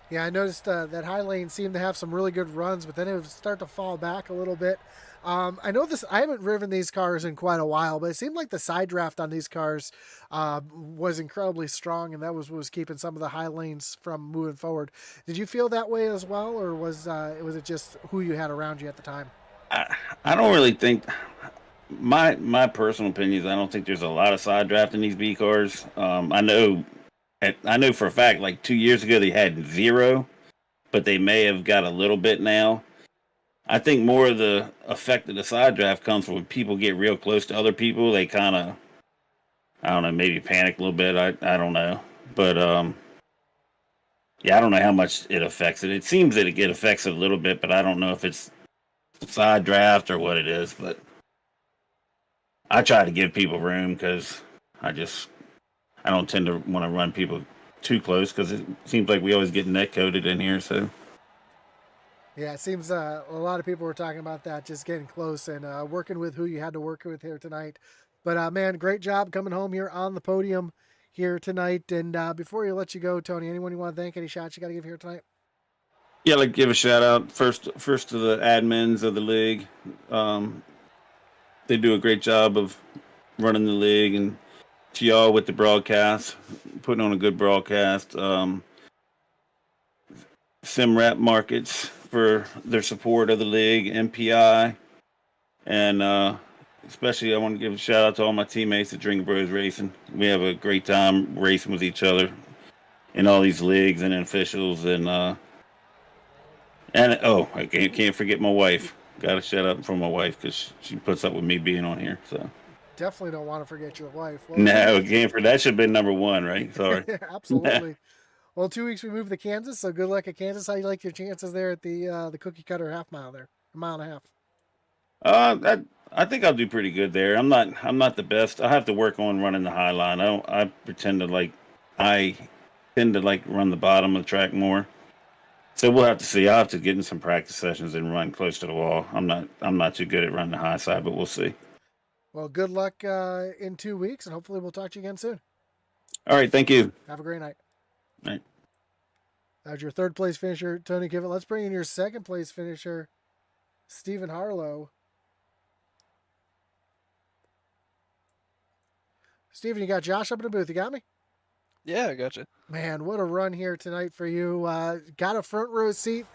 Yeah, I noticed that high lane seemed to have some really good runs, but then it would start to fall back a little bit. I know this. I haven't driven these cars in quite a while, but it seemed like the side draft on these cars was incredibly strong, and that was keeping some of the high lanes from moving forward. Did you feel that way as well, or was it just who you had around you at the time? I don't really think. my personal opinion is I don't think there's a lot of side draft in these B cars. I know for a fact like 2 years ago they had zero, but they may have got a little bit now. I think more of the effect of the side draft comes when people get real close to other people. They kind of, I don't know, maybe panic a little bit. I don't know, but yeah, I don't know how much it affects it. It seems that it affects it a little bit, but I don't know if it's side draft or what it is. But I try to give people room because I don't tend to want to run people too close because it seems like we always get net coded in here. So Yeah, it seems a lot of people were talking about that, just getting close and working with who you had to work with here tonight. But man, great job coming home here on the podium here tonight. And before you let you go, Tony, anyone you want to thank? Any shots you got to give here tonight? yeah, like give a shout out first to the admins of the league. Um, they do a great job of running the league, and to y'all with the broadcast, putting on a good broadcast. Simrap Markets for their support of the league, MPI, and especially I want to give a shout out to all my teammates at Drink Bros Racing. We have a great time racing with each other in all these leagues and officials, and oh, I can't forget my wife. Got to shout out for my wife because she puts up with me being on here. So Definitely don't want to forget your wife. Well, no, that should have been number one, right? Sorry. absolutely. Well, 2 weeks we move to Kansas, so good luck at Kansas. How do you like your chances there at the cookie cutter half mile there, a mile and a half? I think I'll do pretty good there. I'm not the best. I have to work on running the high line. I pretend to like I tend to like run the bottom of the track more. So we'll have to see. I'll have to get in some practice sessions and run close to the wall. I'm not too good at running the high side, but we'll see. Well, good luck in 2 weeks, and hopefully we'll talk to you again soon. All right, thank you. Have a great night. All right. That's your third place finisher, Tony Kivet. Let's bring in your second place finisher, Stephen Harlow. Stephen, you got Josh up in the booth. You got me? Yeah, I gotcha. Man, what a run here tonight for you. Got a front row seat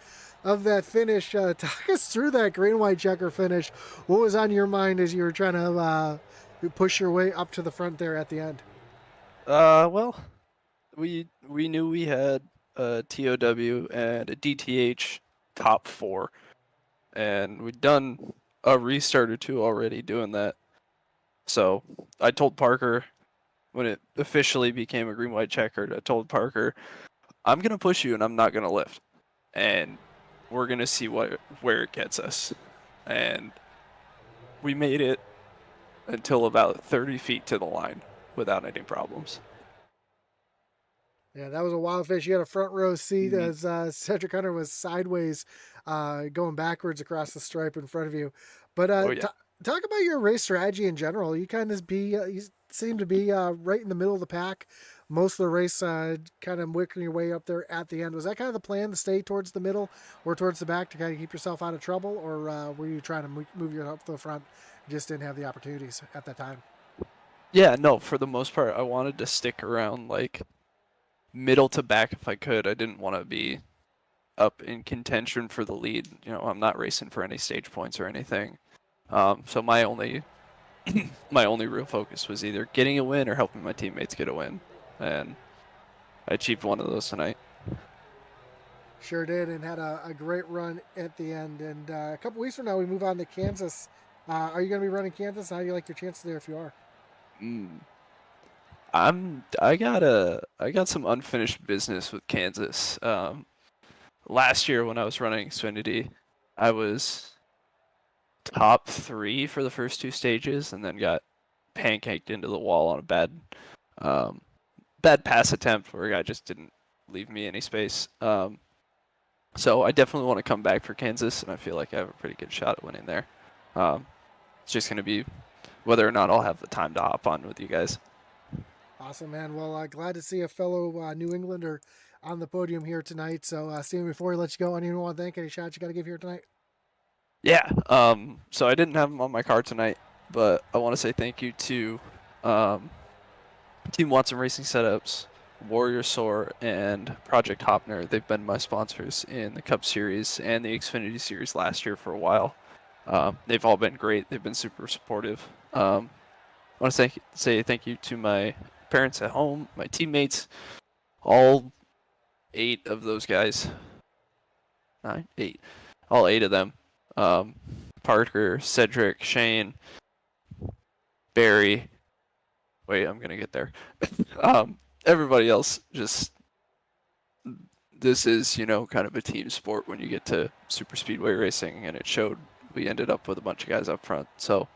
of that finish. Talk us through that green-white checker finish. What was on your mind as you were trying to push your way up to the front there at the end? Well, we knew we had a TOW and a DTH top 4, and we'd done a restart or two already doing that. So I told Parker when it officially became a green-white checkered, I told Parker, I'm gonna push you and I'm not gonna lift, and we're gonna see where it gets us. And we made it until about 30 feet to the line without any problems. Yeah, that was a wild fish. You had a front row seat as Cedric Hunter was sideways, going backwards across the stripe in front of you. But talk about your race strategy in general. You kind of you seem to be right in the middle of the pack most of the race, kind of working your way up there at the end. Was that kind of the plan, to stay towards the middle or towards the back to kind of keep yourself out of trouble, or were you trying to move yourself to the front, just didn't have the opportunities at that time? Yeah, no, for the most part, I wanted to stick around like middle to back if I could. I didn't want to be up in contention for the lead. You know, I'm not racing for any stage points or anything. So my only real focus was either getting a win or helping my teammates get a win, and I achieved one of those tonight. Sure did, and had a great run at the end. And a couple weeks from now, we move on to Kansas. Are you going to be running Kansas? How do you like your chances there if you are? I got some unfinished business with Kansas. Last year when I was running Xfinity, I was top 3 for the first 2 stages, and then got pancaked into the wall on a bad pass attempt where a guy just didn't leave me any space. So I definitely want to come back for Kansas, and I feel like I have a pretty good shot at winning there. It's just going to be whether or not I'll have the time to hop on with you guys. Awesome, man. Well, glad to see a fellow New Englander on the podium here tonight. So, Steven, before we let you go, anyone want to thank any shots you got to give here tonight? Yeah. So I didn't have them on my card tonight, but I want to say thank you to Team Watson Racing Setups, Warrior Soar, and Project Hopner. They've been my sponsors in the Cup Series and the Xfinity Series last year for a while. They've all been great. They've been super supportive. I want to say thank you to my parents at home, my teammates, all 8 of those guys. 9, 8, all 8 of them. Parker, Cedric, Shane, Barry. Wait, I'm gonna get there. Everybody else, just this is kind of a team sport when you get to super speedway racing, and it showed. We ended up with a bunch of guys up front, so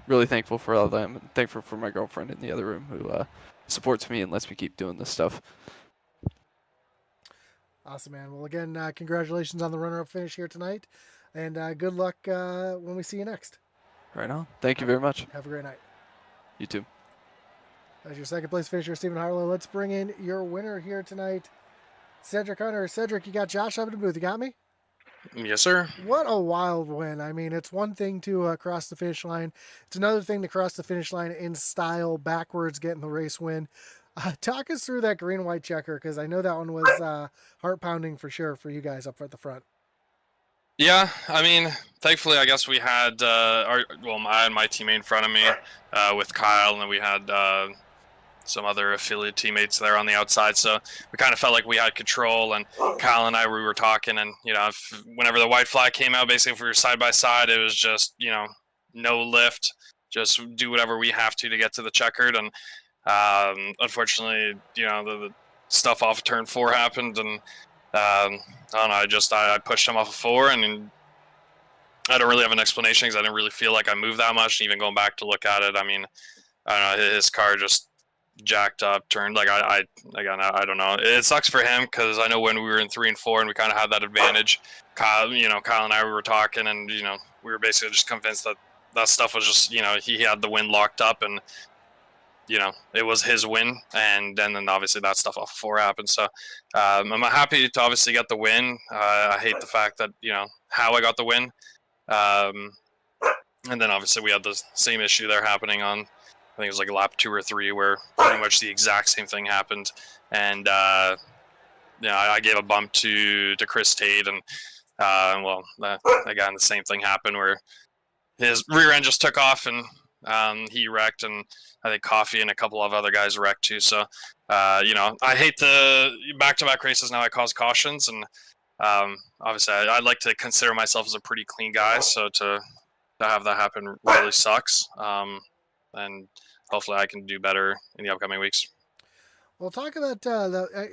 really thankful for all of them, and thankful for my girlfriend in the other room who supports me and lets me keep doing this stuff. Awesome, man. Well, again, congratulations on the runner-up finish here tonight, and good luck when we see you next. Right on. Thank you very much. Have a great night. You too. As your second place finisher, Stephen Harlow, let's bring in your winner here tonight, Cedric Hunter. Cedric, you got Josh up in the booth. You got me? Yes, sir. What a wild win. I mean, it's one thing to cross the finish line. It's another thing to cross the finish line in style, backwards, getting the race win. Talk us through that green-white checker, because I know that one was heart-pounding for sure for you guys up at the front. Yeah, I mean, thankfully, I guess we had I had my teammate in front of me with Kyle, and then we had some other affiliate teammates there on the outside. So we kind of felt like we had control, and Kyle and I, we were talking, and whenever the white flag came out, basically if we were side by side, it was just no lift, just do whatever we have to get to the checkered. And unfortunately, the stuff off of turn 4 happened, and I don't know, I pushed him off of 4, and I don't really have an explanation because I didn't really feel like I moved that much. And even going back to look at it, I mean, I don't know, his car just jacked up, turned like I don't know. It sucks for him because I know when we were in 3 and 4 and we kind of had that advantage. Kyle and I, we were talking, and we were basically just convinced that stuff was just he had the win locked up, and it was his win, and then obviously that stuff off of 4 happened. So I'm happy to obviously get the win. I hate the fact that how I got the win, and then obviously we had the same issue there happening on, I think it was like lap 2 or 3, where pretty much the exact same thing happened. And I gave a bump to Chris Tate, and again the same thing happened where his rear end just took off, and he wrecked, and I think Coffee and a couple of other guys wrecked too. So, I hate the back-to-back races now. I cause cautions, and obviously I'd like to consider myself as a pretty clean guy. So to have that happen really sucks. And hopefully I can do better in the upcoming weeks. Well, talk about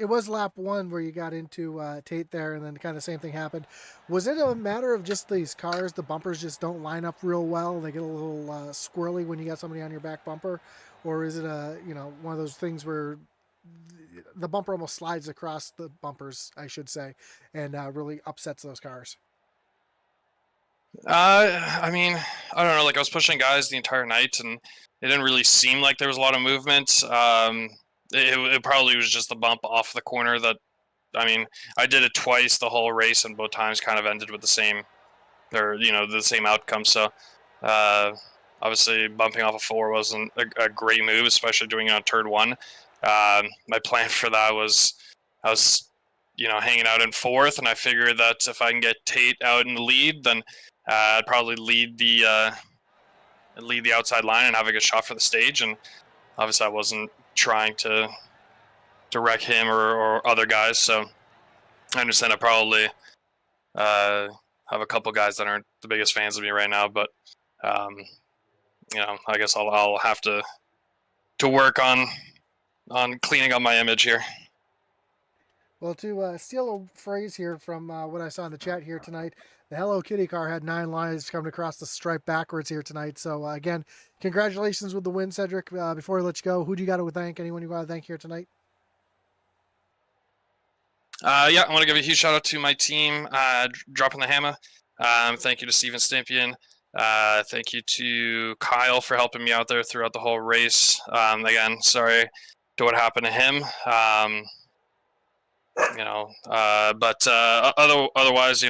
it was lap 1 where you got into Tate there, and then kind of same thing happened. Was it a matter of just these cars, the bumpers just don't line up real well? They get a little squirrely when you got somebody on your back bumper? Or is it one of those things where the bumper almost slides across the bumpers, I should say, and really upsets those cars? I mean, I don't know, like I was pushing guys the entire night, and it didn't really seem like there was a lot of movement. It probably was just the bump off the corner that, I mean, I did it twice the whole race, and both times kind of ended with the same outcome. So, obviously bumping off of 4 wasn't a great move, especially doing it on turn 1. My plan for that was, I was, hanging out in 4th, and I figured that if I can get Tate out in the lead, then I'd probably lead the outside line and have a good shot for the stage. And obviously I wasn't trying to wreck him or other guys, so I understand I probably have a couple guys that aren't the biggest fans of me right now, but I guess I'll have to work on cleaning up my image here. Well, to steal a phrase here from what I saw in the chat here tonight, the Hello Kitty car had 9 lives coming across the stripe backwards here tonight. So, again, congratulations with the win, Cedric. Before I let you go, who do you got to thank? Anyone you got to thank here tonight? I want to give a huge shout out to my team, Dropping the Hammer. Thank you to Steven Stimpian. Thank you to Kyle for helping me out there throughout the whole race. Again, sorry to what happened to him. Otherwise,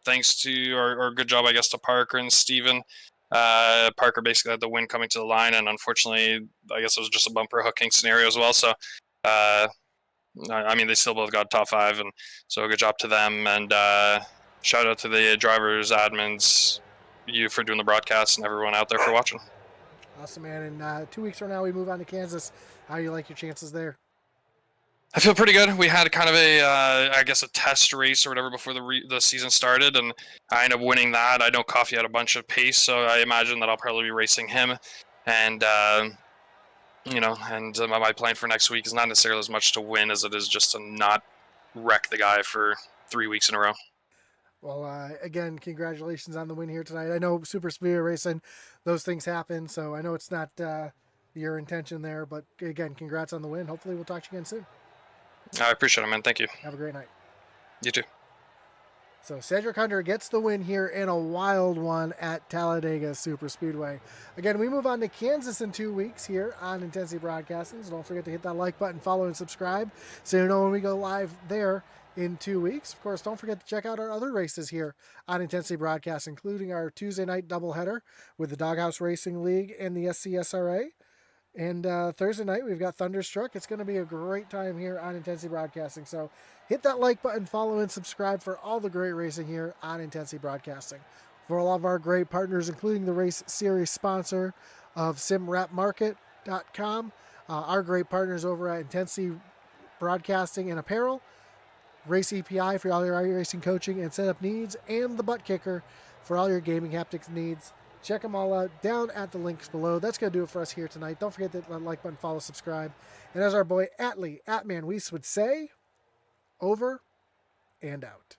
thanks to or good job, I guess, to Parker and Steven. Parker basically had the win coming to the line, and unfortunately, I guess it was just a bumper hooking scenario as well. So, I mean, they still both got top 5, and so good job to them. And shout out to the drivers, admins, you for doing the broadcast, and everyone out there for watching. Awesome, man. And 2 weeks from now, we move on to Kansas. How do you like your chances there? I feel pretty good. We had kind of I guess a test race or whatever before the season started, and I ended up winning that. I know Coffee had a bunch of pace, so I imagine that I'll probably be racing him. And my plan for next week is not necessarily as much to win as it is just to not wreck the guy for 3 weeks in a row. Well, again, congratulations on the win here tonight. I know Super Speedway Racing, those things happen, so I know it's not your intention there, but again, congrats on the win. Hopefully we'll talk to you again soon. I appreciate it, man. Thank you. Have a great night. You too. So Cedric Hunter gets the win here in a wild one at Talladega Super Speedway. Again, we move on to Kansas in 2 weeks here on Intensity Broadcasting. So don't forget to hit that like button, follow, and subscribe so you know when we go live there in 2 weeks. Of course, don't forget to check out our other races here on Intensity Broadcast, including our Tuesday night doubleheader with the Doghouse Racing League and the SCSRA. And Thursday night, we've got Thunderstruck. It's going to be a great time here on Intensity Broadcasting. So hit that like button, follow, and subscribe for all the great racing here on Intensity Broadcasting. For all of our great partners, including the race series sponsor of SimWrapMarket.com, our great partners over at Intensity Broadcasting and Appearal, Race EPI for all your iRacing coaching and setup needs, and the Butt Kicker for all your gaming haptics needs. Check them all out down at the links below. That's going to do it for us here tonight. Don't forget that like button, follow, subscribe. And as our boy Atlee, Atman Weiss would say, over and out.